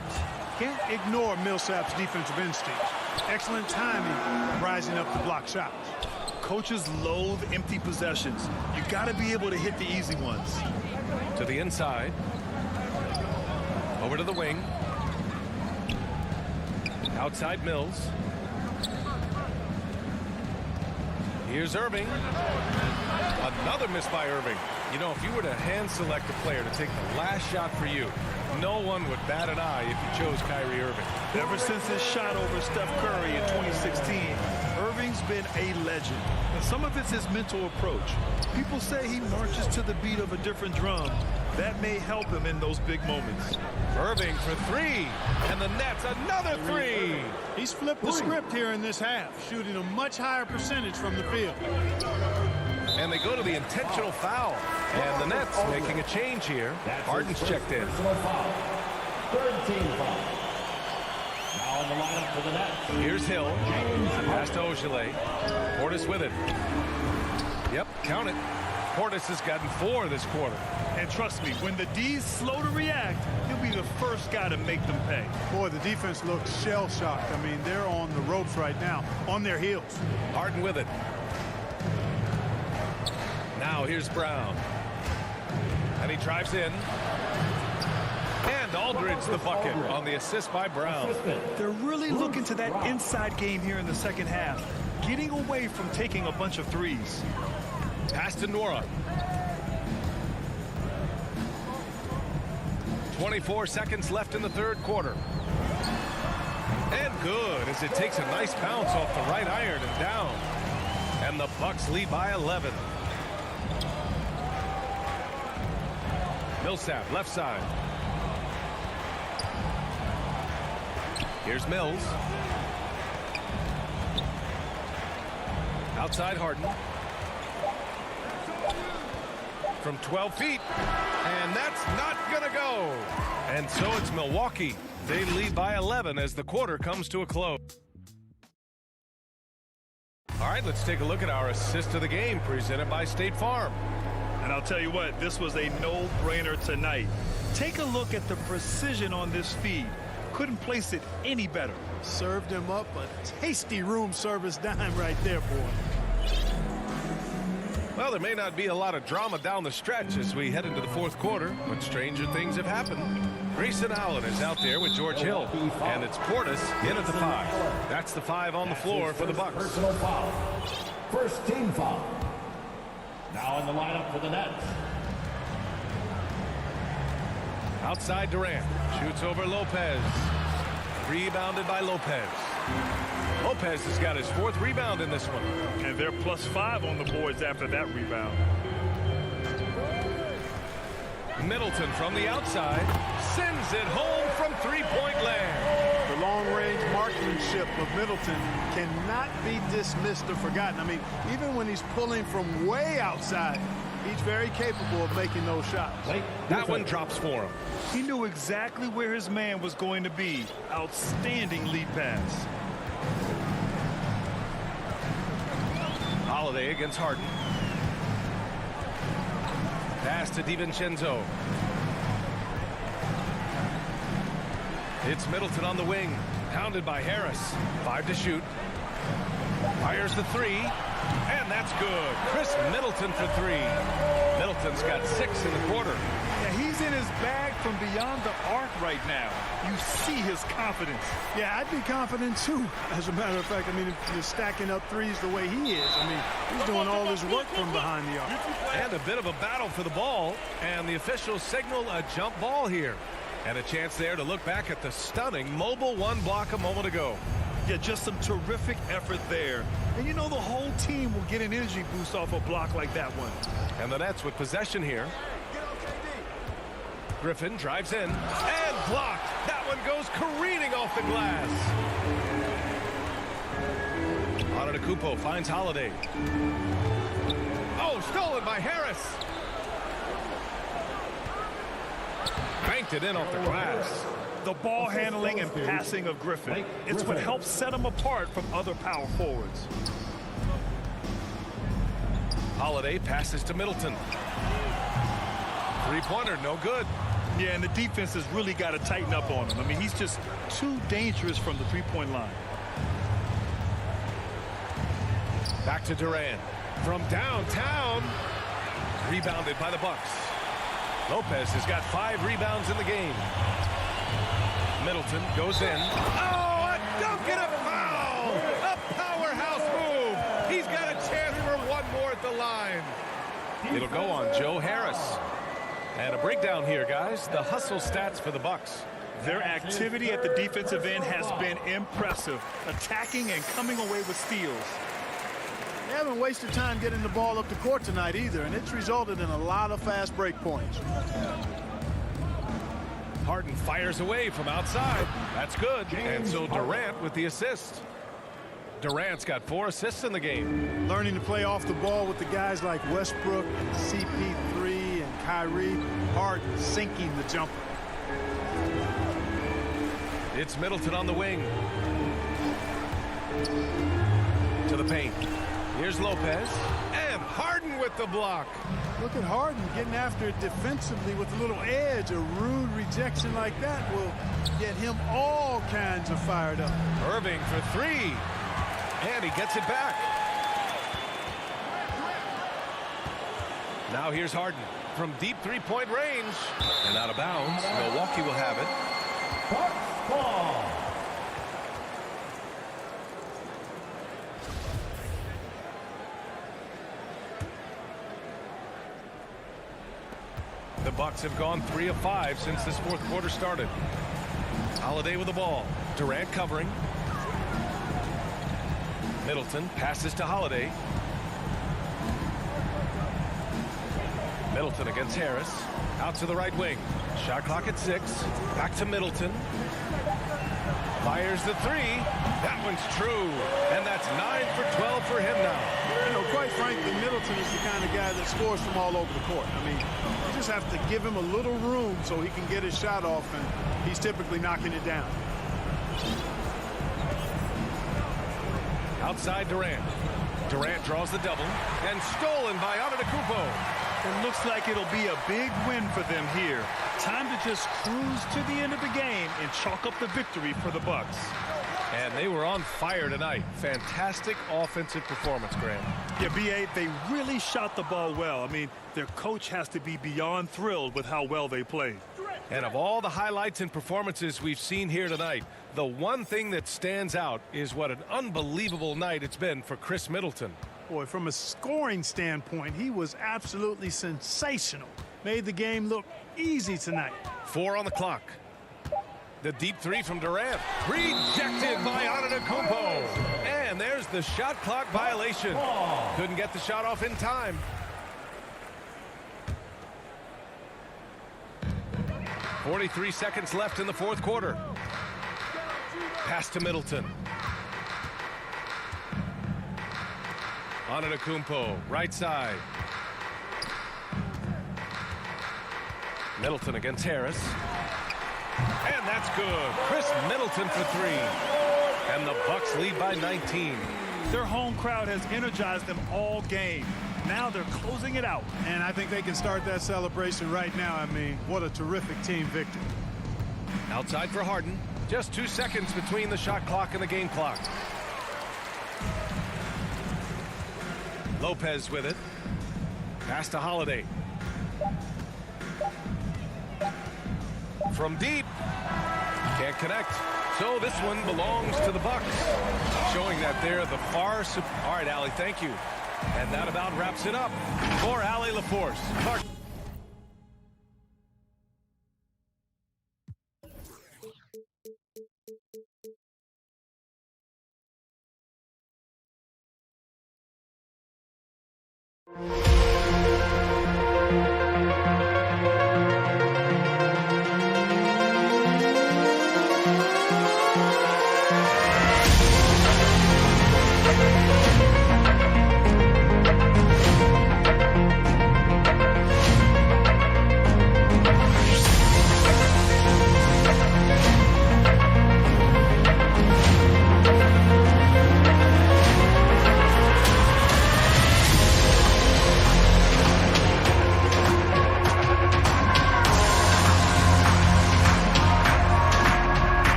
Can't ignore Millsap's defensive instincts. Excellent timing, rising up to block shots. Coaches loathe empty possessions. You got to be able to hit the easy ones. To the inside. Over to the wing. Outside Mills. Here's Irving. Another miss by Irving. You know, if you were to hand select a player to take the last shot for you, no one would bat an eye if you chose Kyrie Irving. Ever since his shot over Steph Curry in 2016, Irving's been a legend. And some of it's his mental approach. People say he marches to the beat of a different drum. That may help him in those big moments. Irving for three, and the net's another three. He's flipped the script here in this half, shooting a much higher percentage from the field. And they go to the intentional foul. And the Nets making a change here. Harden's checked in. Third team foul. Now in the lineup for the Nets. Here's Hill. Pass to Ogilvy. Portis with it. Yep, count it. Portis has gotten 4 this quarter. And trust me, when the D's slow to react, he'll be the first guy to make them pay. Boy, the defense looks shell-shocked. I mean, they're on the ropes right now, on their heels. Harden with it. Now here's Brown. And he drives in. And Aldridge the bucket on the assist by Brown. They're really looking to that inside game here in the second half, getting away from taking a bunch of threes. Pass to Nora. 24 seconds left in the third quarter. And good as it takes a nice bounce off the right iron and down. And the Bucks lead by 11. Millsap, left side. Here's Mills. Outside Harden. From 12 feet. And that's not going to go. And so it's Milwaukee. They lead by 11 as the quarter comes to a close. All right, let's take a look at our assist of the game presented by State Farm. And I'll tell you what, this was a no-brainer tonight. Take a look at the precision on this feed. Couldn't place it any better. Served him up a tasty room service dime right there, boy. Well, there may not be a lot of drama down the stretch as we head into the fourth quarter, but stranger things have happened. Grayson Allen is out there with George Hill, and it's Portis in at the 5. That's the 5 on the floor for the Bucks. Personal foul. First team foul. Now in the lineup for the Nets. Outside Durant. Shoots over Lopez. Rebounded by Lopez. Lopez has got his 4th rebound in this one. And they're +5 on the boards after that rebound. Middleton from the outside sends it home from three-point land. The long-range marksmanship of Middleton cannot be dismissed or forgotten. I mean, even when he's pulling from way outside, he's very capable of making those shots. That one drops for him. He knew exactly where his man was going to be. Outstanding lead pass. Holiday against Harden. Pass to DiVincenzo. It's Middleton on the wing. Pounded by Harris. 5 to shoot. Fires the 3. And that's good. Chris Middleton for 3. Middleton's got 6 in the quarter. Yeah, he's in his bag from beyond the arc right now. You see his confidence. Yeah, I'd be confident too. As a matter of fact, I mean, if you're stacking up threes the way he is, I mean, he's doing all his work from behind the arc. And a bit of a battle for the ball. And the officials signal a jump ball here. And a chance there to look back at the stunning mobile 1 block a moment ago. Yeah, just some terrific effort there. And you know the whole team will get an energy boost off a block like that one. And the Nets with possession here. Griffin drives in and blocked. That one goes careening off the glass. Antetokounmpo finds Holiday. Oh, stolen by Harris. Banked it in off the glass. The ball handling and passing of Griffin. It's what helps set him apart from other power forwards. Holiday passes to Middleton. Three-pointer, no good. Yeah, and the defense has really got to tighten up on him. I mean, he's just too dangerous from the three-point line. Back to Durant. From downtown. Rebounded by the Bucks. Lopez has got 5 rebounds in the game. Middleton goes in. Oh, a dunk and a foul! A powerhouse move. He's got a chance for one more at the line. It'll go on Joe Harris. And a breakdown here, guys. The hustle stats for the Bucks. Their activity at the defensive end has been impressive, attacking and coming away with steals. They haven't wasted time getting the ball up the court tonight either, and it's resulted in a lot of fast break points. Harden fires away from outside. That's good. And so Durant with the assist. Durant's got 4 assists in the game. Learning to play off the ball with the guys like Westbrook and CP3 and Kyrie. Harden sinking the jumper. It's Middleton on the wing. To the paint. Here's Lopez. And Harden with the block. Look at Harden getting after it defensively with a little edge. A rude rejection like that will get him all kinds of fired up. Irving for 3. And he gets it back. Now here's Harden from deep three-point range. And out of bounds. Milwaukee will have it. Ball. The Bucks have gone 3 of 5 since this fourth quarter started. Holiday with the ball. Durant covering. Middleton passes to Holiday. Middleton against Harris. Out to the right wing. Shot clock at 6. Back to Middleton. Fires the 3. That one's true. And that's 9 for 12 for him now. You know, quite frankly, Middleton is the kind of guy that scores from all over the court. I mean, you just have to give him a little room so he can get his shot off, and he's typically knocking it down. Outside Durant. Durant draws the double. And stolen by Antetokounmpo. It looks like it'll be a big win for them here. Time to just cruise to the end of the game and chalk up the victory for the Bucks. And they were on fire tonight. Fantastic offensive performance, Graham. Yeah, B.A., they really shot the ball well. I mean, their coach has to be beyond thrilled with how well they played. And of all the highlights and performances we've seen here tonight, the one thing that stands out is what an unbelievable night it's been for Chris Middleton. Boy, from a scoring standpoint, he was absolutely sensational. Made the game look easy tonight. 4 on the clock. The deep 3 from Durant. Rejected by Antetokounmpo. And there's the shot clock violation. Couldn't get the shot off in time. .43 seconds left in the fourth quarter. Pass to Middleton. Antetokounmpo, right side. Middleton against Harris. And that's good. Chris Middleton for 3. And the Bucks lead by 19. Their home crowd has energized them all game. Now they're closing it out. And I think they can start that celebration right now. I mean, what a terrific team victory. Outside for Harden. Just 2 seconds between the shot clock and the game clock. Lopez with it. Pass to Holiday. From deep. Can't connect. So this one belongs to the Bucks. Showing that they're the far... All right, Allie, thank you. And that about wraps it up for Allie LaForce.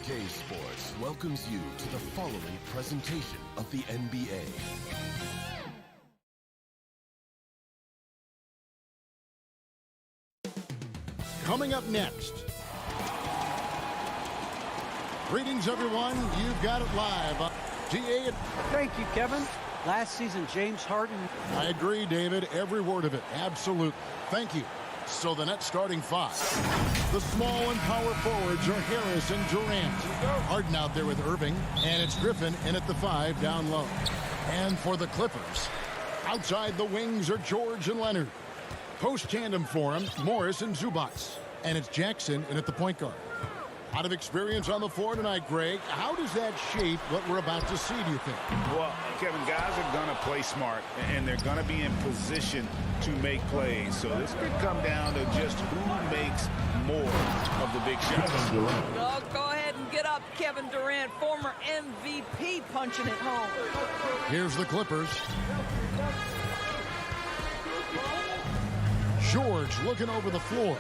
2K Sports welcomes you to the following presentation of the NBA. Coming up next. Greetings, everyone. You've got it live. GA. Thank you, Kevin. Last season, James Harden. I agree, David. Every word of it. Absolutely. Thank you. So the Nets starting five. The small and power forwards are Harris and Durant. Harden out there with Irving. And it's Griffin in at the 5 down low. And for the Clippers, outside the wings are George and Leonard. Post tandem for him, Morris and Zubac. And it's Jackson in at the point guard. A lot of experience on the floor tonight, Greg. How does that shape what we're about to see, do you think? Well, Kevin, guys are going to play smart, and they're going to be in position to make plays. So this could come down to just who makes more of the big shots. Oh, go ahead and get up, Kevin Durant, former MVP, punching it home. Here's the Clippers. George looking over the floor.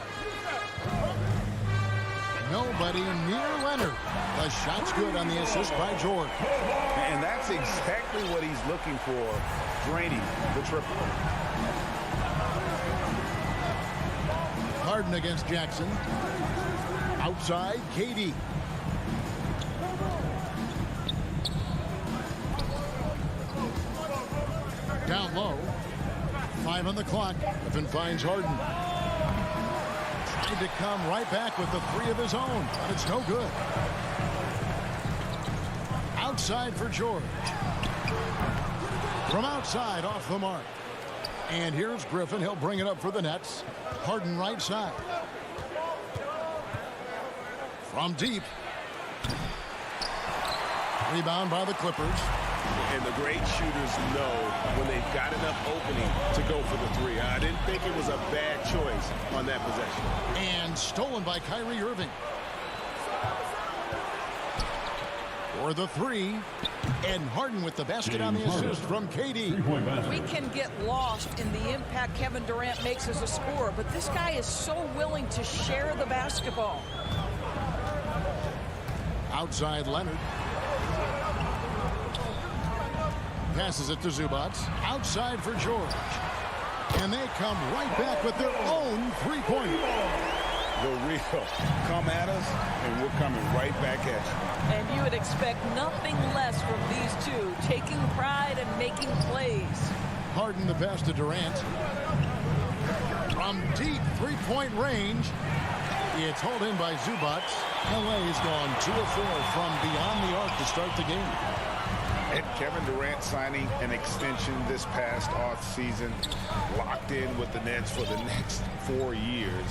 Nobody near Leonard. The shot's good on the assist by George. And that's exactly what he's looking for, draining the triple. Harden against Jackson. Outside, KD. Down low. 5 on the clock. Griffin finds Harden. Tried to come right back with the 3 of his own, but it's no good. Outside for George. From outside, off the mark. And here's Griffin. He'll bring it up for the Nets. Harden right side. From deep. Rebound by the Clippers. And the great shooters know when they've got enough opening to go for the 3. I didn't think it was a bad choice on that possession. And stolen by Kyrie Irving. For the 3. And Harden with the basket on the assist from KD. We can get lost in the impact Kevin Durant makes as a scorer, but this guy is so willing to share the basketball. Outside Leonard. Passes it to Zubac. Outside for George. And they come right back with their own 3-pointer. The real come at us, and we're coming right back at you. And you would expect nothing less from these two, taking pride and making plays. Harden the pass to Durant. From deep 3-point range. It's hauled in by Zubac. LA's gone 2 of 4 from beyond the arc to start the game. And Kevin Durant signing an extension this past offseason, locked in with the Nets for the next 4 years.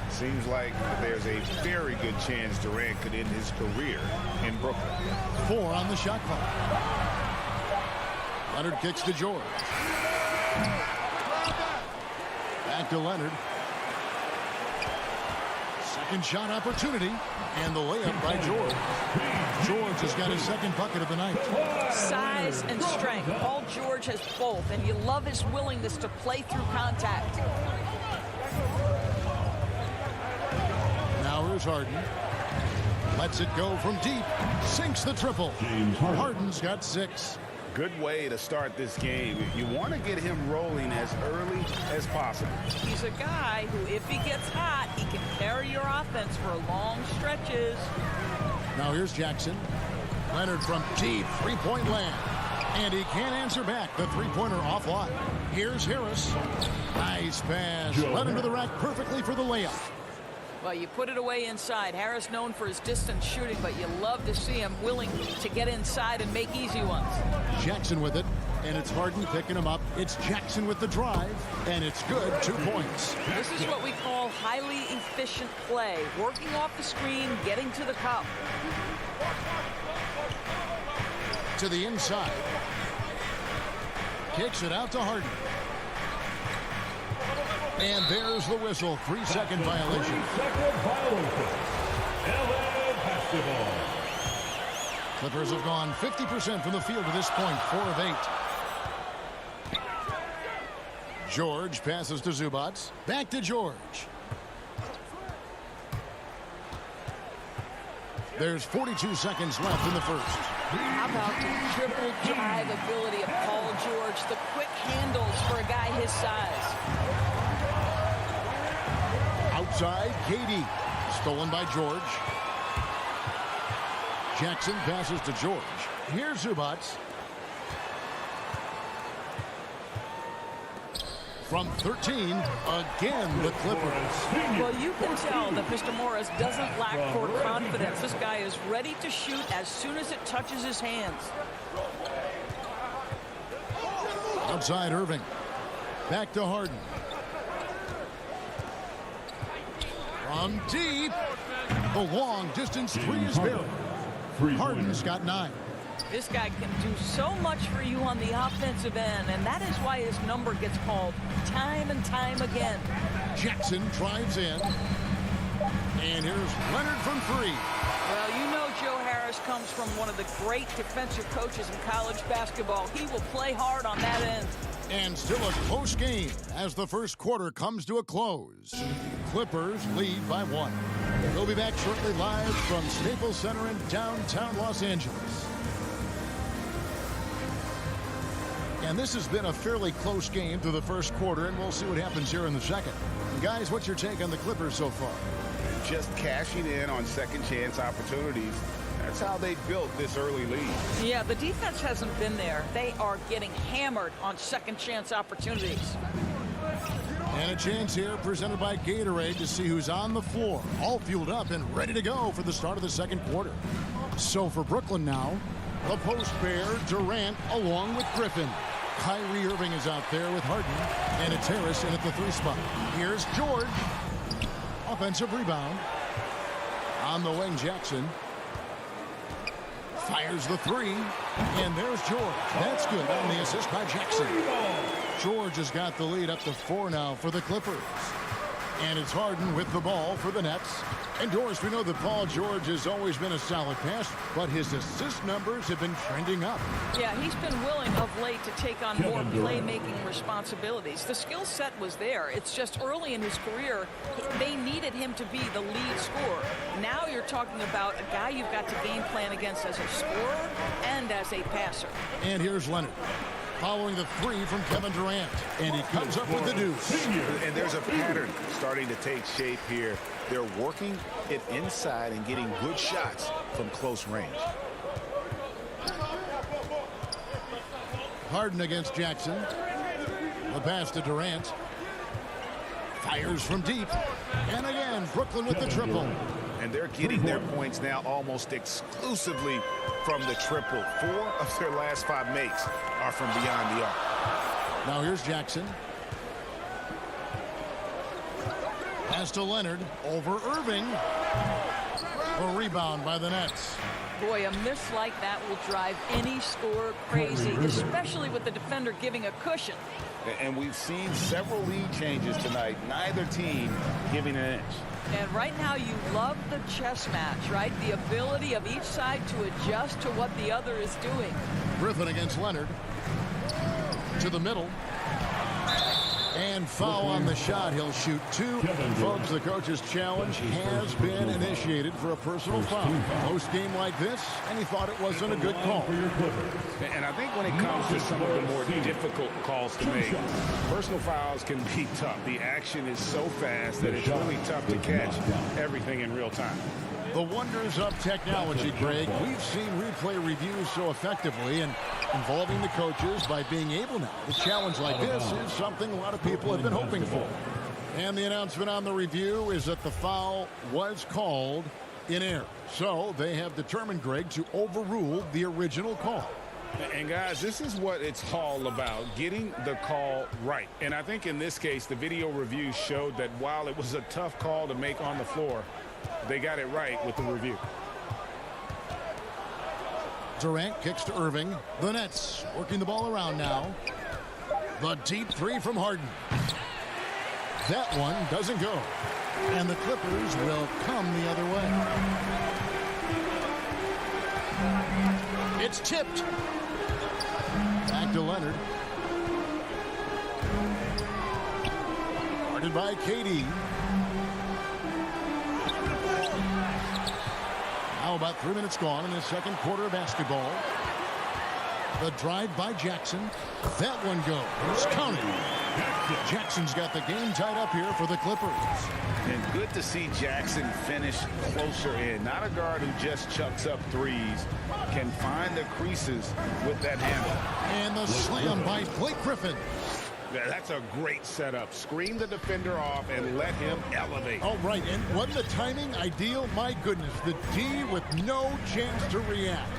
Seems like there's a very good chance Durant could end his career in Brooklyn. 4 on the shot clock. Leonard kicks to George. Back to Leonard. Second shot opportunity. And the layup by George. George has got his second bucket of the night. Size and strength. Paul George has both, and you love his willingness to play through contact. Now here's Harden. Lets it go from deep. Sinks the triple. Harden's got 6. Good way to start this game. You want to get him rolling as early as possible. He's a guy who, if he gets hot, he can carry your offense for long stretches. Now here's Jackson. Leonard from deep 3-point land. And he can't answer back. The 3-pointer offline. Here's Harris. Nice pass. Led him to the rack perfectly for the layup. Well, you put it away inside. Harris known for his distance shooting, but you love to see him willing to get inside and make easy ones. Jackson with it, and it's Harden picking him up. It's Jackson with the drive, and it's good. 2 points. This is what we call highly efficient play. Working off the screen, getting to the cup. To the inside. Kicks it out to Harden. And there's the whistle. 3-second violation. 3-second violation. LA basketball. Clippers have gone 50% from the field to this point. 4 of 8. George passes to Zubac. Back to George. There's 42 seconds left in the first. How about the triple drive ability of Paul George, the quick handles for a guy his size. Outside, KD. Stolen by George. Jackson passes to George. Here's Zubac. From 13, again the Clippers. Well, you can tell that Mr. Morris doesn't lack for confidence. This guy is ready to shoot as soon as it touches his hands. Outside Irving. Back to Harden. From deep. The long distance three is barely. Harden's got 9. This guy can do so much for you on the offensive end, and that is why his number gets called time and time again. Jackson drives in. And here's Leonard from 3. Well, you know Joe Harris comes from one of the great defensive coaches in college basketball. He will play hard on that end. And still a close game as the first quarter comes to a close. Clippers lead by 1. We'll be back shortly live from Staples Center in downtown Los Angeles. And this has been a fairly close game through the first quarter, and we'll see what happens here in the second. Guys, what's your take on the Clippers so far? Just cashing in on second chance opportunities. That's how they built this early lead. Yeah, the defense hasn't been there. They are getting hammered on second chance opportunities. And a chance here presented by Gatorade to see who's on the floor, all fueled up and ready to go for the start of the second quarter. So for Brooklyn now, the post pair, Durant along with Griffin. Kyrie Irving is out there with Harden, and it's Harris in at the 3 spot. Here's George. Offensive rebound. On the wing, Jackson. Fires the 3, and there's George. That's good on the assist by Jackson. George has got the lead up to 4 now for the Clippers. And it's Harden with the ball for the Nets. And Doris, we know that Paul George has always been a solid passer, but his assist numbers have been trending up. Yeah, he's been willing of late to take on more playmaking responsibilities. The skill set was there. It's just early in his career, they needed him to be the lead scorer. Now you're talking about a guy you've got to game plan against as a scorer and as a passer. And here's Leonard. Following the 3 from Kevin Durant. And he comes up with the deuce. And there's a pattern starting to take shape here. They're working it inside and getting good shots from close range. Harden against Jackson. The pass to Durant. Fires from deep. And again, Brooklyn with the triple. And they're getting their points now almost exclusively from the triple. 4 of their last 5 makes are from beyond the arc. Now here's Jackson. Pass to Leonard over Irving. A rebound by the Nets. Boy, a miss like that will drive any scorer crazy, especially with the defender giving a cushion. And we've seen several lead changes tonight. Neither team giving an inch. And right now you love the chess match, right? The ability of each side to adjust to what the other is doing. Griffin against Leonard. To the middle. And foul on the shot. He'll shoot 2. Folks, the coach's challenge has been initiated for a personal foul. Close game like this, and he thought it wasn't a good call. And I think when it comes to some of the more difficult calls to make, personal fouls can be tough. The action is so fast that it's really tough to catch everything in real time. The wonders of technology, Greg. We've seen replay reviews so effectively, and involving the coaches by being able now to challenge like this is something a lot of people have been hoping for. And the announcement on the review is that the foul was called in error. So they have determined, Greg, to overrule the original call. And guys, this is what it's all about, getting the call right. And I think in this case, the video review showed that while it was a tough call to make on the floor, they got it right with the review. Durant kicks to Irving. The Nets working the ball around now. The deep 3 from Harden. That one doesn't go. And the Clippers will come the other way. It's tipped. Back to Leonard. Guarded by KD. How about 3 minutes gone in the second quarter of basketball. The drive by Jackson. That one goes. Counted. Jackson's got the game tied up here for the Clippers. And good to see Jackson finish closer in. Not a guard who just chucks up threes. Can find the creases with that handle. And the slam by Blake Griffin. Yeah, that's a great setup. Screen the defender off and let him elevate. Oh, right. And wasn't the timing ideal? My goodness. The D with no chance to react.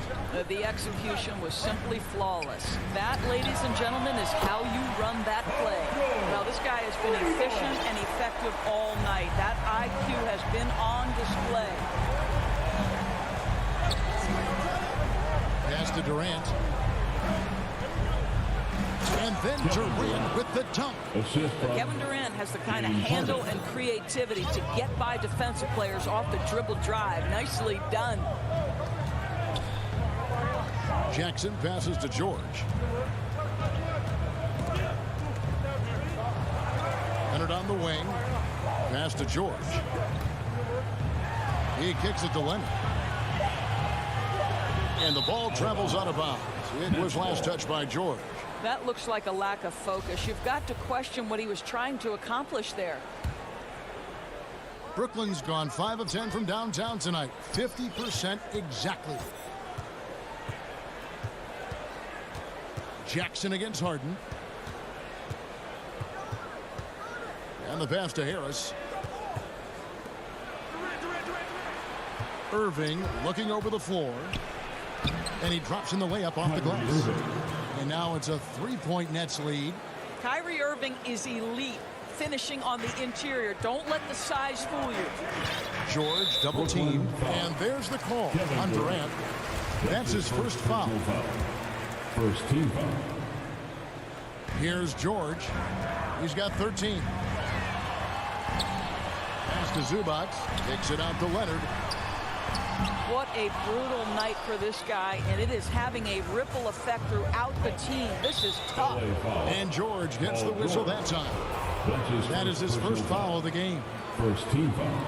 The execution was simply flawless. That, ladies and gentlemen, is how you run that play. Now, this guy has been efficient and effective all night. That IQ has been on display. Pass to Durant. And then Durant with the dunk. Kevin Durant has the kind of handle and creativity to get by defensive players off the dribble drive. Nicely done. Jackson passes to George. Leonard on the wing. Pass to George. He kicks it to Leonard. And the ball travels out of bounds. It was last touched by George. That looks like a lack of focus. You've got to question what he was trying to accomplish there. Brooklyn's gone 5 of 10 from downtown tonight. 50% exactly. Jackson against Harden. And the pass to Harris. Irving looking over the floor. And he drops in the layup off the glass. And now it's a 3-point Nets lead. Kyrie Irving is elite, finishing on the interior. Don't let the size fool you. George double team. And there's the call on Durant. That's his first foul. First team foul. Here's George. He's got 13. Pass to Zubac. Kicks it out to Leonard. What a brutal night for this guy, and it is having a ripple effect throughout the team. This is tough. And George gets the whistle that time. That is his first foul of the game. First team foul.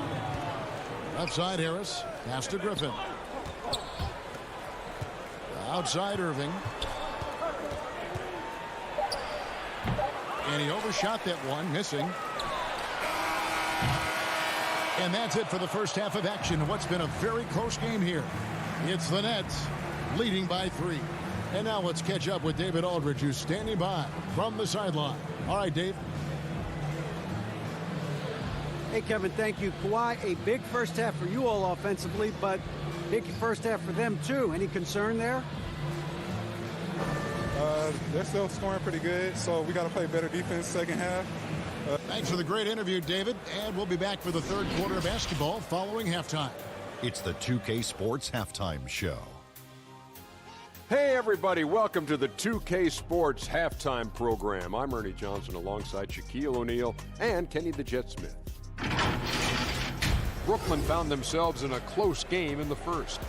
Outside Harris. Pass to Griffin. Outside Irving. And he overshot that one, missing. And that's it for the first half of action. What's been a very close game here. It's the Nets leading by 3. And now let's catch up with David Aldridge, who's standing by from the sideline. All right, Dave. Hey, Kevin, thank you. Kawhi, a big first half for you all offensively, but big first half for them, too. Any concern there? They're still scoring pretty good, so we got to play better defense second half. Thanks for the great interview, David. And we'll be back for the third quarter of basketball following halftime. It's the 2K Sports Halftime Show. Hey, everybody. Welcome to the 2K Sports Halftime Program. I'm Ernie Johnson alongside Shaquille O'Neal and Kenny the Jet Smith. Brooklyn found themselves in a close game in the first.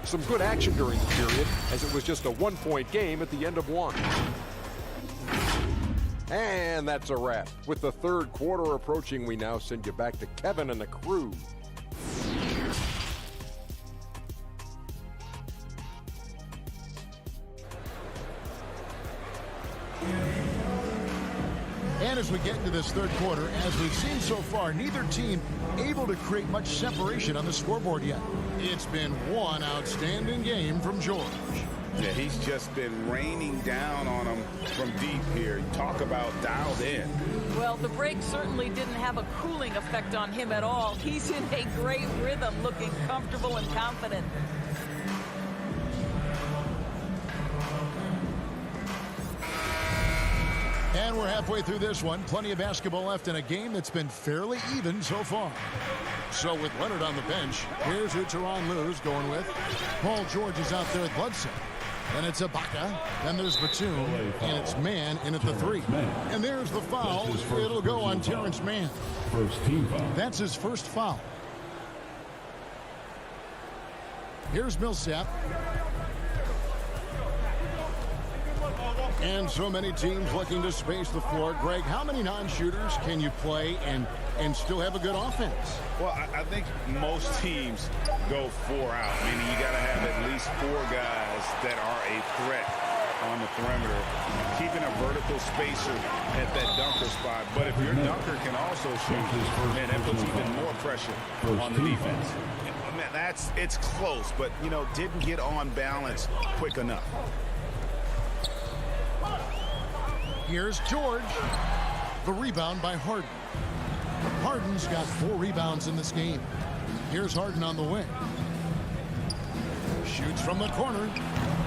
Some good action during the period, as it was just a 1-point game at the end of one. And that's a wrap. With the third quarter approaching, we now send you back to Kevin and the crew. And as we get into this third quarter, as we've seen so far, neither team able to create much separation on the scoreboard yet. It's been one outstanding game from George. Yeah, he's just been raining down on them from deep here. Talk about dialed in. Well, the break certainly didn't have a cooling effect on him at all. He's in a great rhythm, looking comfortable and confident. And we're halfway through this one. Plenty of basketball left in a game that's been fairly even so far. So with Leonard on the bench, here's who Tyronn Lue's going with. Paul George is out there at Bledsoe. And it's Ibaka. Then there's Batum. And it's Mann in at the 3. And there's the foul. It'll go on Terrence Mann. First team foul. That's his first foul. Here's Millsap. And so many teams looking to space the floor. Greg, how many non-shooters can you play and still have a good offense? Well, I think most teams go 4 out, meaning you got to have at least 4 guys that are a threat on the perimeter, keeping a vertical spacer at that dunker spot. But if your dunker can also shoot, man, that puts even more pressure on the defense. Man, it's close, but, you know, didn't get on balance quick enough. Here's George. The rebound by Harden. Harden's got 4 rebounds in this game. Here's Harden on the wing. Shoots from the corner,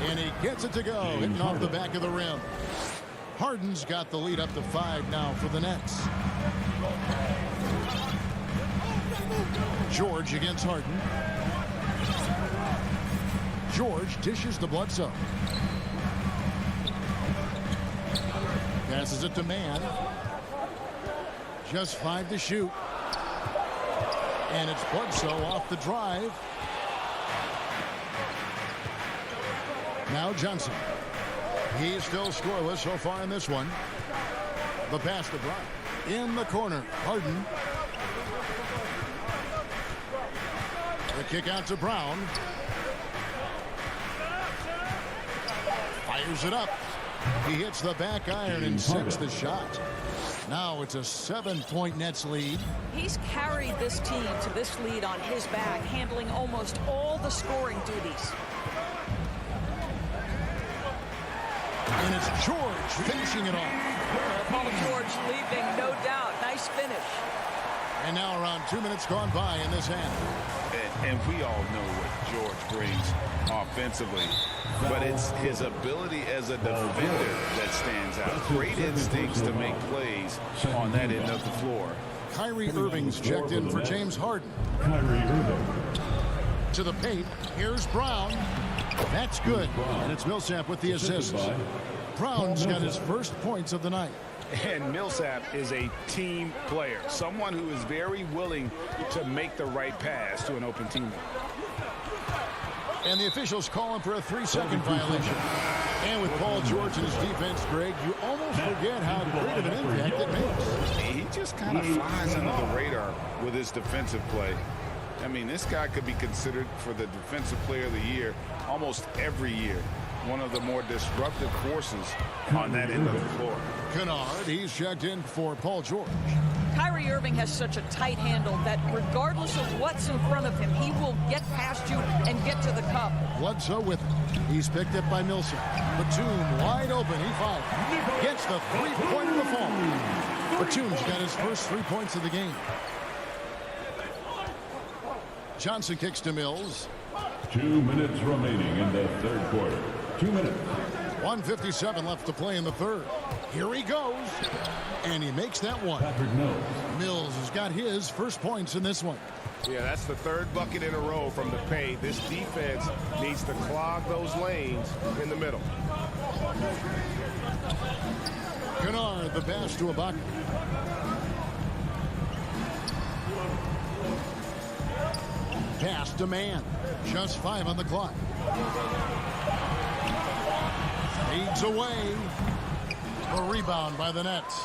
and he gets it to go, hitting off the back of the rim. Harden's got the lead up to 5 now for the Nets. George against Harden. George dishes to Bledsoe. Passes it to Mann. Just 5 to shoot. And it's Bledsoe off the drive. Now Johnson. He's still scoreless so far in this one. The pass to Brown. In the corner. Harden. The kick out to Brown. Fires it up. He hits the back iron and sets the shot. Now it's a 7-point Nets lead. He's carried this team to this lead on his back, handling almost all the scoring duties. And it's George finishing it off. Paul George leaving, no doubt. Nice finish. And now around 2 minutes gone by in this half. And we all know what George brings offensively, but it's his ability as a defender that stands out. Great instincts to make plays on that end of the floor. Kyrie Irving's checked in for James Harden. Kyrie Irving. To the paint. Here's Brown. That's good. And it's Millsap with the assist. Brown's got his first points of the night. And Millsap is a team player, someone who is very willing to make the right pass to an open teammate. And the officials calling for a 3-second violation. And with Paul George and his defense, Greg, you almost forget how great of an impact it makes. He just kind of flies under the radar with his defensive play. I mean, this guy could be considered for the Defensive Player of the Year almost every year. One of the more disruptive forces on that end of the floor. Kennard, he's checked in for Paul George. Kyrie Irving has such a tight handle that regardless of what's in front of him, he will get past you and get to the cup. Bledsoe with it. He's picked up by Millsap. Batum wide open. He fires. Gets the 3-pointer to fall. Batum's got his first 3 points of the game. Johnson kicks to Mills. 2 minutes remaining in the third quarter. 2 minutes. 1:57 left to play in the third. Here he goes. And he makes that one. Mills has got his first points in this one. Yeah, that's the 3rd bucket in a row from the paint. This defense needs to clog those lanes in the middle. Kennard, the pass to Ibaka. Pass to Mann. Just 5 on the clock. Fades away. A rebound by the Nets.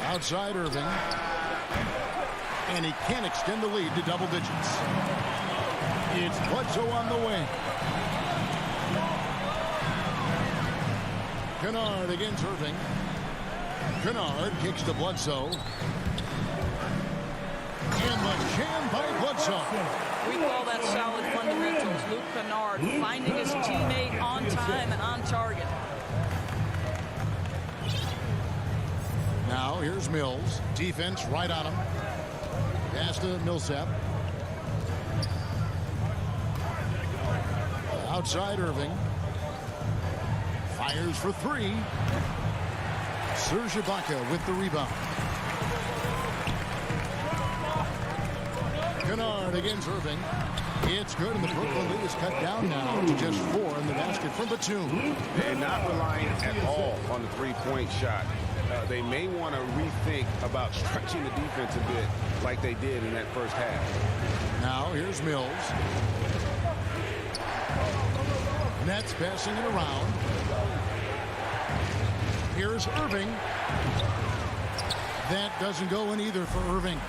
Outside Irving. And he can't extend the lead to double digits. It's Bledsoe on the wing. Kennard against Irving. Kennard kicks to Bledsoe. And the jam by Bledsoe. We call that solid fundamentals. Luke Kennard finding his teammate on time and on target. Now here's Mills. Defense right on him. Pass to Millsap. Outside Irving. Fires for 3. Serge Ibaka with the rebound. Kennard against Irving. It's good, and the Brooklyn lead is cut down now to just 4 in the basket from Batum. They're not relying at all on the 3-point shot. They may want to rethink about stretching the defense a bit like they did in that first half. Now here's Mills. Nets passing it around. Here's Irving. That doesn't go in either for Irving.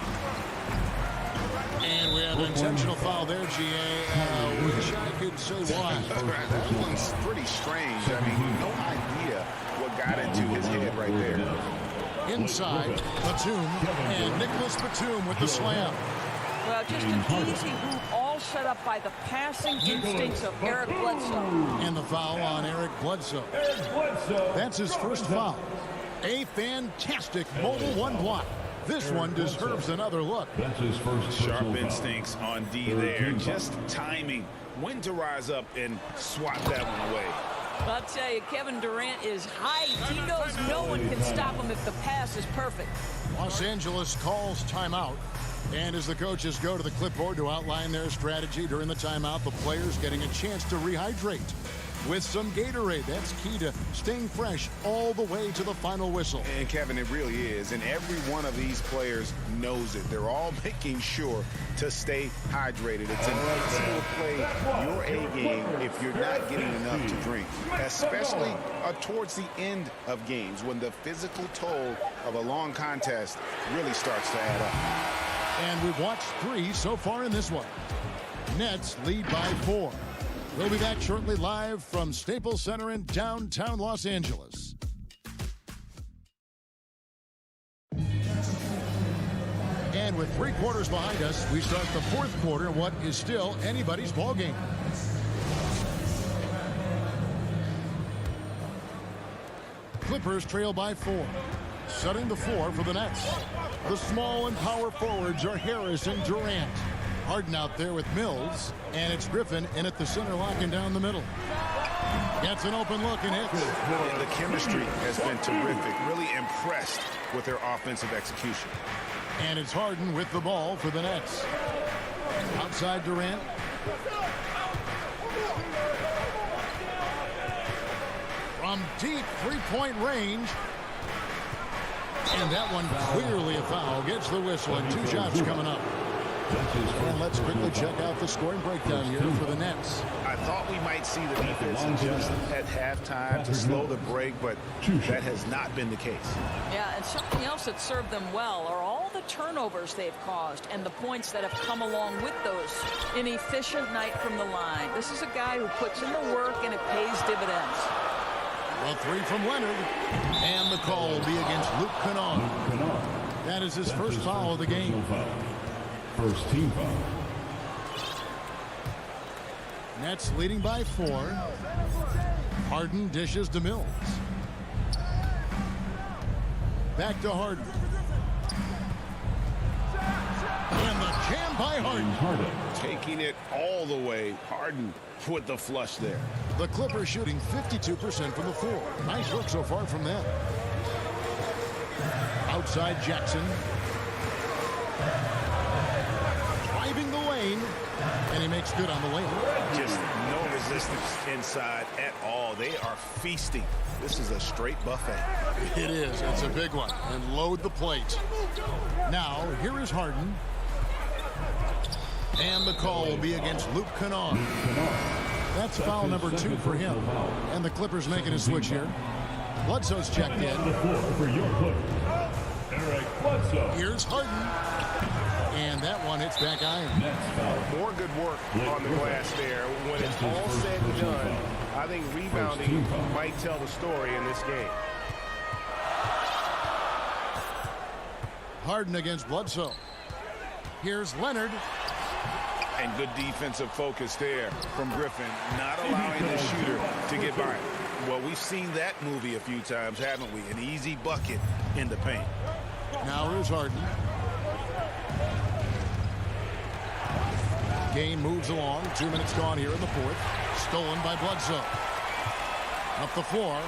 And we have an intentional foul there, GA. Wish I could say why. That one's pretty strange. I mean, no idea what got into his head right there. Inside, Batum, and Nicholas Batum with the slam. Well, just an easy hoop, all set up by the passing instincts of Eric Bledsoe. And the foul on Eric Bledsoe. That's his first foul. A fantastic mobile one block. This one deserves another look. That's his first sharp instincts on D there. Just timing when to rise up and swat that one away. I'll tell you, Kevin Durant is hyped. He knows no one can stop him if the pass is perfect. Los Angeles calls timeout. And as the coaches go to the clipboard to outline their strategy during the timeout, the players getting a chance to rehydrate with some Gatorade. That's key to staying fresh all the way to the final whistle. And Kevin, it really is. And every one of these players knows it. They're all making sure to stay hydrated. It's impossible to play your A game if you're not getting enough to drink, especially towards the end of games when the physical toll of a long contest really starts to add up. And we've watched 3 so far in this one. Nets lead by 4. We'll be back shortly live from Staples Center in downtown Los Angeles. And with 3 quarters behind us, we start the 4th quarter in what is still anybody's ball game. Clippers trail by 4. Setting the floor for the Nets. The small and power forwards are Harris and Durant. Harden out there with Mills, and it's Griffin in at the center, locking down the middle. Gets an open look and hits. The chemistry has been terrific. Really impressed with their offensive execution. And it's Harden with the ball for the Nets. Outside Durant. From deep three-point range. And that one clearly a foul. Gets the whistle, and 2 shots coming up. And let's quickly check out the scoring breakdown here for the Nets. I thought we might see the defense adjust at halftime to slow the break, but that has not been the case. Yeah, and something else that served them well are all the turnovers they've caused and the points that have come along with those. An efficient night from the line. This is a guy who puts in the work, and it pays dividends. A 3 from Leonard. And the call will be against Luke Kennard. That is his first foul of the game. First team foul. Nets leading by 4. Harden dishes to Mills. Back to Harden. And the jam by Harden. Taking it all the way. Harden with the flush there. The Clippers shooting 52% from the floor. Nice work so far from them. Outside Jackson. Driving the lane. And he makes good on the lane. Just no resistance inside at all. They are feasting. This is a straight buffet. It is. It's a big one. And load the plate. Now, here is Harden. And the call will be against Luke Kennard. That's foul number 2 for him. And the Clippers making a switch here. Bledsoe's checked in. Here's Harden. And that one hits back iron. More good work on the glass there. When it's all said and done, I think rebounding might tell the story in this game. Harden against Bledsoe. Here's Leonard. And good defensive focus there from Griffin, not allowing the shooter to get by. Well, we've seen that movie a few times, haven't we? An easy bucket in the paint. Now here's Harden. Game moves along. 2 minutes gone here in the 4th. Stolen by Bledsoe. Up the floor.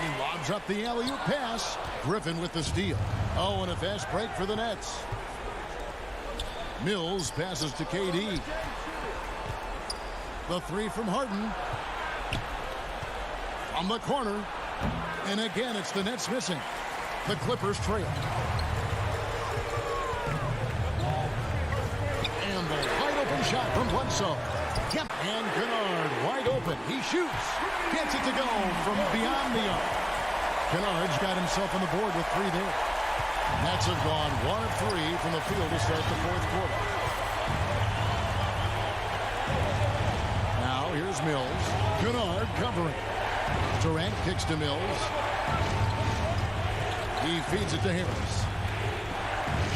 He lobs up the alley-oop pass. Griffin with the steal. Oh, and a fast break for the Nets. Mills passes to KD. The 3 from Harden. From the corner. And again, it's the Nets missing. The Clippers trail. And the wide open shot from Bledsoe. Yep. And Kennard wide open. He shoots. Gets it to go from beyond the arc. Kennard's got himself on the board with 3 there. Nets have gone 1 of 3 from the field to start the 4th quarter. Now here's Mills. Kennard covering. Durant kicks to Mills. He feeds it to Harris.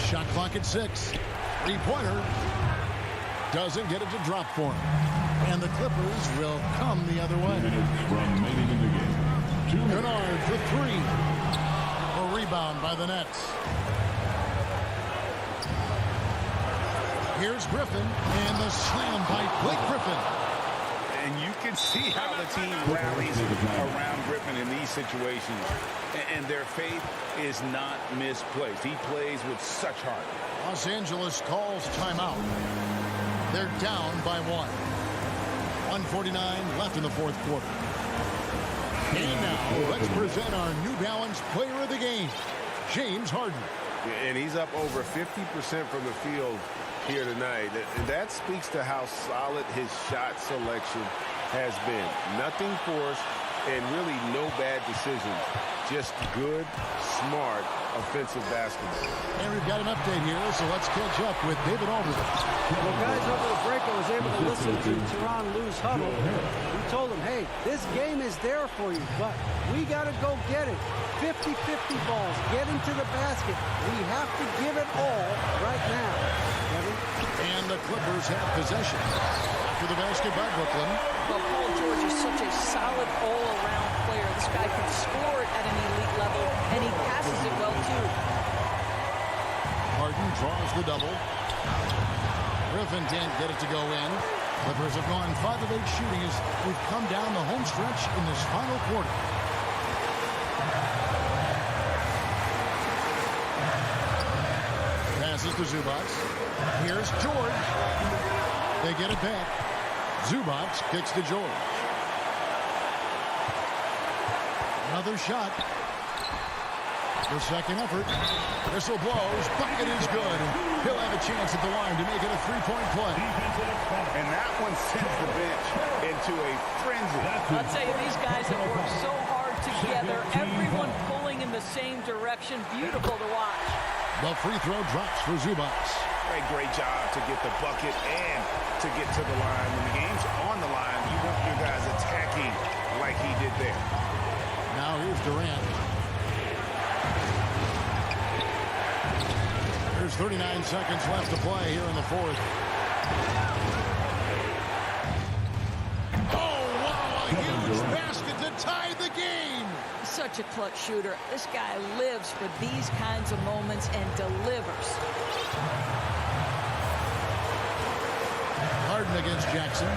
Shot clock at 6. 3-pointer. Doesn't get it to drop for him. And the Clippers will come the other way. Remaining in the game. Kennard for 3. A rebound by the Nets. Here's Griffin. And the slam by Blake Griffin. And you can see how the team rallies around Griffin in these situations. And their faith is not misplaced. He plays with such heart. Los Angeles calls timeout. They're down by 1. 1:49 left in the 4th quarter. And now let's present our New Balance player of the game, James Harden. And he's up over 50% from the field here tonight. And that speaks to how solid his shot selection has been. Nothing forced and really no bad decisions. Just good, smart, offensive basketball. And we've got an update here, so let's catch up with David Aldridge. Well, guys, over the break, I was able to listen to Tyronn Lue's huddle. We told him, hey, this game is there for you, but we got to go get it. 50-50 balls, get into the basket. We have to give it all right now. Kevin? And the Clippers have possession. For the basket by Brooklyn. Well, Paul George is such a solid all-around player. This guy can score it at an elite level, and he passes it well, too. Harden draws the double. Griffin can't get it to go in. Clippers have gone 5 of 8 shooting as we've come down the home stretch in this final quarter. Passes to Zubac. Here's George. They get it back. Zubac kicks to George. Another shot. The second effort. Whistle blows. Bucket is good. He'll have a chance at the line to make it a 3-point play. And that one sends the bench into a frenzy. I'll tell you, these guys have worked so hard together. Everyone pulling in the same direction. Beautiful to watch. The free throw drops for Zubac. Great job to get the bucket and to get to the line. When the game's on the line, you want your guys attacking like he did there. Now here's Durant. There's 39 seconds left to play here in the 4th. Oh, wow, a huge basket to tie the game. Such a clutch shooter. This guy lives for these kinds of moments and delivers. Harden against Jackson.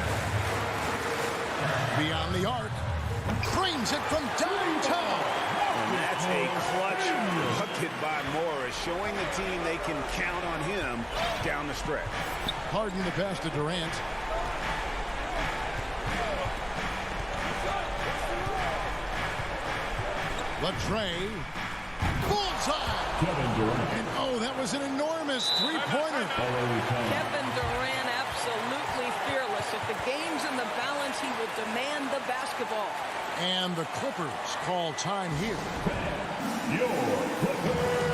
Beyond the arc. Frames it from downtown. And that's a clutch bucket by Morris, showing the team they can count on him down the stretch. Harden the pass to Durant. Latrey. Bullseye. Kevin Durant. And oh, that was an enormous 3-pointer. Kevin Durant absolutely fearless. If the game's in the balance, he will demand the basketball. And the Clippers call time here. Your Clippers.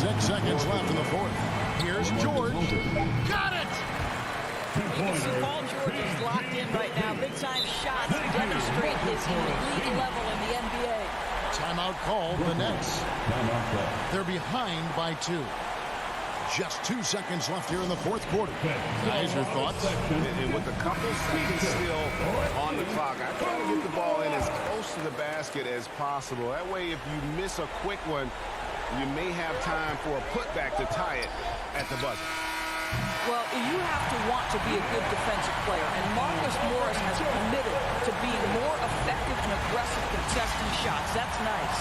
6 seconds left in the 4th. Here's George. Got it! You can see Paul George is locked in right now. Big-time shots demonstrate his elite level in the NBA. Timeout called. The Nets. They're behind by 2. Just 2 seconds left here in the 4th quarter. Guys, your thoughts? And with a couple seconds still on the clock, I try to get the ball in as close to the basket as possible. That way, if you miss a quick one, you may have time for a putback to tie it at the buzzer. Well, you have to want to be a good defensive player, and Marcus Morris has committed to being more effective and aggressive contesting shots. That's nice.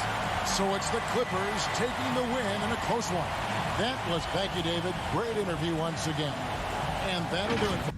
So it's the Clippers taking the win in a close one. Thank you, David. Great interview once again. And that'll do it for